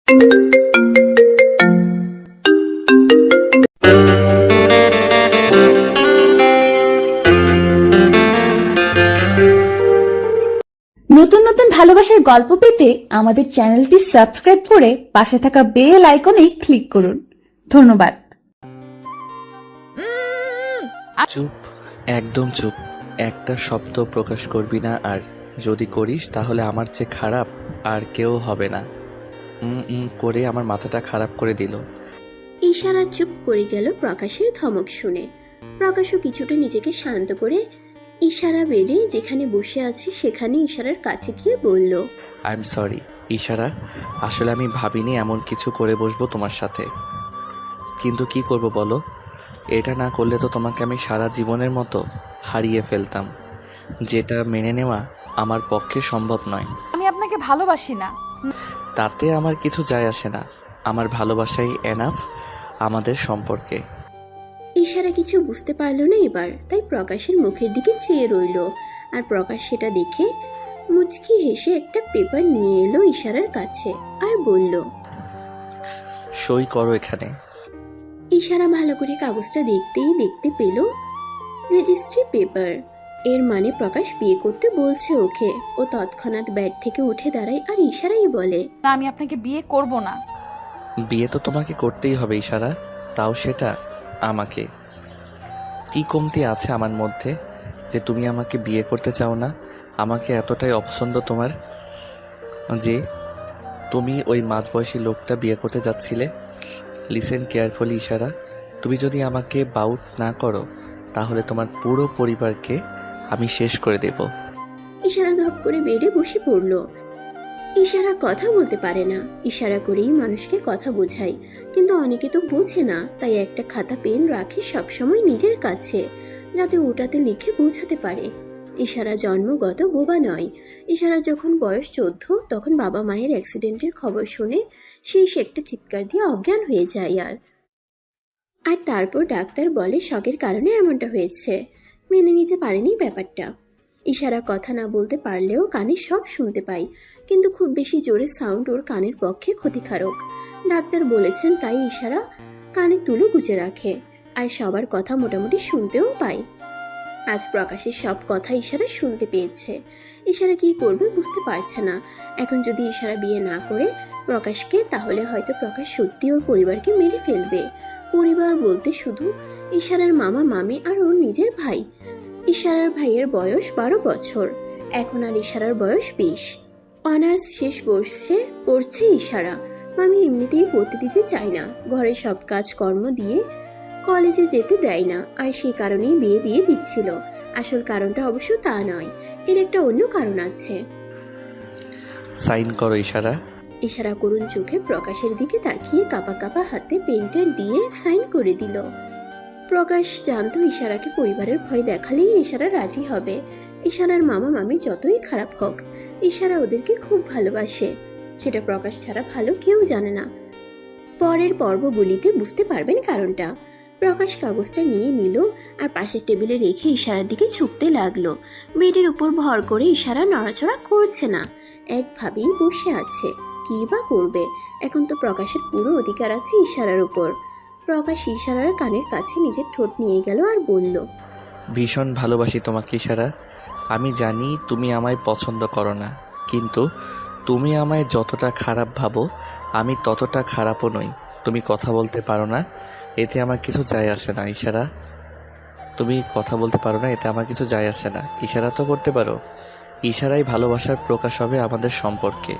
নতুন নতুন ভালোবাসার গল্প পেতে আমাদের চ্যানেলটি সাবস্ক্রাইব করে পাশে থাকা বেল আইকনে ক্লিক করুন। ধন্যবাদ। চুপ, একদম চুপ। একটা শব্দ প্রকাশ করবি না, আর যদি করিস তাহলে আমার চেয়ে খারাপ আর কেউ হবে না। করে আমার মাথাটা খারাপ করে দিল। ইশারা চুপ করে গেল প্রকাশের ধমক শুনে। প্রকাশও কিছুটা নিজেকে শান্ত করে ইশারা বেড়ে যেখানে বসে আছে সেখানে ইশারার কাছে গিয়ে বলল, আই এম সরি ইশারা, আসলে আমি ভাবিনি এমন কিছু করে বসবো তোমার সাথে। কিন্তু কি করব বলো, এটা না করলে তো তোমাকে আমি সারা জীবনের মতো হারিয়ে ফেলতাম, যেটা মেনে নেওয়া আমার পক্ষে সম্ভব নয়। আমি আপনাকে ভালোবাসি না। তাতে আমার কিছু যায় আসে না, আমার ভালোবাসাই এনাফ আমাদের সম্পর্কে। ইশারা কিছু বুঝতে পারল না এবার, তাই প্রকাশের মুখের দিকে চেয়ে রইল। আর প্রকাশ সেটা দেখে মুচকি হেসে একটা পেপার নিয়ে এলো ইশারার কাছে আর বলল, সই করো এখানে। ইশারা ভালো করে কাগজটা দেখতেই দেখতে পেল রেজিস্ট্রি পেপার। এর মানে প্রকাশ বিয়ে করতে বলছে ওকে। ও তৎক্ষণাৎ বেড থেকে উঠে দাঁড়ায় আর ইশারাই বলে, না, আমি আপনাকে বিয়ে করব না। বিয়ে তো তোমাকে করতেই হবে ইশারা, তাও সেটা আমাকে। কি কমতি আছে আমার মধ্যে যে তুমি আমাকে বিয়ে করতে চাও না? আমাকে এতটাই অপছন্দ তোমার যে তুমি ওই মাঝবয়সী লোকটা বিয়ে করতে যাচ্ছিলে? লিসেন কেয়ারফুলি ইশারা, তুমি যদি আমাকে বাউট না করো তাহলে তোমার পুরো পরিবারকে আমি শেষ করে দেব। ইশারা ধপ করে বেডে বসে পড়ল। ইশারা কথা বলতে পারে না, ইশারা করেই মানুষকে কথা বোঝায়, কিন্তু অনেকে তো বোঝে না, তাই একটা খাতা পেন রাখে সবসময় নিজের কাছে, যাতে ওটাতে লিখে বোঝাতে পারে। ইশারা জন্মগত বোবা নয়। ইশারা যখন বয়স 14 তখন বাবা মায়ের অ্যাক্সিডেন্টের খবর শুনে সে একটা চিৎকার দিয়ে অজ্ঞান হয়ে যায়। আর তারপর ডাক্তার বলে শকের কারণে এমনটা হয়েছে। মেনে নিতে পারেনি ব্যাপারটা। ইশারা কথা না বলতে পারলেও কানে সব শুনতে পায়, কিন্তু খুব বেশি জোরে সাউন্ড ওর কানের পক্ষে ক্ষতিকারক। ডাক্তার বলেছেন তাই ইশারা কানে তুলো গুজে রাখে, আর সবার কথা মোটামুটি শুনতেও পায়। আজ প্রকাশের সব কথা ইশারা শুনতে পেয়েছে। ইশারা কি করবে বুঝতে পারছে না। এখন যদি ইশারা বিয়ে না করে প্রকাশকে, তাহলে হয়তো প্রকাশ সত্যি ওর পরিবারকে মেরে ফেলবে। পরিবার বলতে শুধু ইশারার মামা মামি আর ওর নিজের ভাই। ইশারার ভাইয়ের বয়স 12 বছর, এখন আর ইশারার বয়স 20। অনার্স শেষ বর্ষে পড়ছে ইশারা। মামি এমনিতেই পড়তে দিতে চায় না, ঘরে সব কাজ কর্ম দিয়ে কলেজে যেতে দেয় না, আর সেই কারণেই বিয়ে দিয়ে দিচ্ছিল। আসল কারণটা অবশ্য তা নয়, এর একটা অন্য কারণ আছে। সাইন করো ইশারা। ইশারা করুণ চোখে প্রকাশের দিকে তাকিয়ে কাপা কাপা হাতে পেন্টার দিয়ে সাইন করে দিল। প্রকাশ জানতো ইশারাকে পরিবারের ভয় দেখালেই ইশারা রাজি হবে। ইশারার মামা মামি যতই খারাপ হোক, ইশারা ওদেরকে খুব ভালোবাসে, সেটা প্রকাশ ছাড়া ভালো কেউ জানে না। পরের পর্বগুলিতে বুঝতে পারবেন কারণটা। প্রকাশ কাগজটা নিয়ে নিল আর পাশের টেবিলে রেখে ইশারার দিকে ছুটতে লাগলো। বেডের উপর ভর করে ইশারা নড়াচড়া করছে না, একভাবেই বসে আছে। কি বা করবে? এখন তো প্রকাশের পুরো অধিকার আছে ইশারার উপর। প্রকাশ ইশারার কানের কাছে নিজের ঠোঁট নিয়ে গেল আর বলল, ভীষণ ভালোবাসি তোমাকে ইশারা। আমি জানি তুমি আমায় পছন্দ করো না, কিন্তু তুমি আমায় যতটা খারাপ ভাবো আমি ততটা খারাপও নই। তুমি কথা বলতে পারো না, এতে আমার কিছু যায় আসে না ইশারা। তুমি কথা বলতে পারো না, এতে আমার কিছু যায় আসে না। ইশারা তো করতে পারো। ইশারাই ভালোবাসার প্রকাশ হবে আমাদের সম্পর্কে।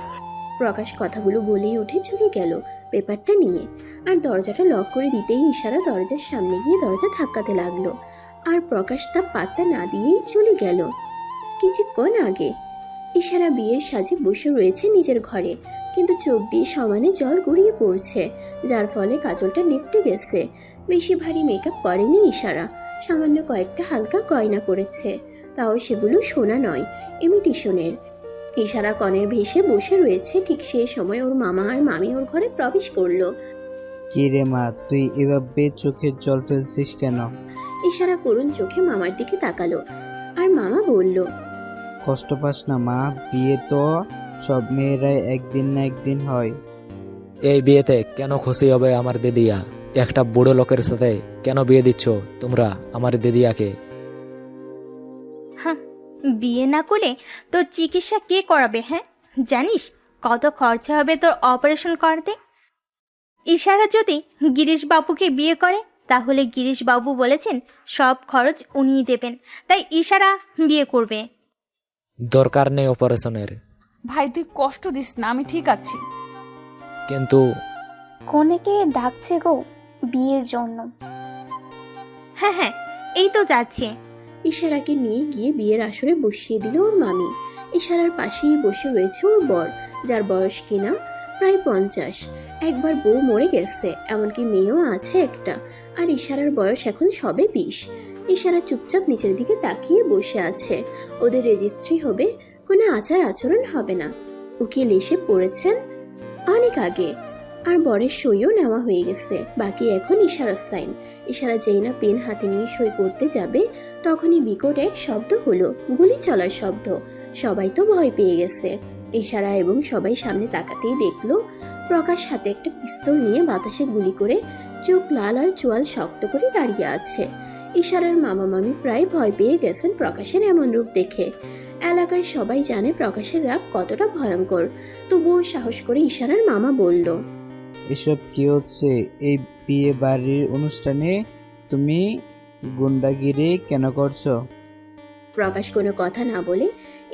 প্রকাশ কথাগুলো বলেই উঠে চলে গেল পেপারটা নিয়ে, আর দরজাটা লক করে দিতেই ইশারা দরজার সামনে গিয়ে দরজা ধাক্কাতে লাগলো। আর প্রকাশ তা পাত্তা না দিয়েই চলে গেল। কিছুক্ষণ আগে ইশারা বিয়ের সাজে বসে রয়েছে নিজের ঘরে, কিন্তু চোখ দিয়ে সমানে জল গড়িয়ে পড়ছে, যার ফলে কাজলটা লেপটে গেছে। বেশি ভারী মেকআপ করেনি ইশারা, সামান্য কয়েকটা হালকা গয়না পরেছে, তাও সেগুলো সোনা নয়, ইমিটেশনের। ইশারা কনের ভেসে বসে রয়েছে, ঠিক সেই সময় ওর মামা আর মামি ওর ঘরে প্রবেশ করলো। কি রে মা, তুই এভাবে চোখের জল ফেলছিস কেন? ইশারা করুণ চোখে মামার দিকে তাকালো, আর মামা বলল, কষ্ট পাস না মা, বিয়ে তো সব মেয়েরাই একদিন না একদিন হয়। এই বিয়েতে কেন খুশি হবে আমার দিদিয়া? একটা বুড়ো লোকের সাথে কেন বিয়ে দিচ্ছ তোমরা আমার দিদিয়াকে? হ্যাঁ, বিয়ে না করলে তোর চিকিৎসা কে করাবে? হ্যাঁ, জানিস কত খরচা হবে তোর অপারেশন করাতে? ইশারা যদি গিরিশ বাবুকে বিয়ে করে তাহলে গিরিশ বাবু বলেছেন সব খরচ উনিই দেবেন, তাই ইশারা বিয়ে করবে। দরকার নেই অপারেশনের। ভাই তুই কষ্ট দিস না, আমি ঠিক আছি। কিন্তু কনেকে ডাকছে গো বিয়ের জন্য। হ্যাঁ হ্যাঁ, এই তো যাচ্ছে। ইশারাকে নিয়ে গিয়ে বিয়ের আসরে বসিয়ে দিল ওর মামি। ইশারার পাশেই বসে রয়েছে ওর বর, যার বয়স কিনা প্রায় 50। একবার বউ মরে গেছে, এমনকি মেয়েও আছে একটা, আর ইশারার বয়স এখন সবে 20। ইশারা চুপচাপ নিচের দিকে তাকিয়ে বসে আছে। ওদের রেজিস্ট্রি হবে, কোনো আচার আচরণ হবে না। উকিল এসে পড়েছেন অনেক আগে, আর বরের সইও নেওয়া হয়ে গেছে। বাকি এখন ইশারার সাইন। ইশারা যেই না পেন হাতে নিয়ে সই করতে যাবে, তখনই বিকট এক শব্দ হলো, গুলি চলার শব্দ। সবাই তো ভয় পেয়ে গেছে। ইশারা এবং সবাই সামনে তাকাতেই দেখলো প্রকাশ হাতে একটা পিস্তল নিয়ে বাতাসে গুলি করে চোখ লাল আর চোয়াল শক্ত করে দাঁড়িয়ে আছে। ইশারার মামা মামি প্রায় ভয় পেয়ে গেছেন প্রকাশের এমন রূপ দেখে। এলাকায় সবাই জানে প্রকাশের রাগ কতটা ভয়ঙ্কর, তবুও সাহস করে ইশারার মামা বলল, এসব কি হচ্ছে? এই বিয়ে বাড়ির অনুষ্ঠানে তুমি গুন্ডাগিরি কেন করছো? প্রকাশ কোনো কথা না বলে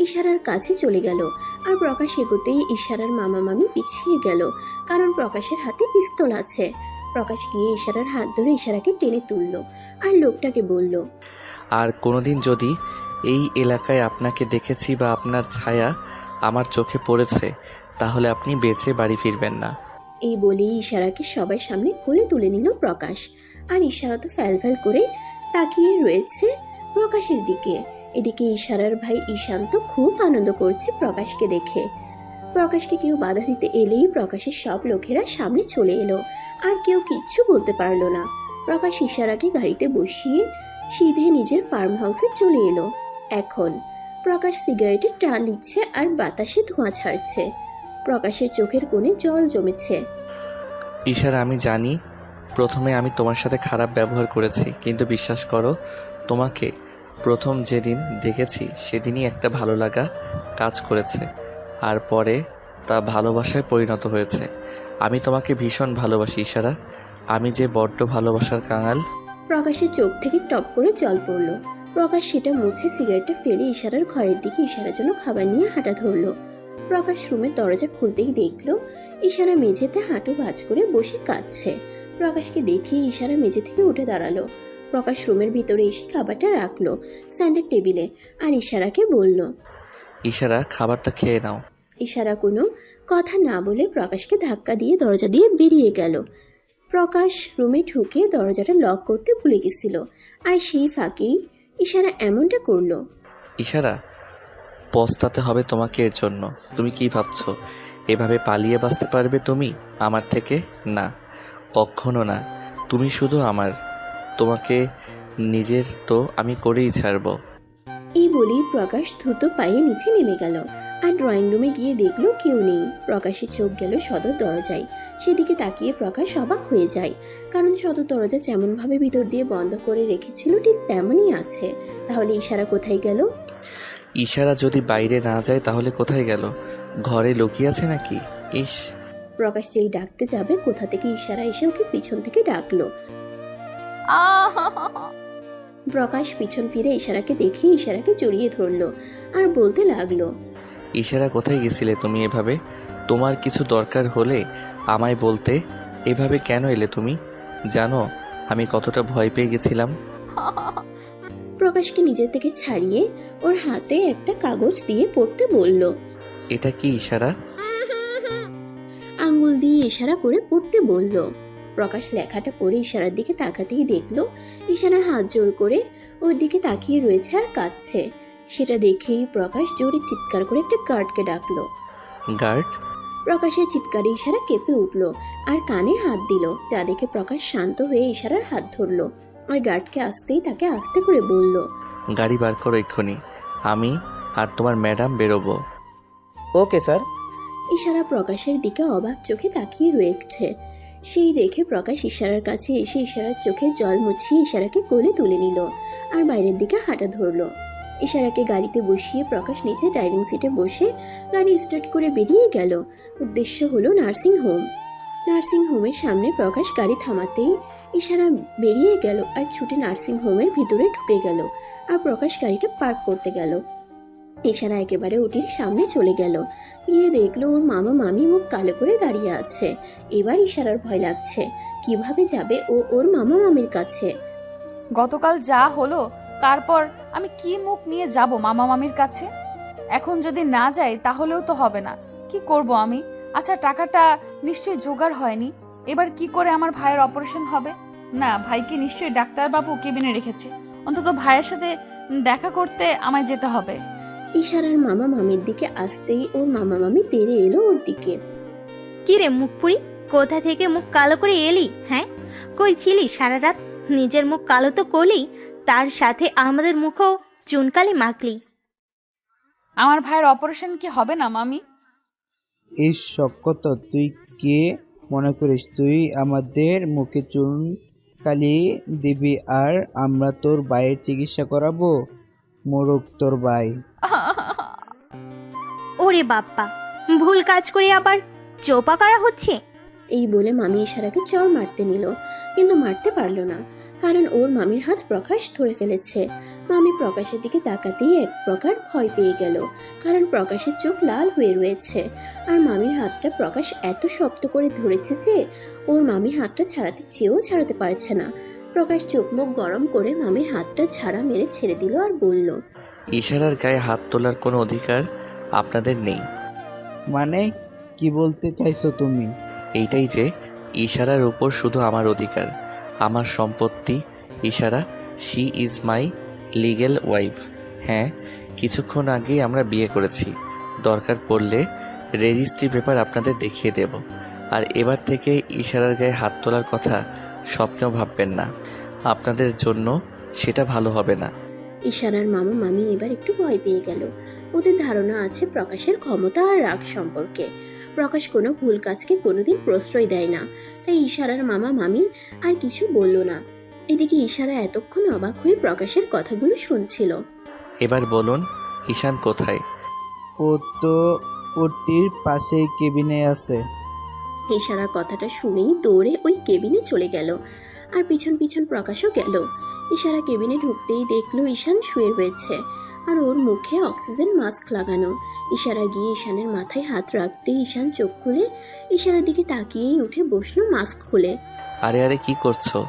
ইশারার কাছে চলে গেল, আর প্রকাশ এগোতেই ইশারার মামা মামি পিছিয়ে গেল, কারণ প্রকাশের হাতে পিস্তল আছে। প্রকাশ গিয়ে ইশারার হাত ধরে ইশারাকে টেনে তুলল, আর লোকটাকে বলল, আর কোনোদিন যদি এই এলাকায় আপনাকে দেখেছি বা আপনার ছায়া আমার চোখে পড়েছে, তাহলে আপনি বেঁচে বাড়ি ফিরবেন না। এই বলেই ইশারাকে সবার সামনে কোলে তুলে নিল প্রকাশ। আর ইশারা তো ফ্যাল করে তাকিয়ে রয়েছে প্রকাশের দিকে। এদিকে ইশারার ভাই ঈশান্ত খুব আনন্দ করছে প্রকাশকে দেখে। প্রকাশকে কেউ বাধা দিতে এলেই প্রকাশের সব লোকেরা সামনে চলে এলো, আর কেউ কিচ্ছু বলতে পারলো না। প্রকাশ ইশারাকে গাড়িতে বসিয়ে সিধে নিজের ফার্ম হাউসে চলে এলো। এখন প্রকাশ সিগারেটে টান দিচ্ছে আর বাতাসে ধোঁয়া ছাড়ছে। প্রকাশের চোখের কোণে জল জমেছে। ইশারা, আমি জানি প্রথমে আমি তোমার সাথে খারাপ ব্যবহার করেছি, কিন্তু বিশ্বাস করো, তোমাকে প্রথম যেদিন দেখেছি সেদিনই একটা ভালো লাগা কাজ করেছে, আর পরে তা ভালোবাসায় পরিণত হয়েছে। আমি তোমাকে ভীষণ ভালোবাসি ইশারা, আমি যে বড্ড ভালোবাসার কাঙাল। প্রকাশের চোখ থেকে টপ করে জল পড়ল। প্রকাশ সেটা মুছে সিগারেটটা ফেলে ইশারার ঘরের দিকে ইশারার জন্য খাবার নিয়ে হাঁটা ধরল। প্রকাশ রুমের দরজা খুলতেই দেখলো ইশারা মেঝেতে হাঁটু ভাঁজ করে বসে কাঁদছে। প্রকাশকে দেখে ইশারা মেঝে থেকে উঠে দাঁড়ালো। প্রকাশ রুমের ভিতরে এসে খাবারটা রাখলো স্যান্ডের টেবিলে, আর ইশারাকে বলল, ইশারা, খাবারটা খেয়ে নাও। ইশারা কোনো কথা না বলে প্রকাশকে ধাক্কা দিয়ে দরজা দিয়ে বেরিয়ে গেল। প্রকাশ রুমে ঢুকে দরজাটা লক করতে ভুলে গেছিল, আর সেই ফাঁকেই ইশারা এমনটা করলো। ইশারা, পস্তাতে হবে তোমাকে এর জন্য। তুমি কি ভাবছো এভাবে পালিয়ে বাঁচতে পারবে তুমি আমার থেকে? না, কখনো না। তুমি শুধু আমার, তোমাকে নিজের তো আমি করেই ছাড়বো। এই বলেই প্রকাশ দ্রুত পায়ে নিচে নেমে গেল, আর ড্রয়িং রুমে গিয়ে দেখলো কেউ নেই। প্রকাশের চোখ গেল সদর দরজায়। সেদিকে তাকিয়ে প্রকাশ অবাক হয়ে যায়, কারণ সদর দরজা যেমনভাবে ভিতর দিয়ে বন্ধ করে রেখেছিল ঠিক তেমনই আছে। তাহলে ইশারা কোথায় গেল? ইশারা যদি বাইরে না যায় তাহলে কোথায় গেল? ঘরে লুকিয়ে আছে নাকি? ইস! প্রকাশ যেই ডাকতে যাবে কোথা থেকে ইশারা এসে ওকে পিছন থেকে ডাকলো। আহ! প্রকাশ পিছন ফিরে ইশারাকে দেখে ইশারাকে জড়িয়ে ধরলো, আর বলতে লাগলো, ইশারা, কোথায় গেছিলে তুমি এভাবে? তোমার কিছু দরকার হলে আমায় বলতে, এভাবে কেন এলে তুমি? জানো আমি কতটা ভয় পেয়ে গেছিলাম। প্রকাশকে নিজের থেকে ছাড়িয়ে ওর হাতে একটা কাগজ দিয়ে পড়তে বলল। এটা কি ইশারা? আঙ্গুল দিয়ে ইশারা করে পড়তে বলল। প্রকাশ লেখাটা পড়ে ইশারার দিকে তাকাতেই দেখলো ইশারা হাত জোর করে ওর দিকে তাকিয়ে রয়েছে আর কাঁদছে। সেটা দেখেই প্রকাশ জোরে চিৎকার করে একটা গার্ডকে ডাকলো। গার্ড? প্রকাশের চিৎকারে ইশারা কেঁপে উঠলো আর কানে হাত দিল, যা দেখে প্রকাশ শান্ত হয়ে ইশারার হাত ধরলো, আর গার্ডকে আসতেই তাকে আস্তে করে বলল, গাড়ি বার করো এক্ষুনি, আমি আর তোমার ম্যাডাম বেরোবো। Okay sir. ইশারা প্রকাশের দিকে অবাক চোখে তাকিয়ে রয়েছে। সেই দেখে প্রকাশ ইশারার কাছে এসে ইশারার চোখে জল মুছিয়ে ইশারাকে কোলে তুলে নিল আর বাইরের দিকে হাঁটা ধরলো। ইশারাকে গাড়িতে বসিয়ে প্রকাশ নিচে ড্রাইভিং সিটে বসে গাড়ি স্টার্ট করে বেরিয়ে গেল। উদ্দেশ্য হলো নার্সিং হোম। নার্সিং হোমের সামনে প্রকাশ গাড়ি থামাতেই ইশারা বেরিয়ে গেল আর ছুটে নার্সিং হোমের ভিতরে ঢুকে গেল আর প্রকাশ গাড়িটা পার্ক করতে গেল। ইশারা একেবারে ওটির সামনে চলে গেল, গিয়ে দেখলো ওর মামা মামি মুখ কালো করে দাঁড়িয়ে আছে। এবার ইশারার ভয় লাগছে, কিভাবে যাবে ও ওর মামা মামির কাছে। গতকাল যা হলো তারপর আমি কি মুখ নিয়ে যাব মামা মামির কাছে? এখন যদি না যাই তাহলেও তো হবে না। কি করব আমি? আচ্ছা, টাকাটা নিশ্চয়ই জোগাড় হয়নি। এবার কি করে আমার ভাইয়ের অপারেশন হবে? না, ভাইকে নিশ্চয়ই ডাক্তারবাবু কেবিনে রেখেছে। অন্তত ভাইয়ের সাথে দেখা করতে আমায় যেতে হবে। ইশারার মামা মামির দিকে আসতেই ওর মামা মামি তেড়ে এলো ওর দিকে। কি রে মুখপুরি, কোথা থেকে মুখ কালো করে এলি? হ্যাঁ, কই ছিলি সারা রাত? নিজের মুখ কালো তো করলি, তার সাথে আমাদের মুখও চুনকালি মাখলি। আমার ভাইয়ের অপারেশন কি হবে না মামি? এই শকত, তুই কে মনে করিস তুই আমাদের মুখে চুন কালি দিবি আর আমরা তোর ভাইয়ের চিকিৎসা করাবো? মোরগ তোর ভাই। ওরে বাপ্পা, ভুল কাজ করে আবার চোপা করা হচ্ছে। এই বলে মামি ইশারাকে চড় মারতে নিল, কিন্তু মারতে পারলো না, কারণ ওর মামির হাত প্রকাশ ধরে ফেলেছে। মামি প্রকাশের দিকে তাকাতেই এক প্রকার ভয় পেয়ে গেল, কারণ প্রকাশের চোখ লাল হয়ে রয়েছে আর মামির হাতটা প্রকাশ এত শক্ত করে ধরেছে যে ওর মামি হাতটা ছাড়াতে চেয়েও ছাড়াতে পারছে না। প্রকাশ চোখ মুখ গরম করে মামির হাতটা ঝাড়া মেরে ছেড়ে দিল আর বলল, ইশারার গায়ে হাত তোলার কোনো অধিকার আপনাদের নেই। মানে কি বলতে চাইছো তুমি? এইটাই যে ইশারার উপর শুধু আমার অধিকার, আমার সম্পত্তি। ইশারা, she is my legal wife. হ্যাঁ, কিছুক্ষণ আগেই আমরা বিয়ে করেছি। দরকার পড়লে রেজিস্ট্রি পেপার আপনাদের দেখিয়ে দেব। আর এবার থেকে ইশারার গায়ে হাত তোলার কথা স্বপ্নেও ভাববেন না, আপনাদের জন্য সেটা ভালো হবে না। ইশারার মামা মামি এবার একটু ভয় পেয়ে গেল। ওদের ধারণা আছে প্রকাশের ক্ষমতা আর রাগ সম্পর্কে। প্রকাশ কোনো ভুল কাজকে কোনোদিন প্রশ্রয় দেয় না, তাই ইশারার মামা মামি আর কিছু বলল না। এদিকে ইশারা এতক্ষণ অবাক হয়ে প্রকাশের কথাগুলো শুনছিল। এবার বলুন, ঈশান কোথায়? ও তো ওটির পাশেই কেবিনে আছে। ইশারা কথাটা শুনেই দৌড়ে ওই কেবিনে চলে গেল আর পিছন পিছন প্রকাশও গেল। ইশারা কেবিনে ঢুকতেই দেখলো ঈশান শুয়ে রয়েছে আর ওর মুখে অক্সিজেন মাস্ক লাগানো। ইশারা গিয়ে ঈশানের মাথায় হাত রাখতেই ঈশান চোখ খুলে ইশারার দিকে তাকিয়েই উঠে বসলো মাস্ক খুলে। আরে আরে, কি করছো?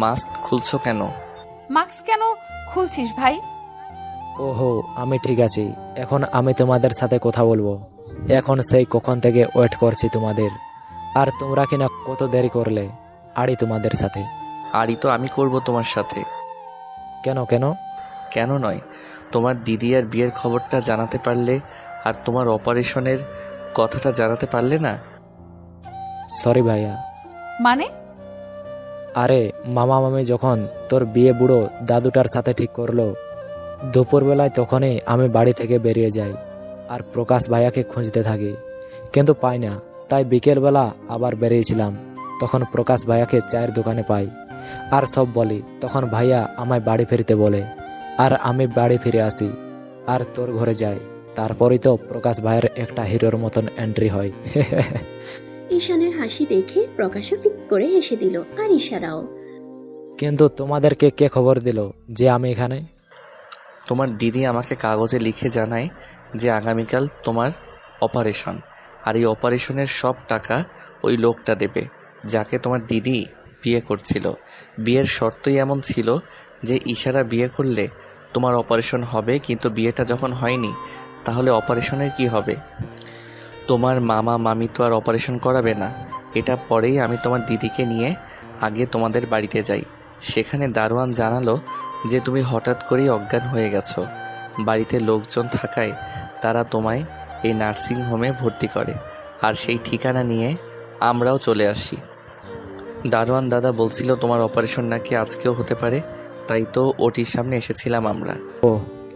মাস্ক খুলছো কেন? মাস্ক কেন খুলছিস ভাই? ওহো, আমি ঠিক আছি। এখন আমি তোমাদের সাথে কথা বলবো। এখন সেই কখন থেকে ওয়েট করছি তোমাদের, আর তোমরা কিনা কত দেরি করলে। আড়ি তোমাদের সাথে। আরই তো আমি করব তোমার সাথে। কেন কেন? কেন নয়, তোমার দিদি আর বিয়ের খবরটা জানাতে পারলে আর তোমার অপারেশনের কথাটা জানাতে পারলে না। সরি ভাইয়া। মানে? আরে মামা মামি যখন তোর বিয়ে বুড়ো দাদুটার সাথে ঠিক করলো, দুপুরবেলায় তখনই আমি বাড়ি থেকে বেরিয়ে যাই আর প্রকাশ ভাইয়াকে খুঁজতে থাকি, কিন্তু পাই না। তাই বিকেলবেলা আবার বেরিয়েছিলাম। তখন প্রকাশ ভাইয়াকে চায়ের দোকানে পাই আর সব বলি। তখন ভাইয়া আমায় বাড়ি ফিরতে বলে আর আমি বাড়ি ফিরে আসি আর তোর ঘরে যাই। তারপরেই তো প্রকাশ ভাইয়ের একটা হিরোর মতন এন্ট্রি হয়। ঈশানের হাসি দেখে প্রকাশও ফিক করে হেসে দিল আর ইশারাও। কিন্তু তোমাদেরকে কে খবর দিল যে আমি এখানে? তোমার দিদি আমাকে কাগজে লিখে জানায় যে আগামীকাল তোমার অপারেশন, আর এই অপারেশনের সব টাকা ওই লোকটা দেবে যাকে তোমার দিদি বিয়ে করছিল। বিয়ের শর্তই এমন ছিল যে ইশারা বিয়ে করলে তোমার অপারেশন হবে, কিন্তু বিয়েটা যখন হয়নি তাহলে অপারেশনের কি হবে? তোমার মামা মামি তো আর অপারেশন করাবে না। এটা পরেই আমি তোমার দিদিকে নিয়ে আগে তোমাদের বাড়িতে যাই। সেখানে দারোয়ান জানালো যে তুমি হঠাৎ করেই অজ্ঞান হয়ে গেছো। বাড়িতে লোকজন থাকায় তারা তোমায় এই নার্সিং হোমে ভর্তি করে, আর সেই ঠিকানা নিয়ে আমরাও চলে আসি। দারোয়ান দাদা বলছিল তোমার অপারেশন নাকি আজকেও হতে পারে, তাই তো ওটির সামনে এসেছিলাম আমরা। ও,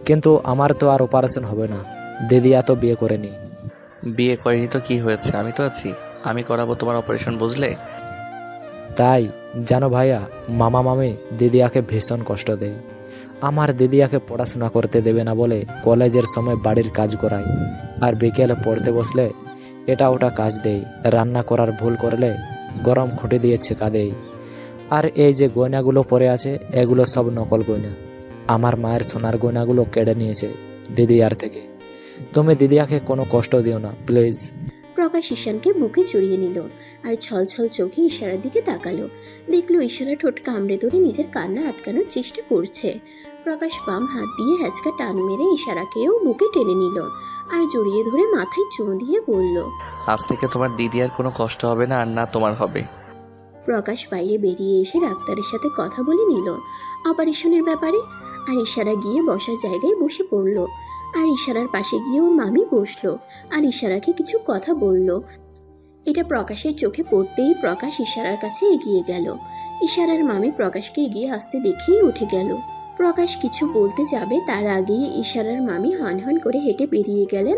কিন্তু আমার তো আর অপারেশন হবে না। দিদি এত বিয়ে করেনি। বিয়ে করেনি তো কি হয়েছে, আমি তো আছি, আমি করাবো তোমার অপারেশন, বুঝলে? তাই জানো ভাইয়া, মামা মামি দিদিয়াকে ভীষণ কষ্ট দেয়। আমার দিদিয়াকে পড়াশোনা করতে দেবে না বলে কলেজের সময় বাড়ির কাজ করায়, আর বিকেলে পড়তে বসলে এটা ওটা কাজ দেয়। রান্না করার ভুল করলে গরম খুঁটি দিয়ে ছেঁকা দেয়। আর এই যে গয়নাগুলো পরে আছে, এগুলো সব নকল গয়না। আমার মায়ের সোনার গয়নাগুলো কেড়ে নিয়েছে দিদিয়ার থেকে। তুমি দিদিয়াকে কোনো কষ্ট দিও না প্লিজ। প্রকাশ ঈশানকে বুকে জড়িয়ে নিল আর ছলছল চোখে ইশারার দিকে তাকালো। দেখলো ইশারা ঠোঁট কামড়ে ধরে নিজের কান্না আটকানোর চেষ্টা করছে। প্রকাশ বাম হাত দিয়ে হ্যাচকা টান মেরে ইশারাকেও বুকে টেনে নিল আর জড়িয়ে ধরে মাথায় চুমু দিয়ে বলল, আজ থেকে তোমার দিদি আর কোনো কষ্ট হবে না, আর না তোমার হবে। প্রকাশ বাইরে বেরিয়ে এসে ডাক্তারের সাথে কথা বলে নিল অপারেশনের ব্যাপারে। আর ইশারা গিয়ে বসার জায়গায় বসে পড়ল। আর ইশারার পাশে গিয়ে ওর মামি বসলো আর ইশারাকে কিছু কথা বলল। এটা প্রকাশের চোখে পড়তেই প্রকাশ ইশারার কাছে এগিয়ে গেল। ইশারার মামি প্রকাশকে এগিয়ে আসতে দেখেই উঠে গেল। প্রকাশ কিছু বলতে যাবে তার আগেই ইশারার মামি হনহন করে হেঁটে বেরিয়ে গেলেন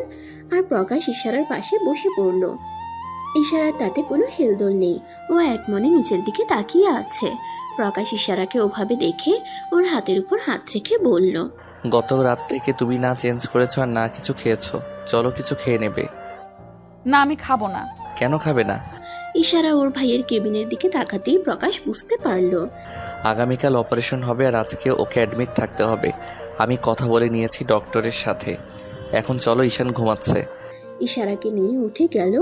আর প্রকাশ ইশারার পাশে বসে পড়ল। ইশারার তাতে কোনো হেলদোল নেই, ও এক মনে নিচের দিকে তাকিয়ে আছে। প্রকাশ ইশারাকে ওভাবে দেখে ওর হাতের উপর হাত রেখে বলল, গত রাত থেকে তুমি না চেঞ্জ করেছো আর না কিছু খেয়েছো, চলো কিছু খেয়ে নেবে। না, আমি খাবো না। কেন খাবে না? ইশারা ওর ভাইয়ের কেবিনের দিকে তাকাতেই প্রকাশ বুঝতে পারলো। আগামীকাল অপারেশন হবে আর আজকে ওকে অ্যাডমিট থাকতে হবে। আমি কথা বলে নিয়েছি ডক্টরের সাথে। এখন চলো, ঈশান ঘুমাচ্ছে। ইশারাকে নিয়ে উঠে গেল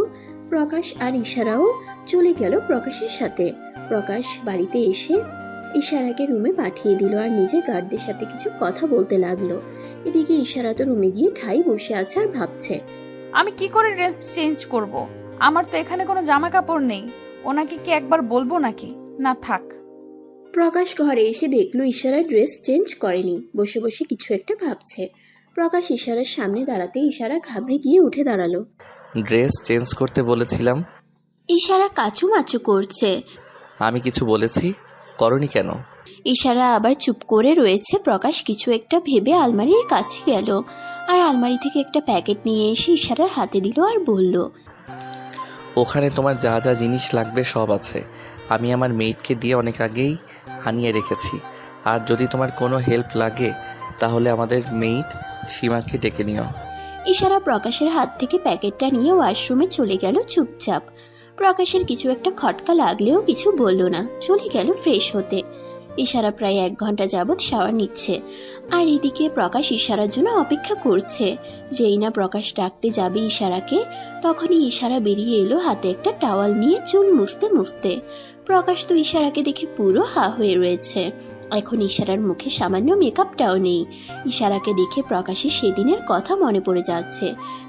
প্রকাশ আর ইশারাও চলে গেল প্রকাশের সাথে। প্রকাশ বাড়িতে এসে ইশারাকে রুমে পাঠিয়ে দিল আর নিজে গার্ডদের সাথে কিছু কথা বলতে লাগলো। এদিকে ইশারা তো রুমে গিয়ে ঠাই বসে আছে আর ভাবছে, আমি কি করে ড্রেস চেঞ্জ করব? আমার তো এখানে কোনো জামা কাপড় নেই। ওনাকে কি একবার বলবো নাকি? না থাক। প্রকাশ ঘরে এসে দেখলো ইশারা ড্রেস চেঞ্জ করেনি, বসে বসে কিছু একটা ভাবছে। প্রকাশ ইশারার সামনে দাঁড়াতে ইশারা ঘাবড়ে গিয়ে উঠে দাঁড়ালো। ড্রেস চেঞ্জ করতে বলেছিলাম। ইশারা কাচুমাচু করছে। আমি কিছু বলেছি? করনি কেন? ইশারা আবার চুপ করে রয়েছে। প্রকাশ কিছু একটা ভেবে আলমারির কাছে গেল আর আলমারি থেকে একটা প্যাকেট নিয়ে এসে ইশারার হাতে দিল আর বলল, ওখানে তোমার যা যা জিনিস লাগবে সব আছে। আমি আমার মেইডকে দিয়ে অনেক আগেই আনিয়ে রেখেছি। আর যদি তোমার কোনো হেল্প লাগে তাহলে আমাদের মেইড সীমাকে ডেকে নিও। ইশারা প্রকাশের হাত থেকে প্যাকেটটা নিয়ে ওয়াশরুমে চলে গেল চুপচাপ। প্রকাশের কিছু একটা খটকা লাগলেও কিছু বলল না, চলে গেল ফ্রেশ হতে। ইশারা প্রায় 1 ঘন্টা যাবৎ শাওয়ার নিচ্ছে আর এদিকে প্রকাশ ইশারার জন্য অপেক্ষা করছে। যেই না প্রকাশ ডাকতে যাবে ইশারাকে, তখনই ইশারা বেরিয়ে এলো হাতে একটা টাওয়াল নিয়ে চুল মুছতে মুছতে। প্রকাশ তো ইশারাকে দেখে পুরো হা হয়ে রয়েছে। এখন ইশারার মুখে সামান্য মেকআপটাও নেই। ইশারাকে দেখে প্রকাশের সেদিনের কথা মনে পড়ে যাচ্ছে,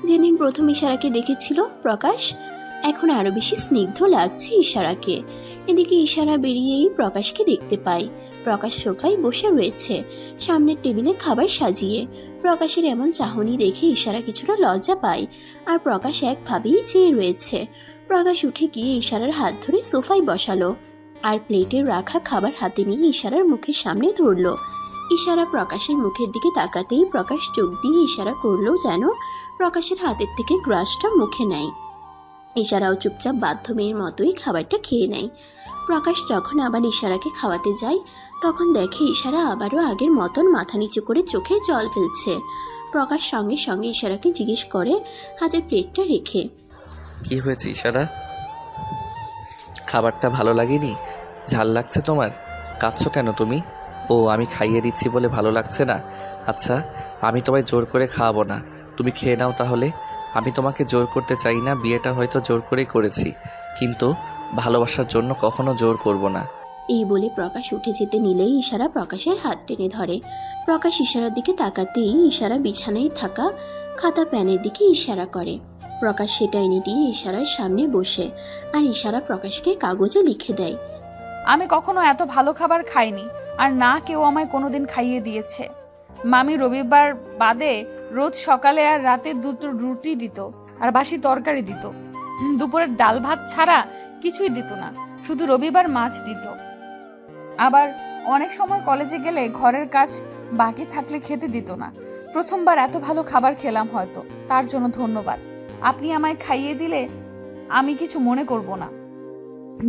যেদিন প্রথম ইশারাকে দেখেছিল প্রকাশ। এখন আরো বেশি স্নিগ্ধ লাগছে ইশারাকে। এদিকে ইশারা বেরিয়েই প্রকাশকে দেখতে পায়। প্রকাশ সোফায় বসে রয়েছে, সামনের টেবিলে খাবার সাজিয়ে। প্রকাশের এমন চাহনি দেখে ইশারা কিছুটা লজ্জা পায় আর প্রকাশ একভাবেই চেয়ে রয়েছে। প্রকাশ উঠে গিয়ে ইশারার হাত ধরে সোফায় বসালো আর প্লেটে রাখা খাবার হাতে নিয়ে ইশারার মুখের সামনে ধরলো। ইশারা প্রকাশের মুখের দিকে তাকাতেই প্রকাশ চোখ দিয়ে ইশারা করলো যেন প্রকাশের হাতের থেকে গ্রাসটা মুখে নেয়। ইশারাও চুপচাপ বাধ্য মেয়ের মতোই খাবারটা খেয়ে নেয়। প্রকাশ যখন আবার ইশারাকে খাওয়াতে যায় তখন দেখে ইশারা আবারও আগের মতন মাথা নিচু করে চোখে জল ফেলছে। প্রকাশ সঙ্গে সঙ্গে ইশারাকে জিজ্ঞেস করে হাতের প্লেটটা রেখে, কি হয়েছে ইশারা? খাবারটা ভালো লাগেনি? ঝাল লাগছে তোমার? কাঁদছো কেন তুমি? ও, আমি খাইয়ে দিচ্ছি বলে ভালো লাগছে না? আচ্ছা, আমি তোমায় জোর করে খাওয়াবো না, তুমি খেয়ে নাও তাহলে। আমি তোমাকে জোর করতে চাই না, বিয়েটা হয়তো জোর করেই করেছি, কিন্তু ভালোবাসার জন্য কখনো জোর করব না। এই বলে প্রকাশ উঠে যেতে নিলেই ইশারা প্রকাশের হাত টেনে ধরে। প্রকাশ ইশারার দিকে তাকাতেই ইশারা বিছানায় থাকা খাতা প্যানের দিকে ইশারা করে। প্রকাশ সেটা এনে দিয়ে ইশারার সামনে বসে আর ইশারা প্রকাশকে কাগজে লিখে দেয়, আমি কখনো এত ভালো খাবার খাইনি, আর না কেউ আমায় কোনোদিন খাইয়ে দিয়েছে। মামি রবিবার বাদে রোজ সকালে আর রাতে 2টো রুটি দিত আর বাসি তরকারি দিত। দুপুরের ডাল ভাত ছাড়া কিছুই দিত না, শুধু রবিবার মাছ দিত। আবার অনেক সময় কলেজে গেলে ঘরের কাজ বাকি থাকলে খেতে দিত না। প্রথমবার এত ভালো খাবার খেলাম হয়তো, তার জন্য ধন্যবাদ। আপনি আমায় খাইয়ে দিলে আমি কিছু মনে করব না।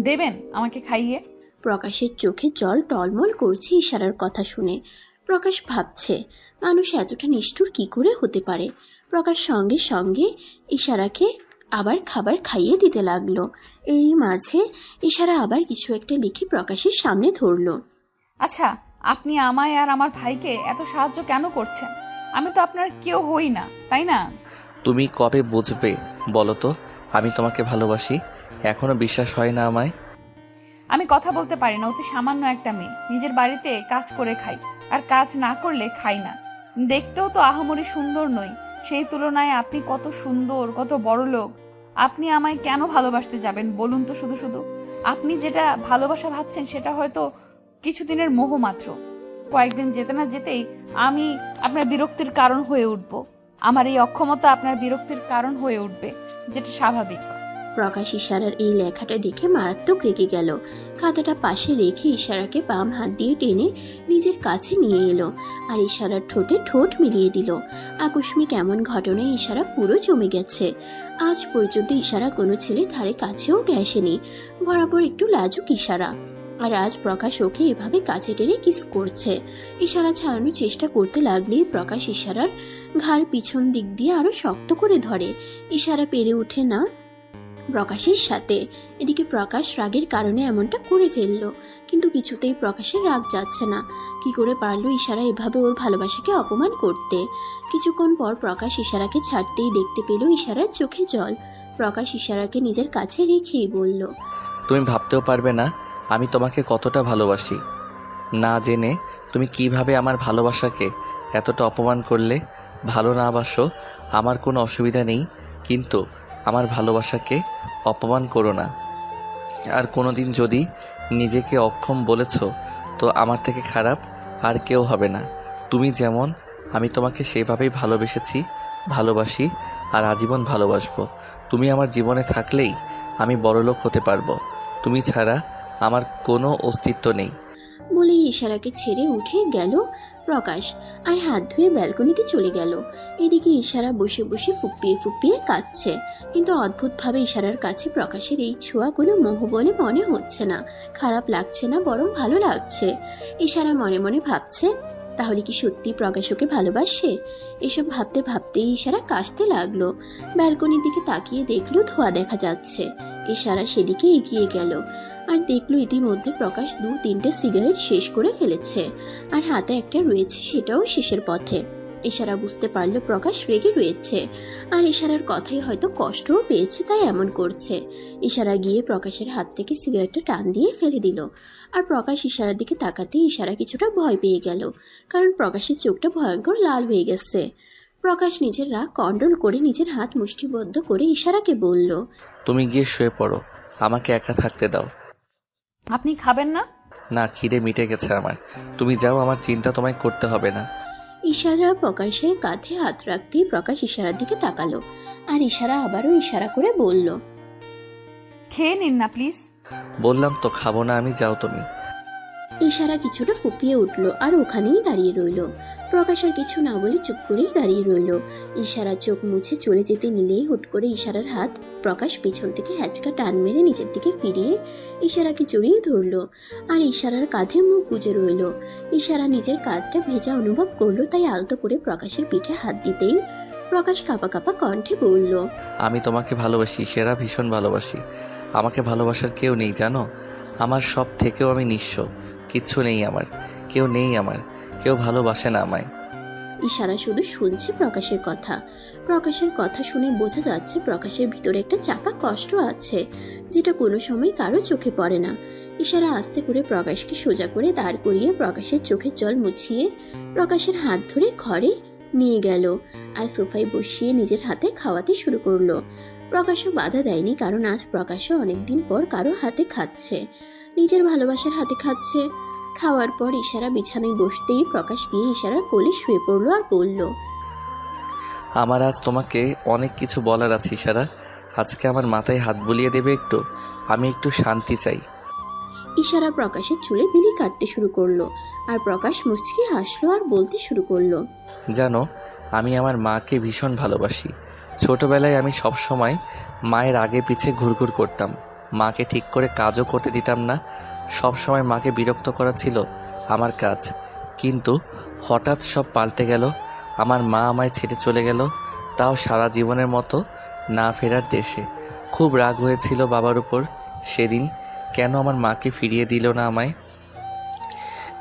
দেবেন আমাকে খাইয়ে? প্রকাশের চোখে জল টলমল করছে ইশারার কথা শুনে। প্রকাশ ভাবছে মানুষ এতটা নিষ্ঠুর কি করে হতে পারে। প্রকাশ সঙ্গে সঙ্গে ইশারাকে আবার খাবার খাইয়ে দিতে লাগলো। এরই মাঝে ইশারা আবার কিছু একটা লিখে প্রকাশের সামনে ধরলো। আচ্ছা, আপনি আমায় আর আমার ভাইকে এত সাহায্য কেন করছেন? আমি তো আপনার কেউ হই না, তাই না? তুমি কবে বুঝবে বলো তো আমি তোমাকে ভালোবাসি? এখনো বিশ্বাস হয় না আমায়? আমি কথা বলতে পারি না, অতি সামান্য একটা মেয়ে। নিজের বাড়িতে কাজ করে খাই, আর কাজ না করলে খাই না। দেখতেও তো আহামরি সুন্দর নই, সেই তুলনায় আপনি কত সুন্দর, কত বড় লোক। আপনি আমায় কেন ভালোবাসতে যাবেন বলুন তো? শুধু শুধু আপনি যেটা ভালোবাসা ভাবছেন সেটা হয়তো কিছুদিনের মোহ মাত্র। কয়েকদিন যেতে না যেতেই আমি আপনার বিরক্তির কারণ হয়ে উঠব। আমার এই অক্ষমতা আপনার বিরক্তির কারণ হয়ে উঠবে, যেটা স্বাভাবিক। প্রকাশ ইশারার এই লেখাটা দেখে মারাত্মক রেগে গেল। খাতাটা পাশে রেখে ইশারাকে বাম হাত দিয়ে টেনে নিজের কাছে নিয়ে এলো আর ইশারার ঠোঁটে ঠোঁট মিলিয়ে দিল। আকস্মিক এমন ঘটনায় ইশারা পুরো জমে গেছে। আজ পর্যন্ত ইশারা কোনো ছেলে ধারে কাছেও গেছেনি, বরাবর একটু লাজুক ইশারা। আর আজ প্রকাশ ওকে এভাবে কাছে টেনে কিস করছে। ইশারা ছাড়ানোর চেষ্টা করতে লাগলেই প্রকাশ ইশারার ঘাড় পিছন দিক দিয়ে আরো শক্ত করে ধরে। ইশারা পেরে ওঠে না প্রকাশের সাথে। এদিকে প্রকাশ রাগের কারণে এমনটা করে ফেললো, কিন্তু কিছুতেই প্রকাশের রাগ যাচ্ছে না। কি করে পারলো ইশারা এভাবে ওর ভালোবাসাকে অপমান করতে? কিছুক্ষণ পর প্রকাশ ইশারাকে ছাড়তেই দেখতে পেল ইশারার চোখে জল। প্রকাশ ইশারাকে নিজের কাছে রেখেই বলল, তুমি ভাবতেও পারবে না আমি তোমাকে কতটা ভালোবাসি। না জেনে তুমি কিভাবে আমার ভালোবাসাকে এতটা অপমান করলে। ভালো না বাসো আমার কোনো অসুবিধা নেই, কিন্তু আমার ভালোবাসাকে অপমান করো না। আর কোনোদিন যদি নিজেকে অক্ষম বলেছ তো আমার থেকে খারাপ আর কেউ হবে না। তুমি যেমন আমি তোমাকে সেভাবেই ভালোবেসেছি, ভালোবাসি আর আজীবন ভালোবাসবো। তুমি আমার জীবনে থাকলেই আমি বড়লোক হতে পারবো। তুমি ছাড়া আমার কোনো অস্তিত্ব নেই। বলেই ইশারাকে ছেড়ে উঠে গেল প্রকাশ আর হাত ধুয়ে ব্যালকনিতে চলে গেল। এদিকে ইশারা বসে বসে ফুপিয়ে ফুপিয়ে কাঁদছে, কিন্তু অদ্ভুতভাবে ইশারার কাছে প্রকাশের এই ছোঁয়া কোনো মোহ বলে মনে হচ্ছে না। খারাপ লাগছে না, বরং ভালো লাগছে। ইশারা মনে মনে ভাবছে, তাহলে কি সত্যি প্রকাশ ওকে ভালোবাসে? এসব ভাবতে ভাবতেই ইশারা কাশতে লাগলো। ব্যালকনির দিকে তাকিয়ে দেখলো ধোঁয়া দেখা যাচ্ছে। ইশারা সেদিকে এগিয়ে গেল আর দেখলো ইতিমধ্যে প্রকাশ 2-3টে সিগারেট শেষ করে ফেলেছে, আর হাতে একটা রয়েছে, সেটাও শেষের পথে। ইশারা বুঝতে পারলো প্রকাশ রেগে রয়েছে, আর ইশারার কথাই হয়তো কষ্টও পেয়েছে, তাই এমন করছে। ইশারা গিয়ে প্রকাশের হাত থেকে সিগারেটটা টান দিয়ে ফেলে দিল। আর প্রকাশ ইশারার দিকে তাকাতেই ইশারা কিছুটা ভয় পেয়ে গেল, কারণ প্রকাশের চোখটা ভয়ঙ্কর লাল হয়ে গেছে। প্রকাশ নিজের রাগ কন্ট্রোল করে নিজের হাত মুষ্টিবদ্ধ করে ইশারাকে বলল, তুমি গিয়ে শুয়ে পড়ো, আমাকে একা থাকতে দাও। আপনি খাবেন না? না, খিদে মিটে গেছে আমার। তুমি যাও, আমার চিন্তা তোমায় করতে হবে না। ইশারা প্রকাশের কাঁধে হাত রাখতেই প্রকাশ ইশারার দিকে তাকালো, আর ইশারা আবারও ইশারা করে বলল, খেয়ে নিন না প্লিজ। বললাম তো খাবো না আমি, যাও তুমি। ইশারা কিছুটা ফুপিয়ে উঠল আর ওখানেই দাঁড়িয়ে রইল। প্রকাশ আর কিছু না বলে চুপ করেই দাঁড়িয়ে রইল। ইশারা চোখ মুছে চলে যেতে নিলেই হুট করে ইশারার হাত প্রকাশ পেছন থেকে হ্যাচকা টান মেরে নিজের দিকে ফিরিয়ে ইশারাকে জড়িয়ে ধরল, আর ইশারার কাঁধে মুখ গুজে রইল। ইশারা নিজের কাঁধটা ভেজা অনুভব করলো, তাই আলতো করে প্রকাশের পিঠে হাত দিতেই প্রকাশ কাঁপা কাঁপা কণ্ঠে বলল, আমি তোমাকে ভালোবাসি, সেরা ভীষণ ভালোবাসি। আমাকে ভালোবাসার কেউ নেই জানো। আমার সব থেকেও আমি নিঃস্ব, কিচ্ছু নেই আমার, কেউ নেই আমার, কেউ ভালোবাসে না আমায়। ইশারা শুধু শুনছে প্রকাশের কথা। প্রকাশের কথা শুনে বোঝা যাচ্ছে প্রকাশের ভিতরে একটা চাপা কষ্ট আছে, যেটা কোনো সময় কারো চোখে পড়ে না। ইশারা আস্তে করে প্রকাশকে সোজা করে দাঁড় করিয়ে প্রকাশের চোখের জল মুছিয়ে প্রকাশের হাত ধরে ঘরে নিয়ে গেল, আর সোফায় বসিয়ে নিজের হাতে খাওয়াতে শুরু করলো। প্রকাশও বাধা দেয়নি, কারণ আজ প্রকাশও অনেকদিন পর কারো হাতে খাচ্ছে, নিজের ভালোবাসার হাতে খাচ্ছে। খাওয়ার পর ইশারা বিছানায় বসতেই প্রকাশ গিয়ে ইশারার কোলে শুয়ে পড়লো আর বলল, আমার আজ তোমাকে অনেক কিছু বলার আছে ইশারা। আজকে আমার মাথায় হাত বুলিয়ে দেবে একটু, আমি একটু শান্তি চাই। ইশারা প্রকাশের চুলে বিলি কাটতে শুরু করলো, আর প্রকাশ মুচকি হাসলো আর বলতে শুরু করলো, জানো আমি আমার মাকে ভীষণ ভালোবাসি। ছোটবেলায় আমি সবসময় মায়ের আগে পিছে ঘুরঘুর করতাম। মাকে ঠিক করে কাজও করতে দিতাম না। সব সময় মাকে বিরক্ত করা ছিল আমার কাজ। কিন্তু হঠাৎ সব পাল্টে গেল। আমার মা আমায় ছেড়ে চলে গেল, তাও সারা জীবনের মতো না ফেরার দেশে। খুব রাগ হয়েছিল বাবার উপর সেদিন। কেন আমার মাকে ফিরিয়ে দিল না আমায়?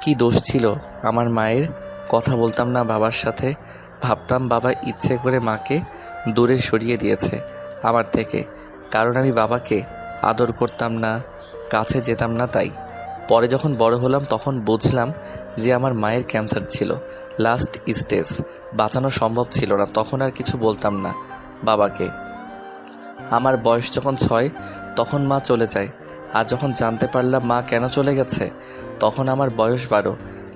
কি দোষ ছিল আমার মায়ের? কথা বলতাম না বাবার সাথে। ভাবতাম বাবা ইচ্ছে করে মাকে দূরে সরিয়ে দিয়েছে আমার থেকে, কারণ আমি বাবাকে আদর করতাম না, কাছে যেতাম না তাই। পরে যখন বড় হলাম তখন বুঝলাম যে আমার মায়ের ক্যান্সার ছিল, লাস্ট স্টেজ, বাঁচানো সম্ভব ছিল না। তখন আর কিছু বলতাম না বাবাকে। আমার বয়স যখন 6 তখন মা চলে যায়। আর যখন জানতে পারলাম মা কেন চলে গেছে তখন আমার বয়স 12।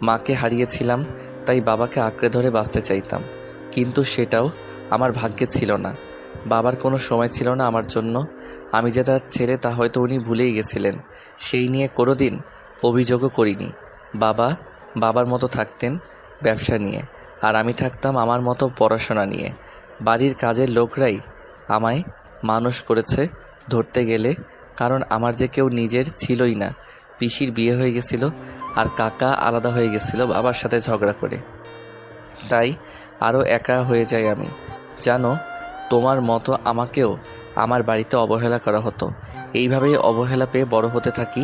মাকে হারিয়েছিলাম, তাই বাবাকে আঁকড়ে ধরে বাঁচতে চাইতাম, কিন্তু সেটাও আমার ভাগ্যে ছিল না। বাবার কোনো সময় ছিল না আমার জন্য। আমি যে তার ছেলে তা হয়তো উনি ভুলেই গেছিলেন। সেই নিয়ে কোনোদিন অভিযোগও করিনি। বাবা বাবার মতো থাকতেন ব্যবসা নিয়ে, আর আমি থাকতাম আমার মতো পড়াশোনা নিয়ে। বাড়ির কাজের লোকরাই আমায় মানুষ করেছে ধরতে গেলে, কারণ আমার যে কেউ নিজের ছিলই না। পিসির বিয়ে হয়ে গেছিল আর কাকা আলাদা হয়ে গেছিল বাবার সাথে ঝগড়া করে, তাই আরও একা হয়ে যাই আমি। জানো, তোমার মতো আমাকেও আমার বাড়িতে অবহেলা করা হতো। এইভাবেই অবহেলা পেয়ে বড় হতে থাকি।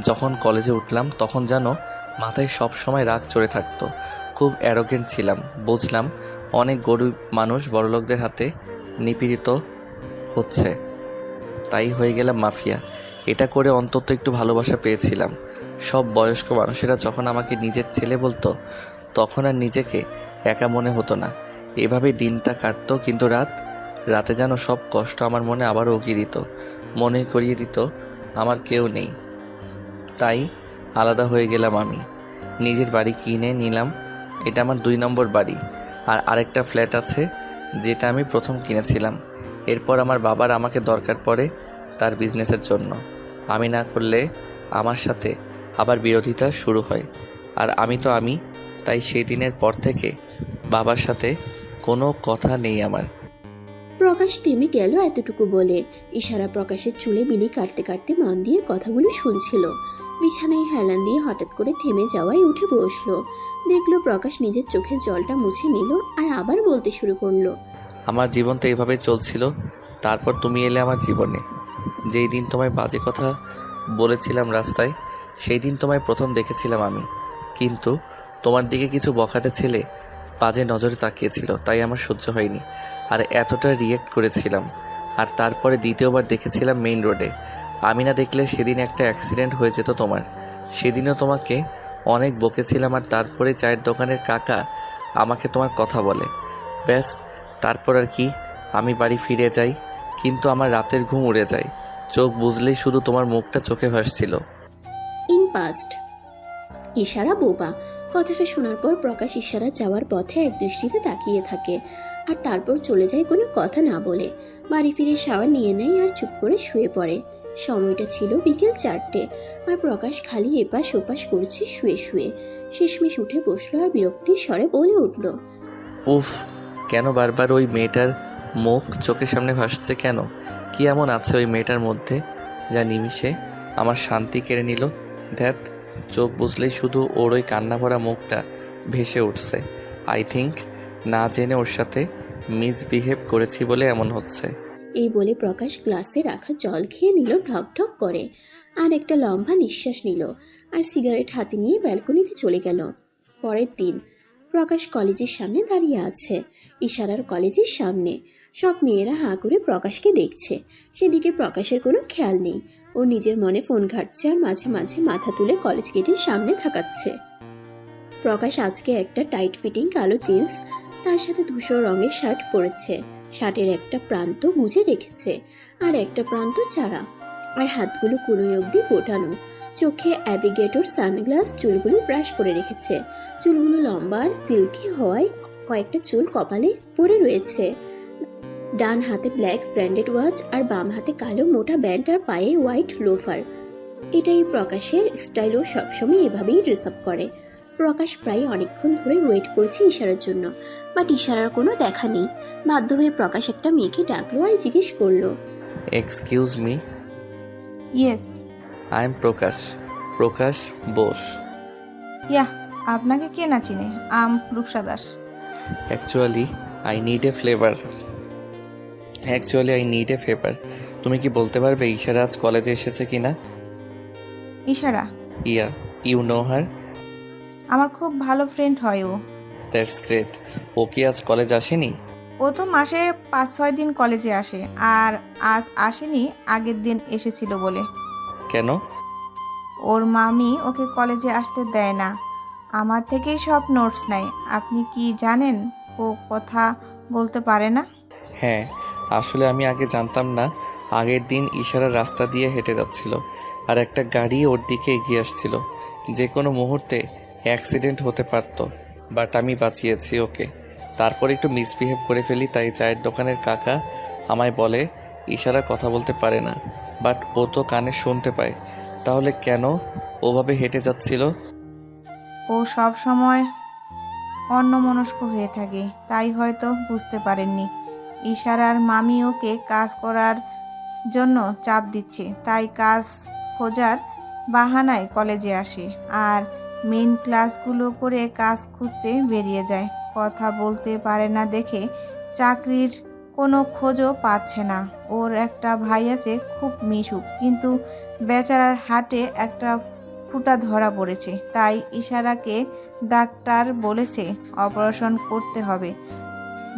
যখন কলেজে উঠলাম তখন জানো মাথায় সব সময় রাগ চড়ে থাকতো। খুব অ্যারোগেন্ট ছিলাম। বুঝলাম অনেক গরিব মানুষ বড়লোকদের হাতে নিপীড়িত হচ্ছে, তাই হয়ে গেলাম মাফিয়া। এটা করে অন্তত একটু ভালোবাসা পেয়েছিলাম। সব বয়স্ক মানুষেরা যখন আমাকে নিজের ছেলে বলতো তখন আর নিজেকে একা মনে হতো না। এভাবেই দিনটা কাটতো। কিন্তু রাতে যেন সব কষ্ট আমার মনে আবারও উকিয়ে দিত, মনে করিয়ে দিত আমার কেউ নেই। তাই আলাদা হয়ে গেলাম আমি। নিজের বাড়ি কিনে নিলাম। এটা আমার 2 নম্বর বাড়ি। আর আরেকটা ফ্ল্যাট আছে যেটা আমি প্রথম কিনেছিলাম। এরপর আমার বাবার আমাকে দরকার পড়ে তার বিজনেসের জন্য। আমি না করলে আমার সাথে আবার বিরোধিতা শুরু হয়। আর আমি তো আমি, তাই সেই দিনের পর থেকে বাবার সাথে কোনো কথা নেই আমার। প্রকাশ থেমে গেল এতটুকু বলে। ইশারা প্রকাশের চুলে বিলি কাটতে কাটতে মন দিয়ে কথাগুলো শুনছিল। বিছানায় হেলান দিয়ে হঠাৎ করে থেমে যাওয়ায় উঠে বসলো। দেখলো প্রকাশ নিজের চোখের জলটা মুছে নিল আর আবার বলতে শুরু করলো। আমার জীবন তো এইভাবে চলছিল, তারপর তুমি এলে আমার জীবনে। যেই দিন তোমায় বাজে কথা বলেছিলাম রাস্তায়, সেই দিন তোমায় প্রথম দেখেছিলাম আমি। কিন্তু তোমার দিকে কিছু বখাটে ছেলে বাজে নজরে তাকিয়েছিল, তাই আমার সহ্য হয়নি আর এতটা রিয়েক্ট করেছিলাম। আর তারপরে দ্বিতীয়বার দেখেছিলাম মেইন রোডে। আমি না দেখলে সেদিন একটা অ্যাক্সিডেন্ট হয়ে যেত তোমার। সেদিনও তোমাকে অনেক বকেছিলাম। আর তারপরে চায়ের দোকানের কাকা আমাকে তোমার কথা বলে। ব্যাস, তারপর আর কি, আমি বাড়ি ফিরে যাই, কিন্তু আমার রাতের ঘুম উড়ে যায়। চোখ বুঝলেই শুধু তোমার মুখটা চোখে ভাসছিল। In past. ইশারা বোবা। কথাটা শোনার পর প্রকাশ ইশারা যাওয়ার পথে এক দৃষ্টিতে তাকিয়ে থাকে আর তারপর চলে যায় কোনো কথা না বলে। বাড়ি ফিরে শাওয়ার নিয়ে নেয় আর চুপ করে শুয়ে পড়ে। সময়টা ছিল বিকেল 4টে আর প্রকাশ খালি এপাশ ওপাশ করছে শুয়ে শুয়ে। শেষমেশ উঠে বসলো আর বিরক্তির স্বরে বলে উঠল, উফ, কেন বারবার ওই মেয়েটার মুখ চোখের সামনে ভাসছে কেন? কি এমন আছে ওই মেয়েটার মধ্যে যা নিমিষে আমার শান্তি কেড়ে নিল? ধ্যাত, চোখ বুঝলেই শুধু ওর ওই কান্না ভরা মুখটা ভেসে উঠছে। আই থিঙ্ক না জেনে ওর সাথে মিসবিহেভ করেছি বলে এমন হচ্ছে। এই বলে প্রকাশ গ্লাসে রাখা জল খেয়ে নিল ঢক ঢক করে আর একটা লম্বা নিঃশ্বাস নিল আর সিগারেট হাতে নিয়ে ব্যালকনিতে চলে গেল। পরের দিন প্রকাশ কলেজের সামনে দাঁড়িয়ে আছে। ইশারার কলেজের সামনে সব মেয়েরা হাঁ করে প্রকাশকে দেখছে। সেদিকে প্রকাশের কোনো খেয়াল নেই। ও নিজের মনে ফোন ঘাটছে আর মাঝে মাঝে মাথা তুলে কলেজ গেটের সামনে থাকাচ্ছে। প্রকাশ আজকে একটা টাইট ফিটিং কালো জিন্স তার সাথে ধূসর রঙের শার্ট পরেছে। শার্টের একটা প্রান্ত গুজে রেখেছে আর একটা প্রান্ত চারা, আর হাতগুলো কোনোই অবধি গোটানো। চোখে অ্যাভিগেটর সানগ্লাস, চুলগুলো ব্রাশ করে রেখেছে। চুলগুলো লম্বা আর সিল্কি হওয়ায় কয়েকটা চুল কপালে পড়ে রয়েছে। ডান হাতে ব্ল্যাক ব্র্যান্ডেড ওয়াচ আর বাম হাতে কালো মোটা ব্যান্ড আর পায়ে হোয়াইট লোফার। এটাই প্রকাশের স্টাইলও সবসময় এভাবেই ড্রেস আপ করে। প্রকাশ প্রায় অনেকক্ষণ ধরে ওয়েট করছে ইশারার জন্য, বাট ইশারার কোনো দেখা নেই। বাধ্য হয়ে প্রকাশ একটা মেয়েকে ডাকলো আর জিজ্ঞেস করলো, excuse me, yes. I am Prakash, Prakash Bose. Yeah, আপনাকে কে না চিনে? Rupsa Das. Actually I need a favour. তুমি কি বলতে পারবে ইশারা আজ কলেজে এসেছে কিনা? ইশারা? ইয়া, ইউ নো হার? আমার খুব ভালো ফ্রেন্ড হয় ও। That's great. ও কি আজ কলেজ আসেনি? ও তো মাসে 5-6 দিন কলেজে আসে, আর আজ আসেনি, আগের দিন এসেছিল বলে। কেন? ওর মামি ওকে কলেজে আসতে দেয় না, আমার থেকেই সব নোটস নেয়। আপনি কি জানেন ও কথা বলতে পারে না? হ্যাঁ, আসলে আমি আগে জানতাম না। আগের দিন ইশারা রাস্তা দিয়ে হেঁটে যাচ্ছিল আর একটা গাড়ি ওর দিকে এগিয়ে আসছিল। যে কোনো মুহূর্তে অ্যাক্সিডেন্ট হতে পারত, বাট আমি বাঁচিয়েছি ওকে। তারপর একটু মিসবিহেভ করে ফেলি, তাই চায়ের দোকানের কাকা আমায় বলে ইশারা কথা বলতে পারে না, বাট ও তো কানে শুনতে পায়। তাহলে কেন ওভাবে হেঁটে যাচ্ছিল? ও সব সময় অন্যমনস্ক হয়ে থাকে, তাই হয়তো বুঝতে পারেননি। ইশারার মামি ওকে কাজ করার জন্য চাপ দিচ্ছে, তাই কাজ খোঁজার বাহানায় কলেজে আসে আর মেইন ক্লাসগুলো করে কাজ খুঁজতে বেরিয়ে যায়। কথা বলতে পারে না দেখে চাকরির কোনো খোঁজও পাচ্ছে না। ওর একটা ভাই আছে, খুব মিশুক, কিন্তু বেচারার হাটে একটা ফুটা ধরা পড়েছে, তাই ইশারাকে ডাক্তার বলেছে অপারেশন করতে হবে,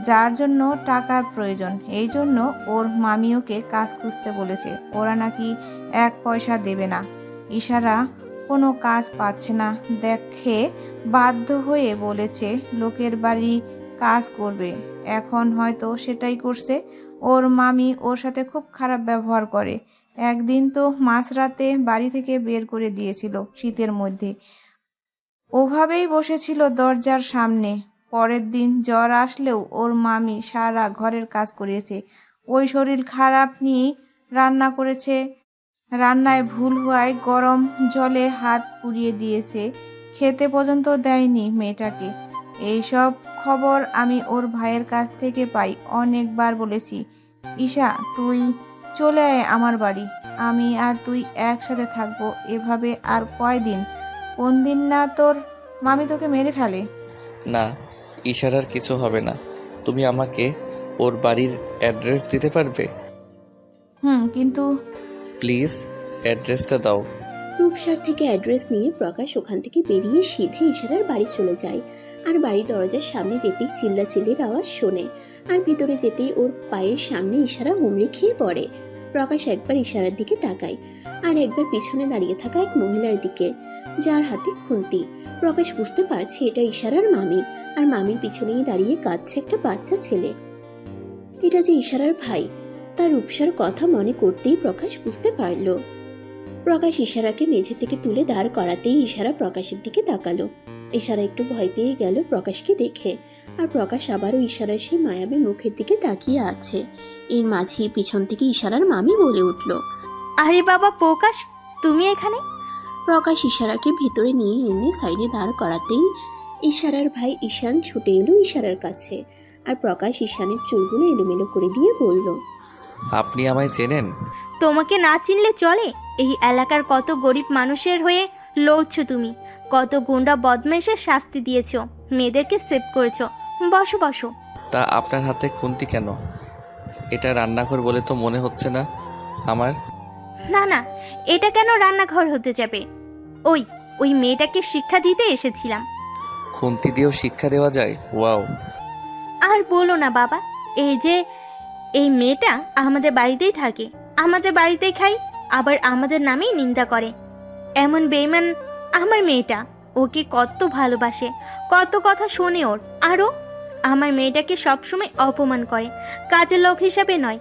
যার জন্য টাকার প্রয়োজন। এই জন্য ওর মামি ওকে কাজ খুঁজতে বলেছে। ওরা নাকি 1 পয়সা দেবে না। ইশারা কোনো কাজ পাচ্ছে না দেখে বাধ্য হয়ে বলেছে লোকের বাড়ি কাজ করবে। এখন হয়তো সেটাই করছে। ওর মামি ওর সাথে খুব খারাপ ব্যবহার করে। একদিন তো মাঝরাতে বাড়ি থেকে বের করে দিয়েছিল শীতের মধ্যে। ওভাবেই বসেছিল দরজার সামনে। পরের দিন জ্বর আসলেও ওর মামি সারা ঘরের কাজ করিয়েছে। ওই শরীর খারাপ নিয়েই রান্না করেছে। রান্নায় ভুল হওয়ায় গরম জলে হাত পুড়িয়ে দিয়েছে, খেতে পর্যন্ত দেয়নি মেয়েটাকে। এইসব খবর আমি ওর ভাইয়ের কাছ থেকে পাই। অনেকবার বলেছি, ঈশা তুই চলে আয় আমার বাড়ি, আমি আর তুই একসাথে থাকবো। এভাবে আর কয়দিন? কোন দিন না তোর মামি তোকে মেরে ফেলে। না, ইশারার কিছু হবে না। তুমি আমাকে ওর বাড়ির অ্যাড্রেস দিতে পারবে? কিন্তু প্লিজ অ্যাড্রেসটা দাও। রূপসার থেকে অ্যাড্রেস নিয়ে প্রকাশ ওখান থেকে বেরিয়ে সিধে ইশারার বাড়ি চলে যায়। আর বাড়ির দরজার সামনে যেতেই চিল্লাচিল্লির আওয়াজ শোনে, আর ভিতরে যেতেই ওর পায়ের সামনে ইশারা হুমড়ি খেয়ে পড়ে। প্রকাশ একবার ইশারার দিকে তাকায়, আর একবার পিছনে দাঁড়িয়ে থাকা এক মহিলার দিকে, যার হাতে খুন্তি। প্রকাশ বুঝতে পারছে এটা ইশারার মামি, আর মামির পিছনেই দাঁড়িয়ে কাঁদছে একটা বাচ্চা ছেলে। এটা যে ইশারার ভাই, তার রূপসার কথা মনে করতেই প্রকাশ বুঝতে পারল। প্রকাশ ইশারাকে মেঝে থেকে তুলে দাঁড় করাতেই ইশারা প্রকাশের দিকে তাকালো। ইশারা একটু ভয় পেয়ে গেল প্রকাশকে দেখে, আর প্রকাশ আবারও ইশারার সেই মায়াবী মুখের দিকে তাকিয়ে আছে। এর মাঝেই পিছন থেকে ইশারার মামি বলে উঠল, আরে বাবা প্রকাশ, তুমি এখানে? প্রকাশ ইশারাকে ভিতরে নিয়ে এনে সাইডে দাঁড় করাতেই ইশারার ভাই ঈশান ছুটে এলো ইশারার কাছে, আর প্রকাশ ঈশানের চুলগুলো এলোমেলো করে দিয়ে বলল, আপনি আমায় চেনেন? তোমাকে না চিনলে চলে? এই এলাকার কত গরিব মানুষের হয়ে লড়ছো তুমি, কত গুন্ডা বদমাইশের শাস্তি দিয়েছো, মেয়েদেরকে সেভ করেছো। বসো বসো। তা আপনার হাতে খুন্তি কেন? এটা রান্নাঘর বলে তো মনে হচ্ছে না আমার। না না, এটা কেন রান্নাঘর হতে যাবে? ওই ওই মেয়েটাকে শিক্ষা দিতে এসেছিলাম। খুন্তি দিয়েও শিক্ষা দেওয়া যায়? ওয়াও। আর বলো না বাবা, এই মেয়েটা আমাদের বাড়িতেই থাকে, আমাদের বাড়িতেই খাই, আবার আমাদের নামেই নিন্দা করে। এমন বেইমান আমার মেয়েটা, ওকে কত ভালোবাসে, কত কথা শোনে ওর। আরও আমার মেয়েটাকে সবসময় অপমান করে, কাজের লোক হিসাবে নয়,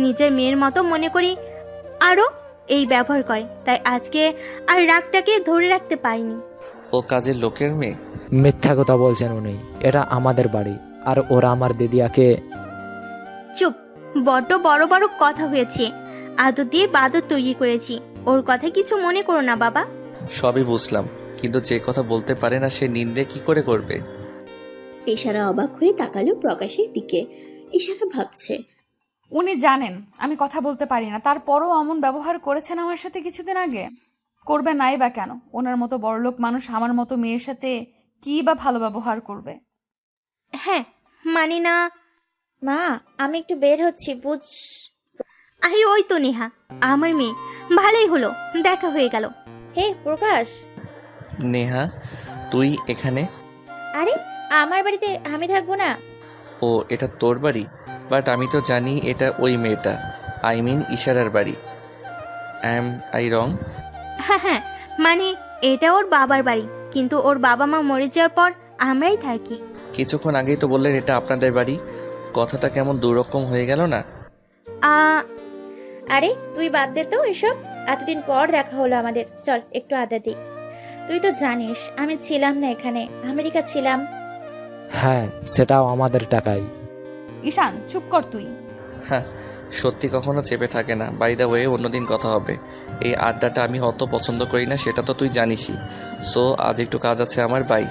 নিজের মেয়ের মতো মনে করি। আরও এই ব্যবহার করে, তাই আজকে আর রাগটাকে ধরে রাখতে পারিনি। ও কাজের লোকের মেয়ে? মিথ্যা কথা বলছেন উনি। এটা আমাদের বাড়ি, আর ওরা আমার দিদিয়াকে। চুপ, বড্ড বড় বড় কথা হয়েছে। আদর দিয়ে বাদর তৈরি করেছি, ওর কথা কিছু মনে করো না বাবা। সবই বুঝলাম, কিন্তু যে কথা বলতে পারে না সে নিন্দে কি করে করবে? ইশারা অবাক হয়ে তাকালো প্রকাশের দিকে। ইশারা ভাবছে, উনি জানেন আমি কথা বলতে পারি না, তারপরও অমন ব্যবহার করেছেন আমার সাথে কিছুদিন আগে। করবে নাই বা কেন? ওনার মতো বড়লোক মানুষ আমার মতো মেয়ের সাথে কি বা ভালো ব্যবহার করবে? হ্যাঁ, মানি না। মা, আমি একটু বের হচ্ছি, বুঝ। আরে ওই তো নেহা, আমার মেয়ে। ভালোই হলো, দেখা হয়ে গেল। হে প্রকাশ। নেহা, তুই এখানে? আরে আমার বাড়িতে আমি থাকবো না? ও, এটা তোর বাড়ি? বাট আমি তো জানি এটা ওই মেয়েটা, আই মিন ইশারার বাড়ি। অ্যাম আই রং? হ্যাঁ হ্যাঁ, মানে এটা ওর বাবার বাড়ি, কিন্তু ওর বাবা মা মরে যাওয়ার পর আমরাই থাকি। কিছুক্ষণ আগেই তো বললেন এটা আপনাদের বাড়ি। কথাটা কেমন দুরকম হয়ে গেল না? আ আরে তুই বাদ দে তো এসব। এতদিন পর দেখা হলো আমাদের, চল একটু আড্ডা দিই। তুই তো জানিস আমি ছিলাম না এখানে, আমেরিকা ছিলাম। হ্যাঁ, সেটাও আমাদের টাকায়। ঈশান চুপ কর তুই। হ্যাঁ, সত্যি কখনো চেপে থাকে না। বাই দ্য ওয়ে, অন্যদিন কথা হবে। এই আড্ডাটা আমি অত পছন্দ করি না, সেটা তো তুই জানিসই। সো আজ একটু কাজ আছে আমার, বাই।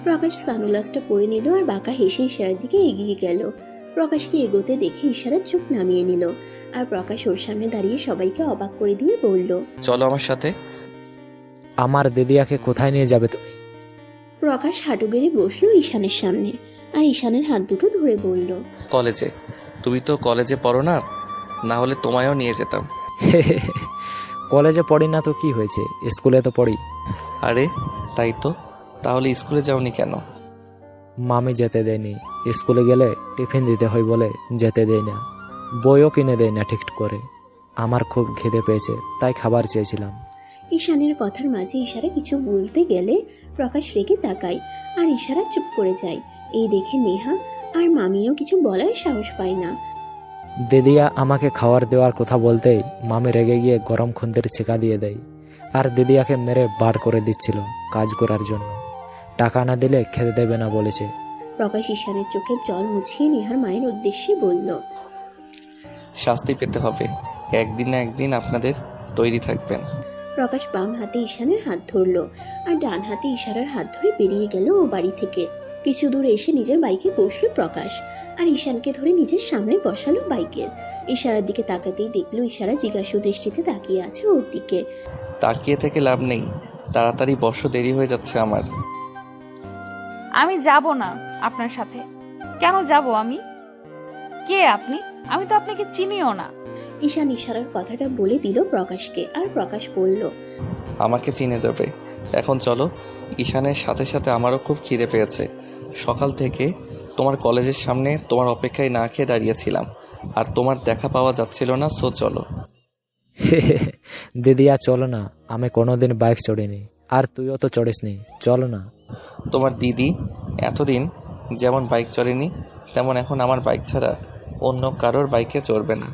প্রকাশ সানগ্লাসটা পরে নিল আর বাঁকা হেসে ইশারার দিকে এগিয়ে গেল। প্রকাশকে এগোতে দেখে ইশারা চোখ নামিয়ে নিল, আর প্রকাশ ওর সামনে দাঁড়িয়ে সবাইকে অবাক করে দিয়ে বলল, চলো আমার সাথে। আমার দিদিয়াকে কোথায় নিয়ে যাবে তুমি? প্রকাশ হাঁটু গেড়ে বসলো ঈশানের সামনে, আর ঈশানের হাত দুটো ধরে বলল, কলেজে। তুমি তো কলেজে পড়ো না, না হলে তোমায়ও নিয়ে যেতাম। কলেজে পড়ি না তো কি হয়েছে, স্কুলে তো পড়ি। আরে তাই তো, তাহলে স্কুলে যাওনি কেন? মামি যেতে দেয়নি। স্কুলে গেলে টিফিন দিতে হয় বলে যেতে দেয় না, বইও কিনে দেয় না ঠিক করে। আমার খুব খিদে পেয়েছে, তাই খাবার চেয়েছিলাম। ঈশানের কথার মাঝে ইশারা কিছু বলতে গেলে প্রকাশ রেগে তাকায়, আর ইশারা চুপ করে যায়। এই দেখে নেহা আর মামিও কিছু বলার সাহস পায় না। দিদিয়া আমাকে খাবার দেওয়ার কথা বলতেই মামি রেগে গিয়ে গরম খুন্তির ছেঁকা দিয়ে দেয়, আর দিদিয়াকে মেরে বার করে দিচ্ছিল কাজ করার জন্য। টাকা না দিলে খেতে দেবে না বলেছে। প্রকাশ ঈশানের চোখের জল মুছিয়ে নেহার মায়ের উদ্দেশ্যে বলল, শাস্তি পেতে হবে, একদিন না একদিন আপনাদের তৈরি থাকবেন। প্রকাশ বাম হাতে ঈশানের হাত ধরলো, আর ডান হাতে ইশারার হাত ধরে বেরিয়ে গেল ও বাড়ি থেকে। কিছু দূর এসে নিজের বাইকে বসলো প্রকাশ, আর ঈশানকে ধরে নিজের সামনে বসালো বাইকের। ইশারার দিকে তাকাতেই দেখলো ইশারা জিজ্ঞাসু দৃষ্টিতে তাকিয়ে আছে ওর দিকে। তাকিয়ে থেকে লাভ নেই, তাড়াতাড়ি বসো, দেরি হয়ে যাচ্ছে আমার। আমি যাব না আপনার সাথে। কেন যাব আমি? কে আপনি? আমি তো আপনাকে চিনিও না। ঈশান ইশারার কথাটা বলে দিল প্রকাশকে, আর প্রকাশ বলল, আমাকে চিনে যাবে। এখন চলো। ঈশানের সাথে সাথে আমারও খুব খিদে পেয়েছে। সকাল থেকে তোমার কলেজের সামনে তোমার অপেক্ষায় না খেয়ে দাঁড়িয়েছিলাম, আর তোমার দেখা পাওয়া যাচ্ছিল না। সো চলো। দিদিয়া চলো না, আমি কোনোদিন বাইক চড়িনি, আর তুইও তো চড়িসনি, চলো না। তোমার দিদি এতদিন যেমন বাইক চড়েনি, তেমন এখন আমার বাইক ছাড়া অন্য কারোর বাইকে চড়বে না।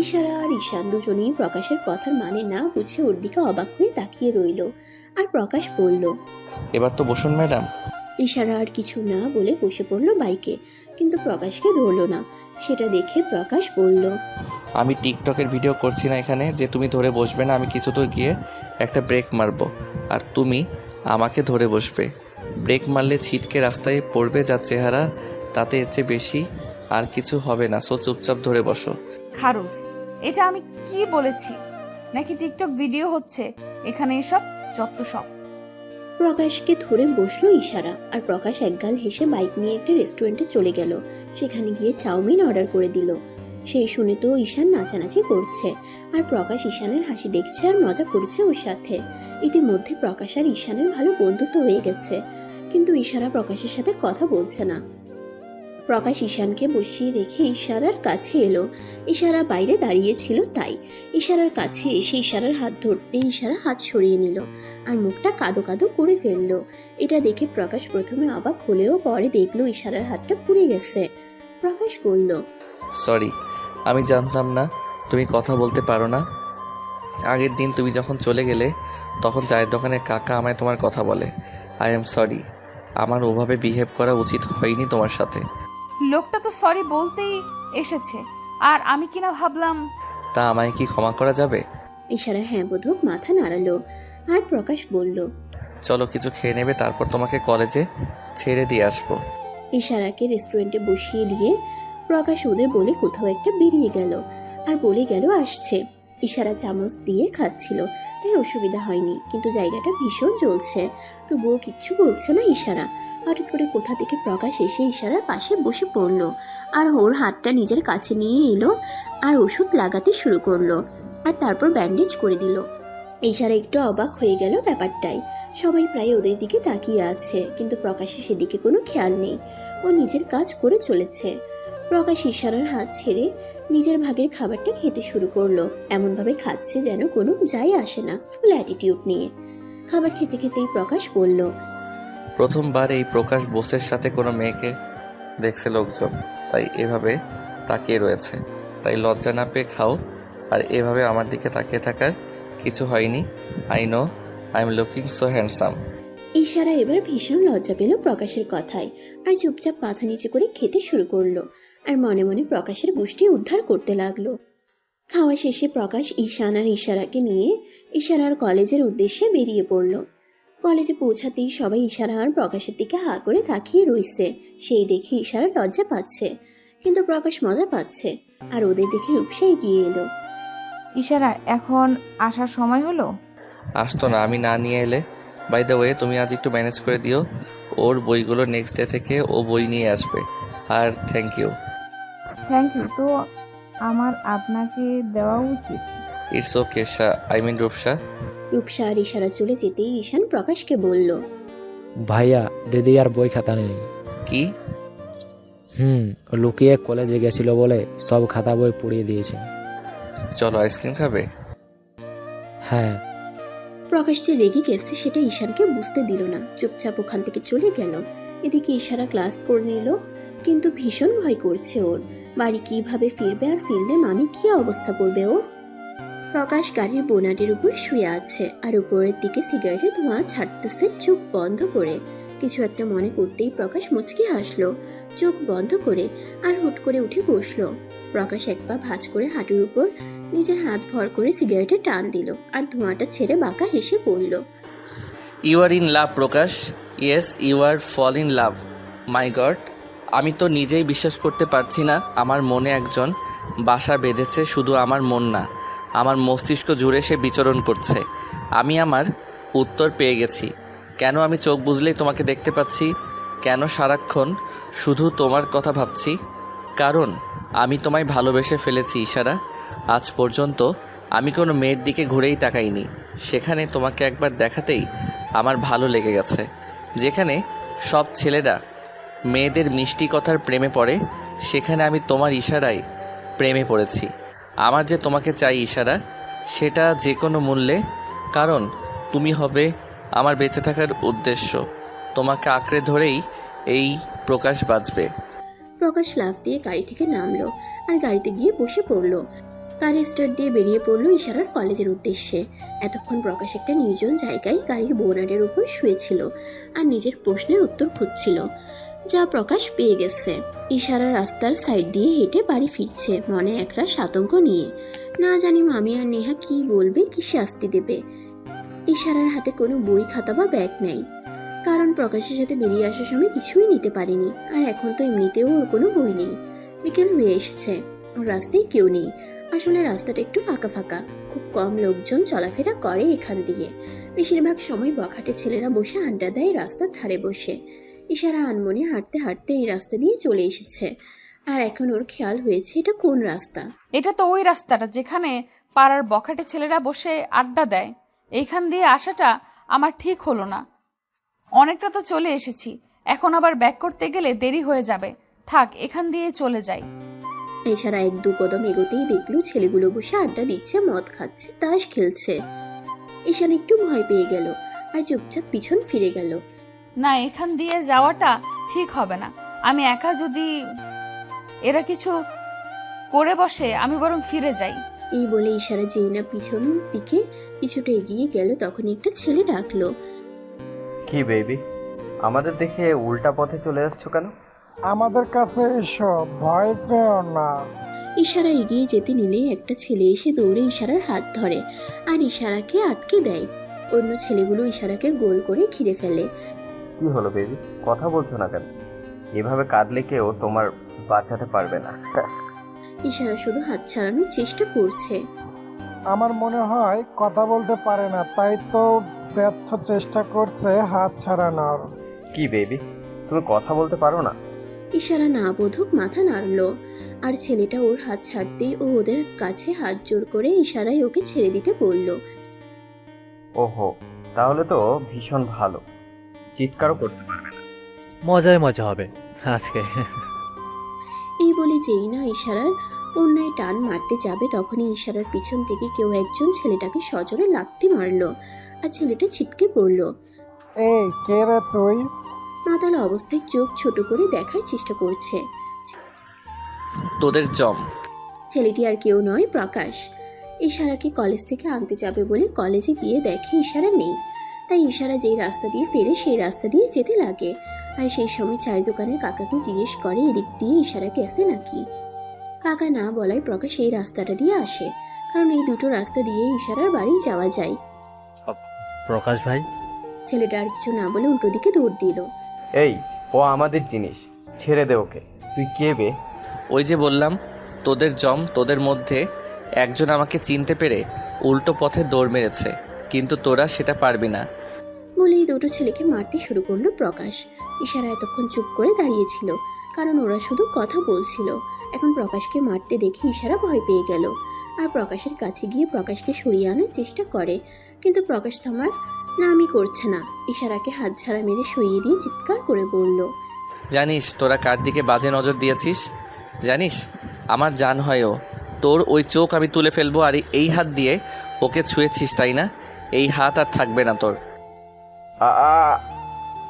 ইশারা আর ঈশান দুজনেই প্রকাশের কথার মানে না বুঝে ওর দিকে অবাক হয়ে তাকিয়ে রইল, আর প্রকাশ বলল, এবার তো বসুন ম্যাডাম। ইশারা আর কিছু না বলে বসে পড়লো বাইকে, কিন্তু প্রকাশকে ধরলো না। সেটা দেখে প্রকাশ বলল, আমি টিকটকের ভিডিও করছি না এখানে যে তুমি ধরে বসবে না। আমি কিছু দূর গিয়ে একটা ব্রেক মারবো, আর তুমি আমাকে ধরে বসবে। ব্রেক মারলে ছিটকে রাস্তায় পড়বে যা চেহারা, তাতে এর চেয়ে বেশি আর কিছু হবে না। সো চুপচাপ ধরে বসো। খারুস, এটা আমি কি বলেছি? নাকি টিকটক ভিডিও হচ্ছে এখানে? এসব যত সব। প্রকাশকে ধরে বসলো ইশারা, আর প্রকাশ একগাল হেসে বাইক নিয়ে একটা রেস্টুরেন্টে চলে গেল। সেখানে গিয়ে চাউমিন অর্ডার করে দিল। সেই শুনে তো ঈশান নাচানাচি করছে, আর প্রকাশ ঈশানের হাসি দেখছে আর মজা করছে ওর সাথে। ইতিমধ্যে প্রকাশ আর ঈশানের ভালো বন্ধুত্ব হয়ে গেছে, কিন্তু ইশারা প্রকাশের সাথে কথা বলছে না। প্রকাশ ঈশানকে বসিয়ে রেখে ইশারার কাছে এলো। ইশারা বাইরে দাঁড়িয়ে ছিল, তাই ইশারার কাছে এসে ইশারার হাত ধরতে ইশারা হাত সরিয়ে নিল, আর মুখটা কাদো কাদো করে ফেললো। এটা দেখে প্রকাশ প্রথমে অবাক হলেও পরে দেখলো ইশারার হাতটা পুড়ে গেছে। প্রকাশ বলল, সরি, আমি জানতাম না তুমি কথা বলতে পারো না। আগের দিন তুমি যখন চলে গেলে তখন চায়ের দোকানের কাকা আমায় তোমার কথা বলে। আই এম সরি, আমার ওভাবে বিহেভ করা উচিত হয়নি তোমার সাথে। লোকটা তো সরি বলতেই এসেছে, আর আমি কিনা ভাবলাম। তা আমায় কি ক্ষমা করা যাবে? ইশারা হ্যাঁ বোধক মাথা নাড়ালো, আর প্রকাশ বলল, চলো কিছু খেয়ে নেবে, তারপর তোমাকে কলেজে ছেড়ে দিয়ে আসবো। ইশারাকে রেস্টুরেন্টে বসিয়ে দিয়ে প্রকাশ ওদের বলে কোথাও একটা বেরিয়ে গেল আর বলে গেল আসছে। ইশারা চামচ দিয়ে খাচ্ছিল, তাই অসুবিধা হয়নি, কিন্তু জায়গাটা ভীষণ জ্বলছে। তবুও কিচ্ছু বলছে না ইশারা। হঠাৎ করে কোথা থেকে প্রকাশ এসে ইশারার পাশে বসে পড়লো আর ওর হাতটা নিজের কাছে নিয়ে এলো আর ওষুধ লাগাতে শুরু করলো আর তারপর ব্যান্ডেজ করে দিল। ইশারা একটু অবাক হয়ে গেল ব্যাপারটাই। সবাই প্রায় ওদের দিকে তাকিয়ে আছে, কিন্তু প্রকাশের সেদিকে কোনো খেয়াল নেই। ও নিজের কাজ করে চলেছে। প্রকাশ ইশারার হাত ছেড়ে নিজের ভাগের খাবারটা খেতে শুরু করলো। এমনভাবে খাচ্ছে যেন কোনো যায় আসে না, ফুল অ্যাটিটিউড নিয়ে। খাবার খেতে খেতেই প্রকাশ বলল, প্রথমবার এই প্রকাশ বোসের সাথে কোনো মেয়েকে দেখছে লোকজন, তাই এভাবে তাকিয়ে রয়েছে। তাই লজ্জা না পেয়ে খাও, আর এভাবে আমার দিকে তাকিয়ে থাকার কিছু হয়নি। I know I am looking so handsome. ইশারা এবার ভীষণ লজ্জা পেল প্রকাশের কথায় আর চুপচাপ মাথা নিচু করে খেতে শুরু করলো আর মনে মনে প্রকাশের গোষ্ঠী উদ্ধার করতে লাগলো। খাওয়া শেষে প্রকাশ ঈশান আর ইশারাকে নিয়ে ইশারার কলেজের উদ্দেশ্যে বেরিয়ে পড়ল। কলেজে পৌঁছাতেই সবাই ইশারা আর প্রকাশের দিকে হা করে তাকিয়ে রইছে। সেই দেখে ইশারা লজ্জা পাচ্ছে, কিন্তু প্রকাশ মজা পাচ্ছে। আর ওদের দেখে রূপসা এগিয়ে এলো। ইশারা, এখন আসার সময় হলো? আসতো না আমি না নিয়ে এলে। বাই দ্য ওয়ে, তুমি আজ একটু ম্যানেজ করে দিও। ওর বইগুলো নেক্সট ডে থেকে ও বই নিয়ে আসবে। আর থ্যাংক ইউ। থ্যাংক ইউ তো আমার আপনাকে দেওয়া উচিত। It's okay Rupsa. রূপসা আর ইশারা চলে যেতেই ঈশান প্রকাশকে বলল, ভাইয়া, দিদি আর বই খাতা নেই। কি? ও লুকিয়ে কলেজে গেছিল বলে সব খাতা বই পুড়িয়ে দিয়েছে। চলো আইসক্রিম খাবে? হ্যাঁ। প্রকাশ যে রেগে গেছে সেটা ঈশানকে বুঝতে দিল না, চুপচাপ ওখান থেকে চলে গেল। এদিকে ইশারা ক্লাস করে নিল, কিন্তু ভীষণ ভয় করছে ওর। বাড়ি কিভাবে ফিরবে, আর ফিরলে মামি কি অবস্থা করবে ওর। প্রকাশ গাড়ির বোনাটের উপর শুয়ে আছে আর উপরের দিকে সিগারেটের ধোঁয়া ছাড়তেছে চোখ বন্ধ করে। কিছু একটা মনে করতেই প্রকাশ মুচকি হাসলো চোখ বন্ধ করে আর হুট করে উঠে বসলো। প্রকাশ এক পা ভাঁজ করে হাঁটুর উপর নিজের হাত ভর করে সিগারেটে টান দিল আর ধোঁয়াটা ছেড়ে বাঁকা হেসে বলল, you are in love Prakash. Yes, you are fall in love. My god, আমি তো নিজেই বিশ্বাস করতে পারছি না আমার মনে একজন বাসা বেঁধেছে। শুধু আমার মন না, আমার মস্তিষ্ক জুড়ে সে বিচরণ করছে। আমি আমার উত্তর পেয়ে গেছি। কেন আমি চোখ বুজলেই তোমাকে দেখতে পাচ্ছি? কেন সারাক্ষণ শুধু তোমার কথা ভাবছি? কারণ আমি তোমায় ভালোবেসে ফেলেছি ইশারা। আজ পর্যন্ত আমি কোনো মেয়ের দিকে ঘুরেই তাকাইনি, সেখানে তোমাকে একবার দেখাতেই আমার ভালো লেগে গেছে। যেখানে সব ছেলেরা মেয়েদের মিষ্টি কথার প্রেমে পড়ে, সেখানে আমি তোমার ইশারায় প্রেমে পড়েছি। আমার যে তোমাকে চাই ইশারা, সেটা যে কোনো মূল্যে, কারণ তুমি হবে আমার বেঁচে থাকার উদ্দেশ্য। তোমাকে আঁকড়ে ধরেই এই প্রকাশ বাঁচবে। প্রকাশ লাফ দিয়ে গাড়ি থেকে নামলো আর গাড়িতে গিয়ে বসে পড়লো। গাড়ি স্টার্ট দিয়ে বেরিয়ে পড়লো ইশারার কলেজের উদ্দেশ্যে। এতক্ষণ প্রকাশ একটা নির্জন জায়গায় গাড়ির বোনাটের উপর শুয়েছিল আর নিজের প্রশ্নের উত্তর খুঁজছিল, যা প্রকাশ পেয়ে গেছে। ইশারা রাস্তার সাইড দিয়ে হেঁটে বাড়ি ফিরছে, মনে একরাশ আতঙ্ক নিয়ে। না জানি মামি আর নেহা কি বলবে, কি শাস্তি দেবে। ইশারার হাতে কোনো বই খাতা বা ব্যাগ নেই, কারণ প্রকাশের সাথে বেরিয়ে আসার সময় কিছুই নিতে পারেনি। আর এখন তো এমনিতেও ওর কোনো বই নেই। বিকেল হয়ে এসেছে, রাস্তায় কেউ নেই। আসলে রাস্তাটা একটু ফাঁকা ফাঁকা, খুব কম লোকজন চলাফেরা করে এখান দিয়ে। বেশিরভাগ সময় বখাটে ছেলেরা বসে আড্ডা দেয় রাস্তার ধারে বসে। ইশারা আনমনে হাঁটতে হাঁটতে এই রাস্তা দিয়ে চলে এসেছে, আর এখন ওর খেয়াল হয়েছে এটা কোন রাস্তা। এটা তো ওই রাস্তাটা যেখানে পাড়ার বখাটে ছেলেরা বসে আড্ডা দেয়। এইখান দিয়ে আসাটা আমার ঠিক হলো না। অনেকটা তো চলে এসেছি, এখন আবার ব্যাক করতে গেলে দেরি হয়ে যাবে। থাক, এখান দিয়ে চলে যাই। ইশারা এক দু কদম এগোতেই দেখলো ছেলেগুলো বসে আড্ডা দিচ্ছে, মদ খাচ্ছে, তাস খেলছে। ঈশান একটু ভয় পেয়ে গেল আর চুপচাপ পিছন ফিরে গেল। না, এখান দিয়ে যাওয়াটা ঠিক হবে না। আমি একা যদি এরা কিছু করে বসে, আমি বরং ফিরে যাই। এই বলে ইশারা যেই না পিছন দিকে কিছুটা এগিয়ে গেল, তখনই একটা ছেলে ডাকলো, কি বেবি, আমাদের দেখে উল্টা পথে চলে যাচ্ছ কেন? আমাদের কাছে এসো, ভয় পেও না। ইশারা এগিয়ে যেতে নিলেই একটা ছেলে এসে দৌড়ে ইশারার হাত ধরে আর ইশারাকে আটকে দেয়। অন্য ছেলেগুলো ইশারাকে গোল করে ঘিরে ফেলে। কি হলো বেবি, কথা বলছো না কেন? এভাবে কাঁদলে কেউ তোমার বাঁচাতে পারবে না। ইশারা শুধু হাত ছাড়ানোর চেষ্টা করছে। আমার মনে হয় কথা বলতে পারে না, তাই তো ব্যর্থ চেষ্টা করছে হাত ছাড়ানোর। কি বেবি, তুমি কথা বলতে পারো না? ইশারা না বোধক মাথা নাড়ল, আর ছেলেটা ওর হাত ছাড়তেই ও ওদের কাছে হাত জোর করে ইশারায় ওকে ছেড়ে দিতে বলল। ওহো, তাহলে তো ভীষণ ভালো, চিৎকারও করতে পারবে না। মজায় মজা হবে আজকে। এই বলে যেই না ইশারার অন্যায় টান মারতে যাবে, তখনই ইশারার পিছন থেকে কেউ একজন ছেলেটাকে সজোরে লাথি মারলো, আর ছেলেটা ছিটকে পড়ল। এই কে রে তুই? মাতালা অবস্থায় চোখ ছোট করে দেখার চেষ্টা করছে। তোদের জম। ছেলেটি আর কেউ নয়, প্রকাশ। ইশারাকে কলেজ থেকে আনতে যাবে বলে কলেজে গিয়ে দেখে ইশারা নেই, তাই ইশারা যেই রাস্তা দিয়ে ফেরে সেই রাস্তা দিয়ে যেতে লাগে। আর সেই সময় চায়ের দোকানের কাকাকে জিজ্ঞেস করে এদিক দিয়ে ইশারা গেছে নাকি। কাকা না বলায় প্রকাশ এই রাস্তাটা দিয়ে আসে, কারণ এই দুটো রাস্তা দিয়ে ইশারার বাড়ি যাওয়া যায়। প্রকাশ ভাই। ছেলেটা আর কিছু না বলে উল্টো দিকে দৌড় দিল। এই, ও আমাদের জিনিস, ছেড়ে দে ওকে। তুই কে বে? ওই যে বললাম তোদের জম, তোদের মধ্যে একজন আমাকে চিনতে পেরে উল্টো পথে দৌড় মেরেছে, কিন্তু তোরা সেটা পারবি না বলে এই দুটো ছেলেকে মারতে শুরু করলো প্রকাশ। ইশারা এতক্ষণ চুপ করে দাঁড়িয়েছিল, কারণ ওরা শুধু কথা বলছিল। এখন প্রকাশকে মারতে দেখে ইশারা ভয় পেয়ে গেল, আর প্রকাশের কাছে গিয়ে প্রকাশকে সরিয়ে আনার চেষ্টা করে, কিন্তু প্রকাশ থামার নামই করছে না। ইশারাকে হাত ঝাড়া মেরে সরিয়ে দিয়ে চিৎকার করে বলল, জানিস তোরা কার দিকে বাজে নজর দিয়েছিস? জানিস আমার জান হয় ও, তোর ওই চোখ আমি তুলে ফেলবো। আর এই হাত দিয়ে ওকে ছুঁয়েছিস তাই না? এই হাত আর থাকবে না তোর।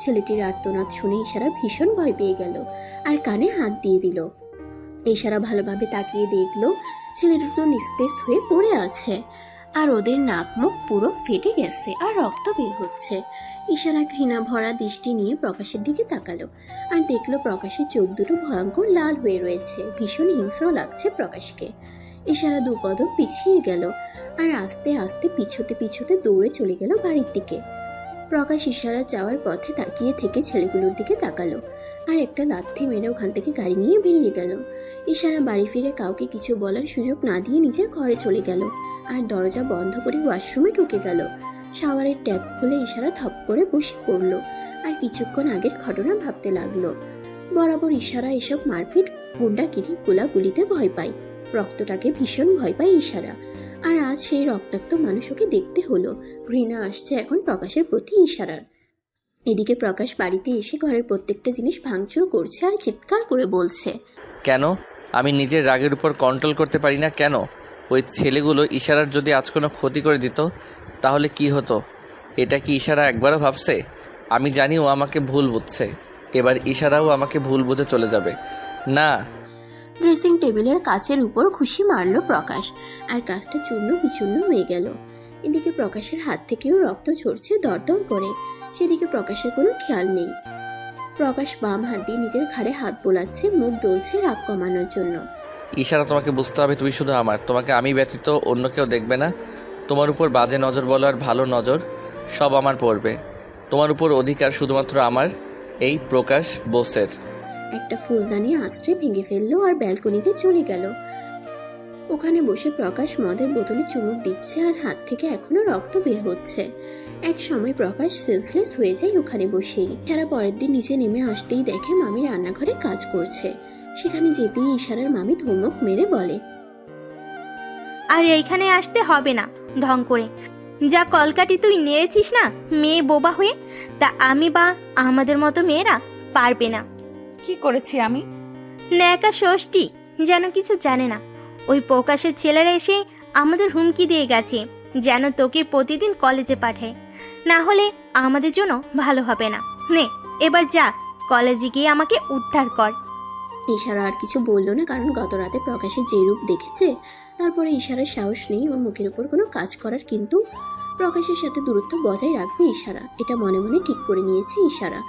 ছেলেটির আর্তনাদ শুনে ইশারা ভীষণ ভয় পেয়ে গেল, আর কানে হাত দিয়ে দিল। ইশারা ভালোভাবে তাকিয়ে দেখলো ছেলেটি তো নিস্তেজ হয়ে পড়ে আছে, আর ওদের নাক মুখ পুরো ফেটে গেছে আর রক্ত বের হচ্ছে। ইশারা ঘৃণা ভরা দৃষ্টি নিয়ে প্রকাশের দিকে তাকালো, আর দেখলো প্রকাশের চোখ দুটো ভয়ঙ্কর লাল হয়ে রয়েছে। ভীষণ হিংস্র লাগছে প্রকাশকে। ইশারা দু কদম পিছিয়ে গেল, আর আস্তে আস্তে পিছোতে পিছোতে দৌড়ে চলে গেল বাড়ির দিকে। প্রকাশ ইশারা যাওয়ার পথে তাকিয়ে থেকে ছেলেগুলোর দিকে তাকালো, আর একটা লাথি মেরে ওখান থেকে গাড়ি নিয়ে বেরিয়ে গেল। ইশারা বাড়ি ফিরে কাউকে কিছু বলার সুযোগ না দিয়ে নিজের ঘরে চলে গেল, আর দরজা বন্ধ করে ওয়াশরুমে ঢুকে গেল। শাওয়ারের ট্যাপ খুলে ইশারা থপ করে বসে পড়ল, আর কিছুক্ষণ আগের ঘটনা ভাবতে লাগলো। বরাবর ইশারা এসব মারপিট, গুন্ডাগিরি, গোলাগুলিতে ভয় পায়। রক্তটাকে ভীষণ ভয় পায় ইশারা, আর আজ সেই রক্তাক্ত মানুষ ওকে দেখতে হলো। ঘৃণা আসছে এখন প্রকাশের প্রতি ইশারার। এদিকে প্রকাশ বাড়িতে এসে ঘরের প্রত্যেকটা জিনিস ভাঙচুর করছে আর চিৎকার করে বলছে, কেন আমি নিজের রাগের উপর কন্ট্রোল করতে পারি না কেন? ওই ছেলেগুলো ইশারার যদি আজ কোনো ক্ষতি করে দিত তাহলে কি হতো? এটা কি ইশারা একবারও ভাবছে? আমি জানি ও আমাকে ভুল বুঝছে, এবার ইশারাও আমাকে ভুল বুঝে চলে যাবে না। ড্রেসিং টেবিলের কাচের উপর ঘুষি মারলো প্রকাশ, আর কাজটা চূর্ণ বিচূর্ণ হয়ে গেল। এদিকে প্রকাশের হাত থেকেও রক্ত ঝরছে দরদর করে, সেদিকে প্রকাশের কোনো খেয়াল নেই। প্রকাশ বাম হাত দিয়ে নিজের ঘাড়ে হাত বোলাচ্ছে, মুখ ডলছে রাগ কমানোর জন্য। ইশারা তোমাকে বুঝতে হবে তুমি শুধু আমার, তোমাকে আমি ব্যতীত অন্য কেউ দেখবে না। তোমার উপর বাজে নজর বলো আর ভালো নজর সব আমার পড়বে। তোমার উপর অধিকার শুধুমাত্র আমার, এই প্রকাশ বোসের। একটা ফুলদানি আঁচড়ে ভেঙে ফেললো আর ব্যালকনিতে চলে গেল। ওখানে বসে প্রকাশ মদের বোতলে চুমুক দিচ্ছে, আর হাত থেকে এখনো রক্ত বের হচ্ছে। এক সময় প্রকাশ সেন্সলেস হয়ে যায় ওখানে বসেই। সারা পরের দিন নিচে নেমে আসতেই দেখে মামি রান্নাঘরে কাজ করছে। সেখানে যেতেই ইশারার মামি ধমক মেরে বলে, আর এইখানে আসতে হবে না ঢং করে। যা কলকাটি তুই নেড়েছিস না মেয়ে বোবা হয়ে, তা আমি বা আমাদের মতো মেয়েরা পারবে না। কি করেছি আমি? ন্যাকা ষষ্ঠী যেন কিছু জানে না। ওই প্রকাশের ছেলেরা এসে আমাদের হুমকি দিয়ে গেছে যেন তোকে প্রতিদিন কলেজে পাঠায়, না হলে আমাদের জন্য ভালো হবে না। নে এবার যা, কলেজে গিয়ে আমাকে উদ্ধার কর। ইশারা আর কিছু বললো না, কারণ গত রাতে প্রকাশের যে রূপ দেখেছে তারপরে ইশারার সাহস নেই ওর মুখের উপর কোনো কাজ করার, কিন্তু প্রকাশের সাথে দূরত্ব বজায় রাখবে ইশারা, এটা মনে মনে ঠিক করে নিয়েছে ইশারা।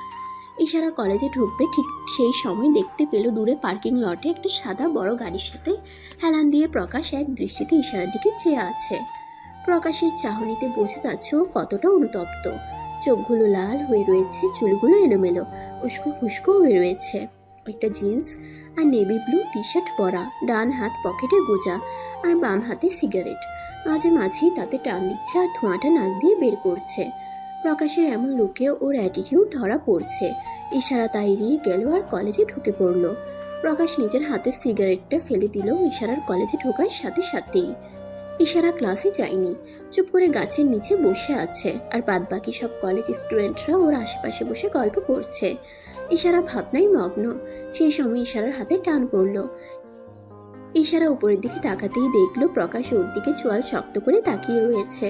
ইশারা কলেজে ঢুকবে ঠিক সেই সময় দেখতে পেল দূরে পার্কিং লটে একটা সাদা বড় গাড়ির সাথে হেলান দিয়ে প্রকাশ এক দৃষ্টিতে ইশারার দিকে চেয়ে আছে। প্রকাশের চাহনিতে বোঝা যাচ্ছে ও কতটা অনুতপ্ত। চোখগুলো লাল হয়ে রয়েছে, চুলগুলো এলোমেলো, উস্কো খুস্কো হয়ে রয়েছে। একটা জিন্স আর নেভি ব্লু টি শার্ট পরা, ডান হাত পকেটে গোজা আর বাম হাতে সিগারেট। মাঝে মাঝেই তাতে টান দিচ্ছে আর ধোঁয়াটা নাক দিয়ে বের করছে। প্রকাশের এমন লুকে ওর অ্যাটিটিউড ধরা পড়ছে। ইশারা তাই এড়িয়ে গেল আর কলেজে ঢুকে পড়ল। প্রকাশ নিজের হাতে সিগারেটটা ফেলে দিল ইশারার কলেজে ঢোকার সাথে সাথেই। ইশারা ক্লাসে যায়নি, চুপ করে গাছের নিচে বসে আছে, আর বাদবাকি সব কলেজ স্টুডেন্টরা ওর আশেপাশে বসে গল্প করছে। ইশারা ভাবনায় মগ্ন। সেই সময় ইশারার হাতে টান পড়ল। ইশারা উপরের দিকে তাকাতেই দেখলো প্রকাশ ওর দিকে চোয়াল শক্ত করে তাকিয়ে রয়েছে।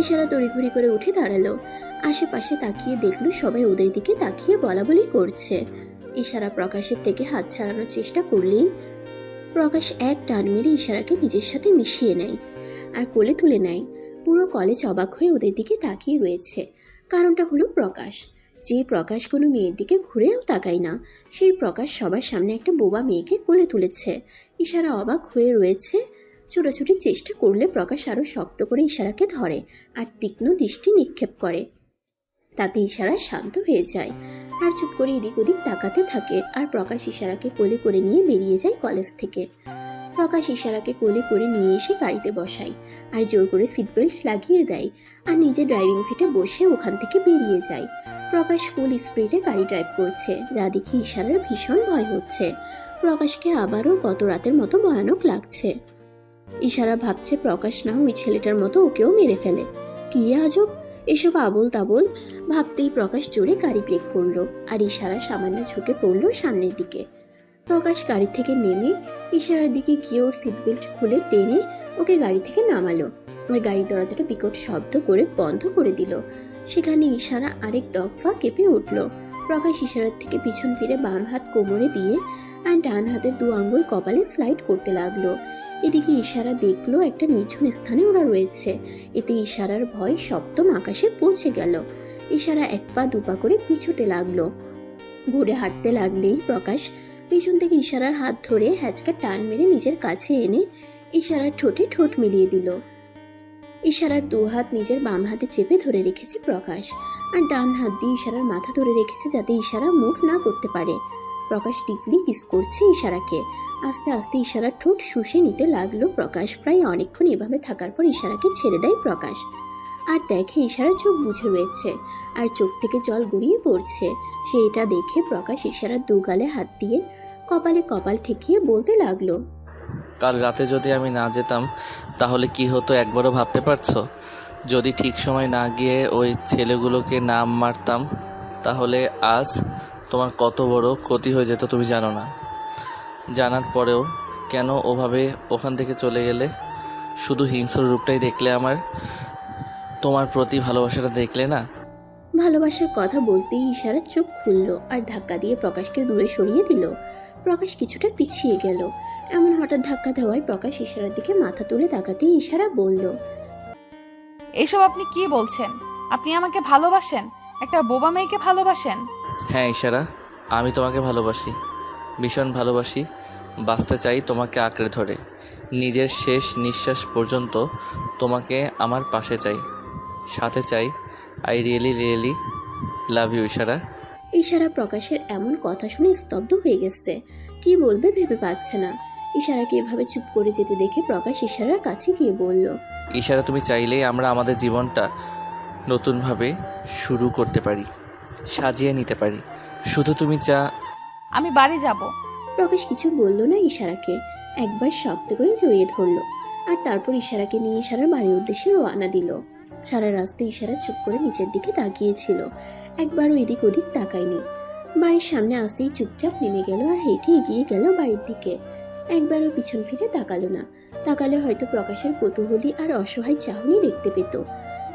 ইশারা তড়িঘড়ি করে উঠে দাঁড়ালো। আশেপাশে তাকিয়ে দেখলো সবাই ওদের দিকে তাকিয়ে বলাবলি করছে। ইশারা প্রকাশের থেকে হাত ছাড়ানোর চেষ্টা করলেই প্রকাশ এক টান মেরে ইশারাকে নিজের সাথে মিশিয়ে নেয় আর কোলে তুলে নেয়। পুরো কলেজ অবাক হয়ে ওদের দিকে তাকিয়ে রয়েছে। কারণটা হলো প্রকাশ। যে প্রকাশ কোনো মেয়ের দিকে ঘুরেও তাকায় না, সেই প্রকাশ সবার সামনে একটা বোবা মেয়েকে কোলে তুলেছে। ইশারা অবাক হয়ে রয়েছে। ছোটাছুটির চেষ্টা করলে প্রকাশ আরও শক্ত করে ইশারাকে ধরে আর তীক্ষ্ণ দৃষ্টি নিক্ষেপ করে। তাতে ইশারা শান্ত হয়ে যায় আর চুপ করে এদিক ওদিক তাকাতে থাকে। আর প্রকাশ ইশারাকে কোলে করে নিয়ে বেরিয়ে যায় কলেজ থেকে। প্রকাশ ইশারাকে কোলে করে নিয়ে এসে গাড়িতে বসায় আর জোর করে সিট বেল্ট লাগিয়ে দেয় আর নিজে ড্রাইভিং সিটে বসে ওখান থেকে বেরিয়ে যায়। প্রকাশ ফুল স্পিডে গাড়ি ড্রাইভ করছে, যা দেখে ইশারার ভীষণ ভয় হচ্ছে। প্রকাশকে আবারও গত রাতের মতো ভয়ানক লাগছে। ইশারা ভাবছে প্রকাশ না ওই ছেলেটার মতো ওকেও মেরে ফেলে। কি আজব এসব আবোল তাবোল ভাবতেই প্রকাশ জোরে গাড়ি ব্রেক করলো আর ইশারা সামান্য ঝুঁকে পড়লো সামনের দিকে। প্রকাশ গাড়ি থেকে নেমে ইশারার দিকে গিয়ে ওর সিট বেল্ট খুলে টেনে ওকে গাড়ি থেকে নামালো আর গাড়ির দরজাটা বিকট শব্দ করে বন্ধ করে দিল। সেখানে ইশারা আরেক দফা কেঁপে উঠল। প্রকাশ ইশারার থেকে পিছন ফিরে বাম হাত কোমরে দিয়ে আর ডান হাতের 2 আঙ্গুল কপালে স্লাইড করতে লাগলো। এদিকে ইশারা দেখলো একটা নির্জন স্থানে ওরা রয়েছে। এতে ইশারার ভয় সপ্তম আকাশে পৌঁছে গেল। ইশারা 1 পা 2 পা করে পিছুতে লাগলো। ঘুরে হাঁটতে লাগলেই প্রকাশ পিছন থেকে ইশারার হাত ধরে হ্যাচকা টান মেরে নিজের কাছে এনে ইশারার ঠোঁটে ঠোঁট মিলিয়ে দিল। ইশারার 2 হাত নিজের বাম হাতে চেপে ধরে রেখেছে প্রকাশ আর ডান হাত দিয়ে ইশারার মাথা ধরে রেখেছে যাতে ইশারা মুভ না করতে পারে। প্রকাশ টিফলি কিস করছে ইশারাকে। আস্তে আস্তে ইশারার ঠোঁট শুষে নিতে লাগলো প্রকাশ। প্রায় অনেকক্ষণ এভাবে থাকার পর ইশারাকে ছেড়ে দেয় প্রকাশ আর দেখে ইশারার চোখ বুঝে রয়েছে আর চোখ থেকে জল গড়িয়ে পড়ছে। সেটা দেখে প্রকাশ ইশারার 2 গালে হাত দিয়ে কপালে কপাল ঠেকিয়ে বলতে লাগলো, কাল রাতে যদি আমি না যেতাম তাহলে কি হতো একবারও ভাবতে পারছো? যদি ঠিক সময় না গিয়ে ওই ছেলেগুলোকে না মারতাম তাহলে আজ তোমার কত বড় ক্ষতি হয়ে যেত তুমি জানো না। জানার পরেও কেন ওভাবে ওখান থেকে চলে গেলে? শুধু হিংস্র রূপটাই দেখলে তোমার প্রতি ভালোবাসাটা দেখলে না? ভালোবাসার কথা বলতেই ইশারা চোখ খুলল আর ধাক্কা দিয়ে প্রকাশকে দূরে সরিয়ে দিল। প্রকাশ কিছুটা পিছিয়ে গেল। এমন হঠাৎ ধাক্কা দেওয়ায় প্রকাশ ইশারার দিকে মাথা তুলে তাকাতেই ইশারা বলল, এসব আপনি কি বলছেন? আপনি আমাকে ভালোবাসেন? একটা বোবা মেয়েকে ভালোবাসেন? হ্যাঁ ইশারা, আমি তোমাকে ভালোবাসি, ভীষণ ভালোবাসি। বাঁচতে চাই তোমাকে আঁকড়ে ধরে, নিজের শেষ নিঃশ্বাস পর্যন্ত তোমাকে আমার পাশে চাই, সাথে চাই। আই রিয়েলি লাভ ইউ ইশারা। ইশারা প্রকাশের এমন কথা শুনে স্তব্ধ হয়ে গেছে। কি বলবে ভেবে পাচ্ছে না। ইশারাকে এভাবে চুপ করে যেতে দেখে প্রকাশ ইশারার কাছে গিয়ে বলল, ইশারা, তুমি চাইলেই আমরা আমাদের জীবনটা নতুনভাবে শুরু করতে পারি, সাজিয়ে নিতে পারি। শুধু তুমি আমি বাড়ি যাব। প্রকাশ কিছু বলল না ইশারাকে, একবার শক্ত করে জড়িয়ে ধরল আর তারপর ইশারাকে নিয়ে ইশারার বাড়ির উদ্দেশ্যে রওনা দিল। সারা রাস্তায় ইশারা চুপ করে নিচের দিকে তাকিয়েছিল, একবারও এদিক ওদিক তাকায়নি। বাড়ির সামনে আসতেই চুপচাপ নেমে গেল আর হেঁটে এগিয়ে গেল বাড়ির দিকে। একবারও পিছন ফিরে তাকালো না। তাকালে হয়তো প্রকাশের কৌতূহলী আর অসহায় চাহনি দেখতে পেত।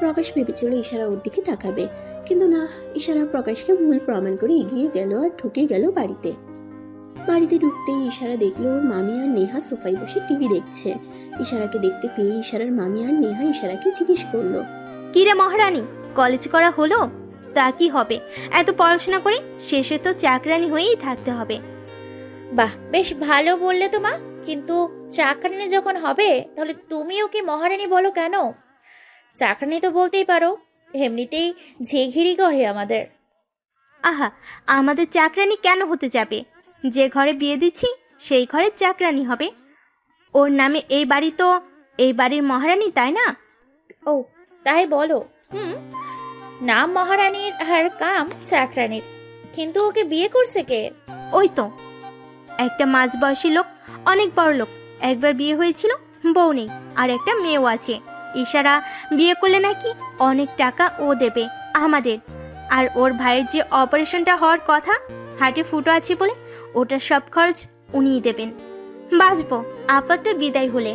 প্রকাশ ভেবেছিল ইশারা ওর দিকে তাকাবে, কিন্তু না, ইশারা প্রকাশকে ভুল প্রমাণ করে এগিয়ে গেল আর ঢুকে গেল বাড়িতে। বাড়িতে ঢুকতেই ইশারা দেখলো ওর মামি আর নেহা সোফায় বসে টিভি দেখছে। ইশারাকে দেখতে পেয়ে ইশারার মামি আর নেহা ইশারাকে জিজ্ঞেস করলো, কিরে মহারানী, কলেজ করা হলো? তা কি হবে, এত পড়াশোনা করে শেষে তো চাকরানি হয়েই থাকতে হবে। বাহ, বেশ ভালো বললে তো মা। কিন্তু চাকরানি যখন হবে তাহলে তুমি ওকে মহারানী বলো কেন? চাকরানি তো বলতেই পারো, এমনিতেই ঝিঘিরি করে আমাদের। আহা, আমাদের চাকরানি কেন হতে যাবে? যে ঘরে বিয়ে দিচ্ছি সেই ঘরের চাকরানি হবে। ওর নামে এই বাড়ি তো এই বাড়ির মহারানী, তাই না? ও তাই বলো। নাম মহারানীর আর কাম চাকরানির, কিন্তু ওকে বিয়ে করছে কে? ওই তো একটা মাঝবয়সী লোক, অনেক বড় লোক। একবার বিয়ে হয়েছিল, বউ নেই, আর একটা মেয়েও আছে। ইশারা বিয়ে করলে নাকি অনেক টাকা ও দেবে আমাদের। আর ওর ভাইয়ের যে অপারেশনটা হওয়ার কথা, হার্টে ফুটো আছে বলে, ওটার সব খরচ উনিই দেবেন। বাঁচবো আপাতত বিদায় হলে।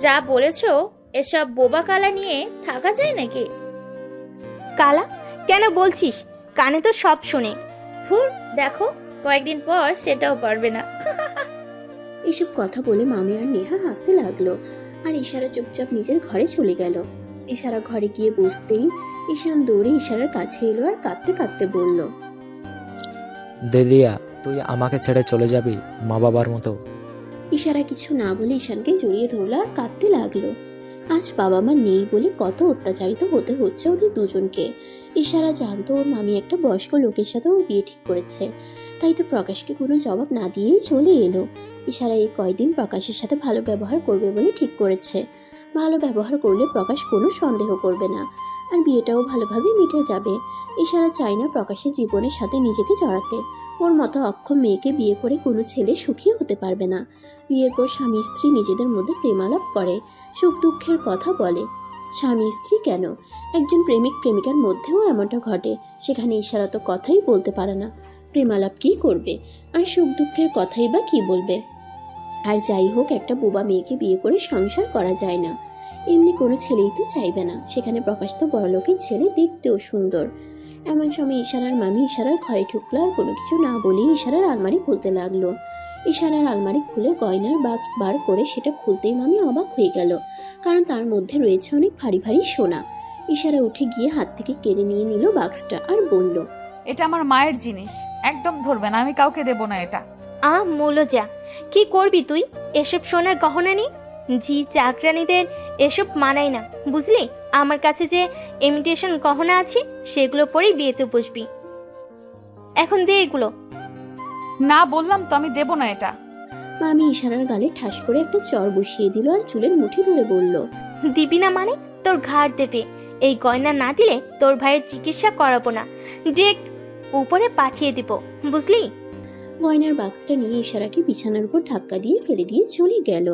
যা বলেছো, এসব বোবা কালা নিয়ে থাকা যায় নাকি? কালা কেন বলছিস? কানে তো সব শোনে। ধুর, দেখো কয়েকদিন পর সেটাও পারবে না। এসব কথা বলে মামি আর নেহা হাসতে লাগলো, আর ইশারা চুপচাপ নিজের ঘরে চলে গেল। ইশারা ঘরে গিয়ে বসতেই ঈশান দৌড়ে ইশারার কাছে এলো আর কাঁদতে কাঁদতে বলল, দিদিয়া, তুই আমাকে ছেড়ে চলে যাবি মা বাবার মতো? ইশারা কিছু না বলে ঈশানকে জড়িয়ে ধরলো আর কাঁদতে লাগলো। আজ বাবা মা নেই বলে কত অত্যাচারিত হতে হচ্ছে ওদের দুজনকে। ইশারা জানতো ওর মামি একটা বয়স্ক লোকের সাথে ওর বিয়ে ঠিক করেছে, তাই তো প্রকাশকে কোনো জবাব না দিয়েই চলে এলো। ইশারা এই কয়দিন প্রকাশের সাথে ভালো ব্যবহার করবে বলে ঠিক করেছে। ভালো ব্যবহার করলে প্রকাশ কোনো সন্দেহ করবে না, আর বিয়েটাও ভালোভাবে মিটে যাবে। ইশারা চায় না প্রকাশের জীবনের সাথে নিজেকে জড়াতে। ওর মতো অক্ষম মেয়েকে বিয়ে করে কোনো ছেলে সুখী হতে পারবে না। বিয়ের পর স্বামী স্ত্রী নিজেদের মধ্যে প্রেমালাপ করে, সুখ দুঃখের কথা বলে। স্বামী স্ত্রী কেন, একজন প্রেমিক প্রেমিকার মধ্যেও এমনটা ঘটে। সেখানে ইশারা তো কথাই বলতে পারে না, প্রেমালাপ কি করবে, আর সুখ দুঃখের কথাই বা কি বলবে। আর যাই হোক, একটা বোবা মেয়েকে বিয়ে করে সংসার করা যায় না, এমনি কোনো ছেলেই তো চাইবে না। সেখানে প্রকাশ তো বড়লোকের ছেলে, দেখতেও সুন্দর। এমন সময় ইশারার মামি ইশারার ঘরে ঢুকলো আর কোনো কিছু না বলেই ইশারার আলমারি খুলতে লাগলো। ইশারার আলমারি খুলে গয়নার বাক্স বার করে সেটা খুলতেই মামি অবাক হয়ে গেল, কারণ তার মধ্যে রয়েছে অনেক ভারী ভারী সোনা। ইশারা উঠে গিয়ে হাত থেকে কেড়ে নিয়ে নিল বাক্সটা আর বলল, এটা আমার মায়ের জিনিস, একদম ধরবে না, আমি কাউকে দেব না এটা। মূলজা, কি করবি তুই? এসব সোনার গহনা নেই, জি চাকরানিদের এসব মানায় না, বুঝলি? আমার কাছে যে ইমিটেশন গহনা আছে সেগুলো পরেই বিয়েতে বসবি। এখন দে এগুলো। না বললাম তো, আমি দেব না এটা। মামি ইশারার গালে ঠাস করে একটা চর বসিয়ে দিল আর চুলের মুঠি ধরে বলল, দিবি না মানে তোর ঘাড় দেবে। এই গয়না না দিলে তোর ভাইয়ের চিকিৎসা করাবো না, ডিরেক্ট উপরে পাঠিয়ে দিব, বুঝলি? গয়নার বাক্সটা নিয়ে ইশারাকে বিছানার উপর ধাক্কা দিয়ে ফেলে দিয়ে চলে গেল।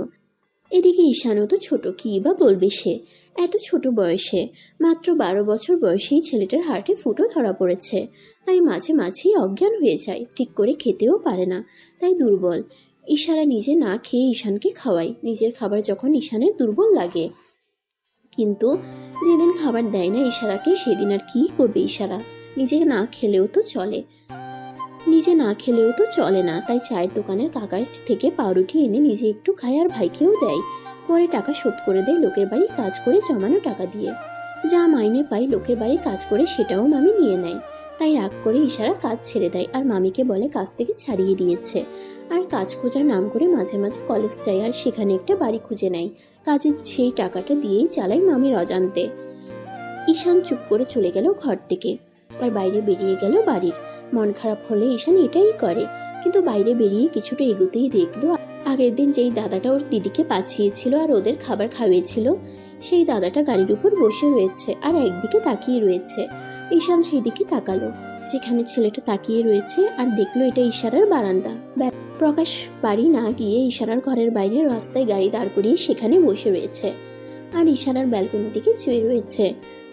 এদিকে ঈশানও তো ছোট, কি বা বলবে সে? এত ছোট বয়সে, মাত্র 12 বছর বয়সেই ছেলেটার হার্টে ফুটো ধরা পড়েছে, তাই মাঝে মাঝেই অজ্ঞান হয়ে যায়, ঠিক করে খেতেও পারে না, তাই দুর্বল। ইশারা নিজে না খেয়ে ঈশানকে খাওয়ায়, নিজের খাবার যখন ঈশানের দুর্বল লাগে। কিন্তু যেদিন খাবার দেয় না ইশারাকে, সেদিন আর কি করবে ইশারা? নিজে না খেলেও তো চলে না, তাই চায়ের দোকানের কাকার থেকে পাউরুটি এনে নিজে একটু খায় আর ভাইকেও দেয়। পরে টাকা শোধ করে দেয় লোকের বাড়ি কাজ করে জমানো টাকা দিয়ে। যা মাইনে পাই লোকের বাড়ি কাজ করে সেটাও মামি নিয়ে নেয়, তাই রাগ করে ইশারা কাজ ছেড়ে দেয় আর মামিকে বলে কাজ থেকে ছাড়িয়ে দিয়েছে। আর কাজ খোঁজার নাম করে মাঝে মাঝে কলেজ যায় আর সেখানে একটা বাড়ি খুঁজে নেয়। কাজের সেই টাকাটা দিয়েই চালায় মামির অজান্তে। ঈশান চুপ করে চলে গেল ঘর থেকে, আর বাইরে বেরিয়ে গেল বাড়ির। মন খারাপ হলে ঈশান এটাই করে, কিন্তু বাইরে বেরিয়ে কিছুটা এগোতেই দেখলো আগের দিন যেই দাদাটা ওর দিদিকে বাঁচিয়েছিল আর ওদের খাবার খাওয়িয়েছিল, সেই দাদাটা গাড়ির উপর বসে রয়েছে আর একদিকে তাকিয়ে রয়েছে। ঈশান সেই দিকে তাকালো যেখানে ছেলেটা তাকিয়ে রয়েছে, আর দেখলো এটা ইশারার বারান্দা। প্রকাশ বাড়ি না গিয়ে ইশারার ঘরের বাইরে রাস্তায় গাড়ি দাঁড় করিয়ে সেখানে বসে রয়েছে, আর ইশারার ব্যালকনির দিকে চেয়ে রয়েছে।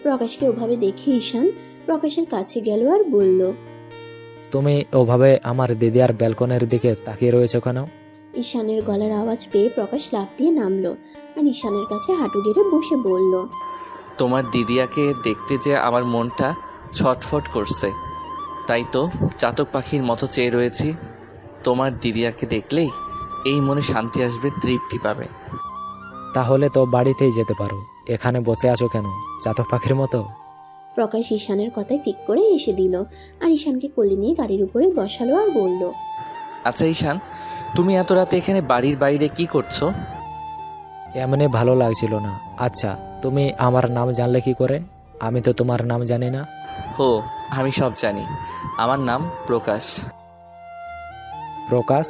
প্রকাশকে ওভাবে দেখে ঈশান প্রকাশের কাছে গেল আর বলল, তুমি ওভাবে আমার দিদি আর ব্যালকনের দিকে তাকিয়ে রয়েছে কেন? ঈশানের গলার আওয়াজ পেয়ে প্রকাশ লাফ দিয়ে নামলো আর ঈশানের কাছে হাঁটু গেড়ে বসে বলল, তোমার দিদিয়াকে দেখতে যে আমার মনটা ছটফট করছে, তাই তো চাতক পাখির মতো চেয়ে রয়েছি। তোমার দিদিয়াকে দেখলেই এই মনে শান্তি আসবে, তৃপ্তি পাবে। তাহলে তো বাড়িতেই যেতে পারো, এখানে বসে আছো কেন চাতক পাখির মতো? প্রকাশ ঈশানের কথায় ফিক করে এসে দিল আর ঈশানকে কোলে নিয়ে গাড়ির উপরে বসালো আর বলল, আচ্ছা ঈশান, তুমি এত রাতে এখানে বাড়ির বাইরে কি করছো? এমনি ভালো লাগছিল না। আচ্ছা তুমি আমার নাম জানলে কি করে? আমি তো তোমার নাম জানি না। হো, আমি সব জানি। আমার নাম প্রকাশ। প্রকাশ?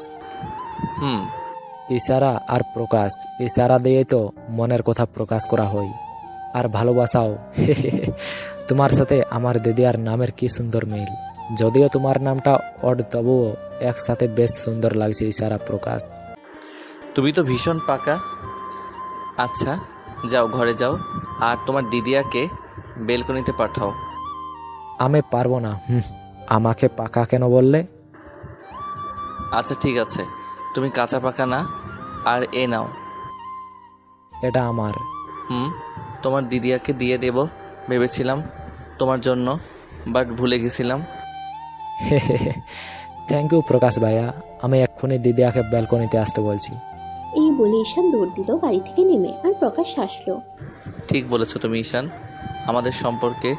হুম। ইশারা আর প্রকাশ, ইশারা দিয়ে তো মনের কথা প্রকাশ করা হয়, আর ভালোবাসাও। তোমার সাথে আমার দিদিয়ার নামের কি সুন্দর মিল। যদিও তোমার নামটা অড, তবুও একসাথে বেশ সুন্দর লাগছে ইশারা প্রকাশ। তুমি তো ভীষণ পাকা। আচ্ছা, যাও ঘরে যাও, আর তোমার দিদিয়াকে বেলকনিতে পাঠাও। আমি পারবো না। আমাকে পাকা কেন বললে? আচ্ছা ঠিক আছে, তুমি কাঁচা পাকা না। আর এ নাও। এটা আমার। তোমার দিদিয়াকে দিয়ে দেব ভেবেছিলাম তোমার জন্য, বাট ভুলে গেছিলাম। থ্যাংক ইউ প্রকাশ ভাইয়া। আমি এক্ষুনি দিদিয়াকে ব্যালকনিতে আসতে বলছি। এই বলে ঈশান দৌড় দিল বাড়ি থেকে নেমে, আর প্রকাশ হাসলো। ঠিক বলেছো তুমি ঈশান, আমাদের সম্পর্কে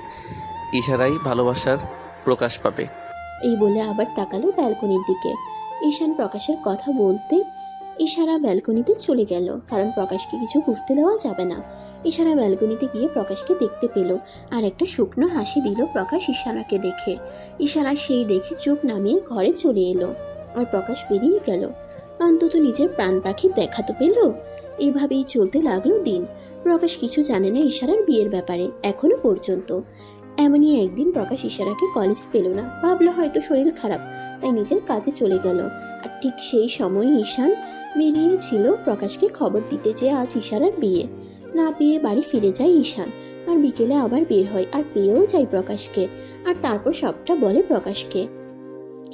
ইশারাই ভালোবাসার প্রকাশ পাবে। এই বলে আবার তাকালো ব্যালকনির দিকে। ঈশান প্রকাশের কথা বলতে ইশারা ব্যালকনিতে চলে গেল, কারণ প্রকাশকে কিছু বুঝতে দেওয়া যাবে না। ইশারা ব্যালকনিতে গিয়ে প্রকাশকে দেখতে পেল, আর একটা শুকনো হাসি দিল প্রকাশ ইশারাকে দেখে। ইশারা সেই দেখে চোখ নামিয়ে ঘরে চলে এলো, আর প্রকাশ বেরিয়ে গেল। অন্তত নিজের প্রাণ পাখির দেখা তো পেল। এইভাবেই চলতে লাগলো দিন। প্রকাশ কিছু জানে না ইশারার বিয়ের ব্যাপারে এখনো পর্যন্ত। এমনই একদিন প্রকাশ ইশারাকে কলেজে পেল না, ভাবলো হয়তো শরীর খারাপ, তাই নিজের কাজে চলে গেল। আর ঠিক সেই সময় ঈশান বেরিয়েছিল প্রকাশকে খবর দিতে যে আজ ইশারার বিয়ে। না পেয়ে বাড়ি ফিরে যায় ঈশান, আর বিকেলে আবার বের হয়, আর পেয়েও যায় প্রকাশকে, আর তারপর সবটা বলে প্রকাশকে।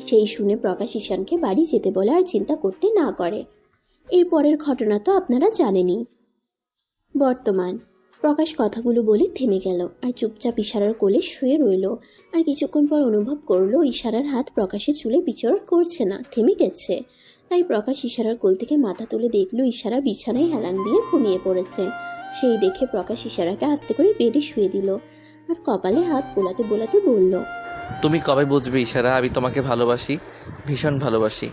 সেই শুনে প্রকাশ ঈশানকে বাড়ি যেতে বলে, আর চিন্তা করতে না করে। এরপরের ঘটনা তো আপনারা জানেনই। বর্তমান প্রকাশ কথাগুলো বলে থেমে গেল, আর চুপচাপ ইশারার কোলে শুয়ে রইল। আর কিছুক্ষণ পর অনুভব করলো ইশারার হাত প্রকাশের চুলে বিচরণ করছে না, থেমে গেছে। তাই প্রকাশ ইশারার কোল থেকে মাথা তুলে দেখলো ইশারা বিছানায় হেলান দিয়ে ঘুমিয়ে পড়েছে। সেই দেখে প্রকাশ ইশারাকে আস্তে করে বেডে শুয়ে দিল, আর কপালে হাত বোলাতে বোলাতে বলল, তুমি কবে বুঝবে ইশারা, আমি তোমাকে ভালোবাসি, ভীষণ ভালোবাসি।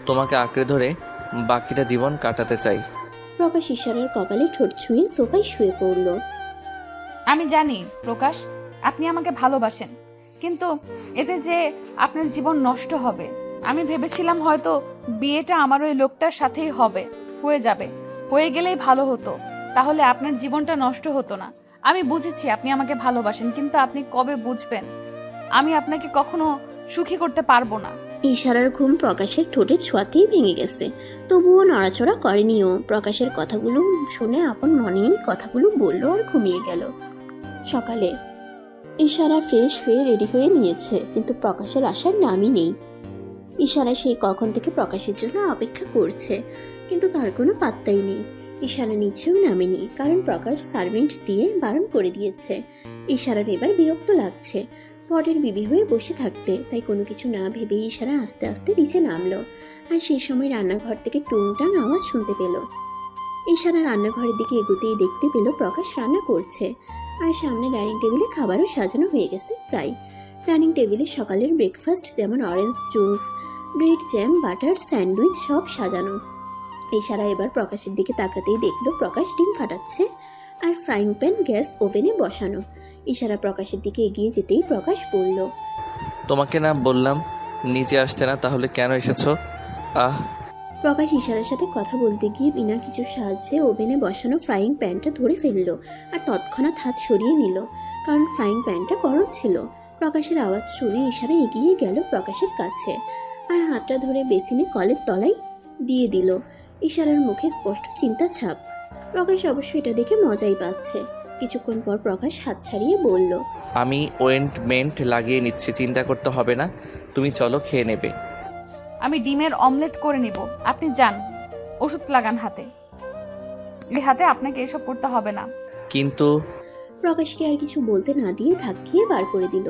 তোমাকে আঁকড়ে ধরে বাকিটা জীবন কাটাতে চাই। প্রকাশ ইশারার কপালে ঠোঁট ছুঁয়ে সোফায় শুয়ে পড়ল। আমি জানি প্রকাশ, আপনি আমাকে ভালোবাসেন, কিন্তু এতে যে আপনার জীবন নষ্ট হবে। আমি ভেবেছিলাম হয়তো বিয়েটা আমার ওই লোকটার সাথেই হয়ে যাবে, হয়ে গেলেই ভালো হতো, তাহলে আপনার জীবনটা নষ্ট হতো না। আমি বুঝেছি আপনি আমাকে ভালোবাসেন, কিন্তু আপনি কবে বুঝবেন আমি আপনাকে কখনো সুখী করতে পারবো না। ইশারার ঘুম প্রকাশের ঠোঁটের ছোঁয়াতেই ভেঙে গেছে, তবুও নড়াচড়া করেনি ও। প্রকাশের কথাগুলো শুনে আপন মনেই কথাগুলো বলল, আর ঘুমিয়ে গেল। সকালে ইশারা ফ্রেশ হয়ে রেডি হয়ে নিয়েছে, কিন্তু প্রকাশের আসার নামই নেই। ইশারা সেই কখন থেকে প্রকাশের জন্য অপেক্ষা করছে, কিন্তু তার কোনো পাত্তাই নেই। ইশারা নিচেও নামেনি, কারণ প্রকাশ সার্ভেন্ট দিয়ে বারণ করে দিয়েছে। ইশারার এবার বিরক্ত লাগছে পরের বিবি হয়ে বসে থাকতে, তাই কোনো কিছু না ভেবেই ইশারা আস্তে আস্তে নিচে নামলো। আর সেই সময় রান্নাঘর থেকে টুংটাং আওয়াজ শুনতে পেল। ইশারা রান্নাঘরের দিকে এগোতেই দেখতে পেল প্রকাশ রান্না করছে, আর সামনে ডাইনিং টেবিলে খাবারও সাজানো হয়ে গেছে প্রায়। ডাইনিং টেবিলে সকালের ব্রেকফাস্ট যেমন orange juice, bread, jam, butter, sandwich সব সাজানো। ইশারা এবার প্রকাশের দিকে তাকাতেই দেখলো প্রকাশ ডিম ফাটাচ্ছে, আর ফ্রাইং প্যান গ্যাস ওভেনে বসানো। ইশারা প্রকাশের দিকে এগিয়ে যেতেই প্রকাশ বলল, তোমাকে না বললাম নিচে আসতে না, তাহলে কেন এসেছো? প্রকাশ ইশারার সাথে কথা বলতে গিয়ে বিনা কিছু সাহায্যে ওভেনে বসানো ফ্রাইং প্যানটা ধরে ফেললো, আর তৎক্ষণাৎ হাত সরিয়ে নিল, কারণ ফ্রাইং প্যানটা গরম ছিল। প্রকাশের আওয়াজ শুনে ইশারা এগিয়ে গেল প্রকাশের কাছে, আর হাতটা ধরে বেসিনে কলের তলায় দিয়ে দিল। ইশারার মুখে স্পষ্ট চিন্তা ছাপ। প্রকাশ অবশ্য এটা দেখে মজাই পাচ্ছে। কিছুক্ষণ পর প্রকাশ হাত ছাড়িয়ে বলল, আমি ওয়েন্টমেন্ট লাগিয়ে নিচ্ছি, চিন্তা করতে হবে না, তুমি চলো খেয়ে নেবে। আমি ডিমের অমলেট করে নিব, আপনি যান ওষুধ লাগান হাতে। এই হাতে আপনাকে এসব করতে হবে না। কিন্তু প্রকাশকে আর কিছু বলতে না দিয়ে ধাক্কিয়ে বার করে দিল।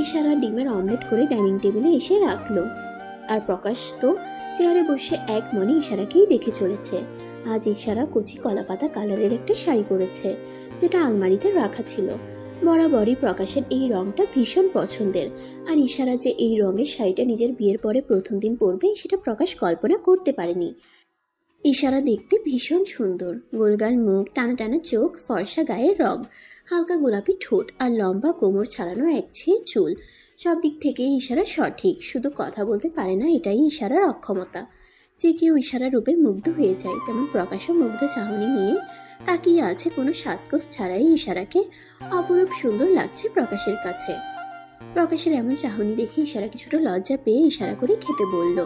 ইশারা ডিমের অমলেট করে ডাইনিং টেবিলে এসে রাখলো, আর প্রকাশ তো চেয়ারে বসে এক মনে ইশারাকেই দেখে চলেছে। আজ ইশারা কচি কলাপাতা কালারের একটা শাড়ি পরেছে, যেটা আলমারিতে রাখা ছিল। বরাবরই প্রকাশের এই রংটা ভীষণ পছন্দের, আর ইশারা যে এই রঙের শাড়িটা নিজের বিয়ের পরে প্রথম দিন পরবে সেটা প্রকাশ কল্পনা করতে পারেনি। ইশারা দেখতে ভীষণ সুন্দর, গোলগাল মুখ, টানা টানা চোখ, ফর্সা গায়ের রং, হালকা গোলাপি ঠোঁট আর লম্বা কোমর ছাড়ানো একছেয়ে চুল। সব দিক থেকে ইশারা সঠিক, শুধু কথা বলতে পারে না, এটাই ইশারার অক্ষমতা। যে কেউ ইশারা রূপে মুগ্ধ হয়ে যায়, তেমন প্রকাশও মুগ্ধ চাহনি নিয়ে তাকিয়ে আছে। কোনো শ্বাসকোষ ছাড়াই ইশারাকে অপরূপ সুন্দর লাগছে প্রকাশের কাছে। প্রকাশের এমন চাহনি দেখে ইশারা কিছুটা লজ্জা পেয়ে ইশারা করে খেতে বলল,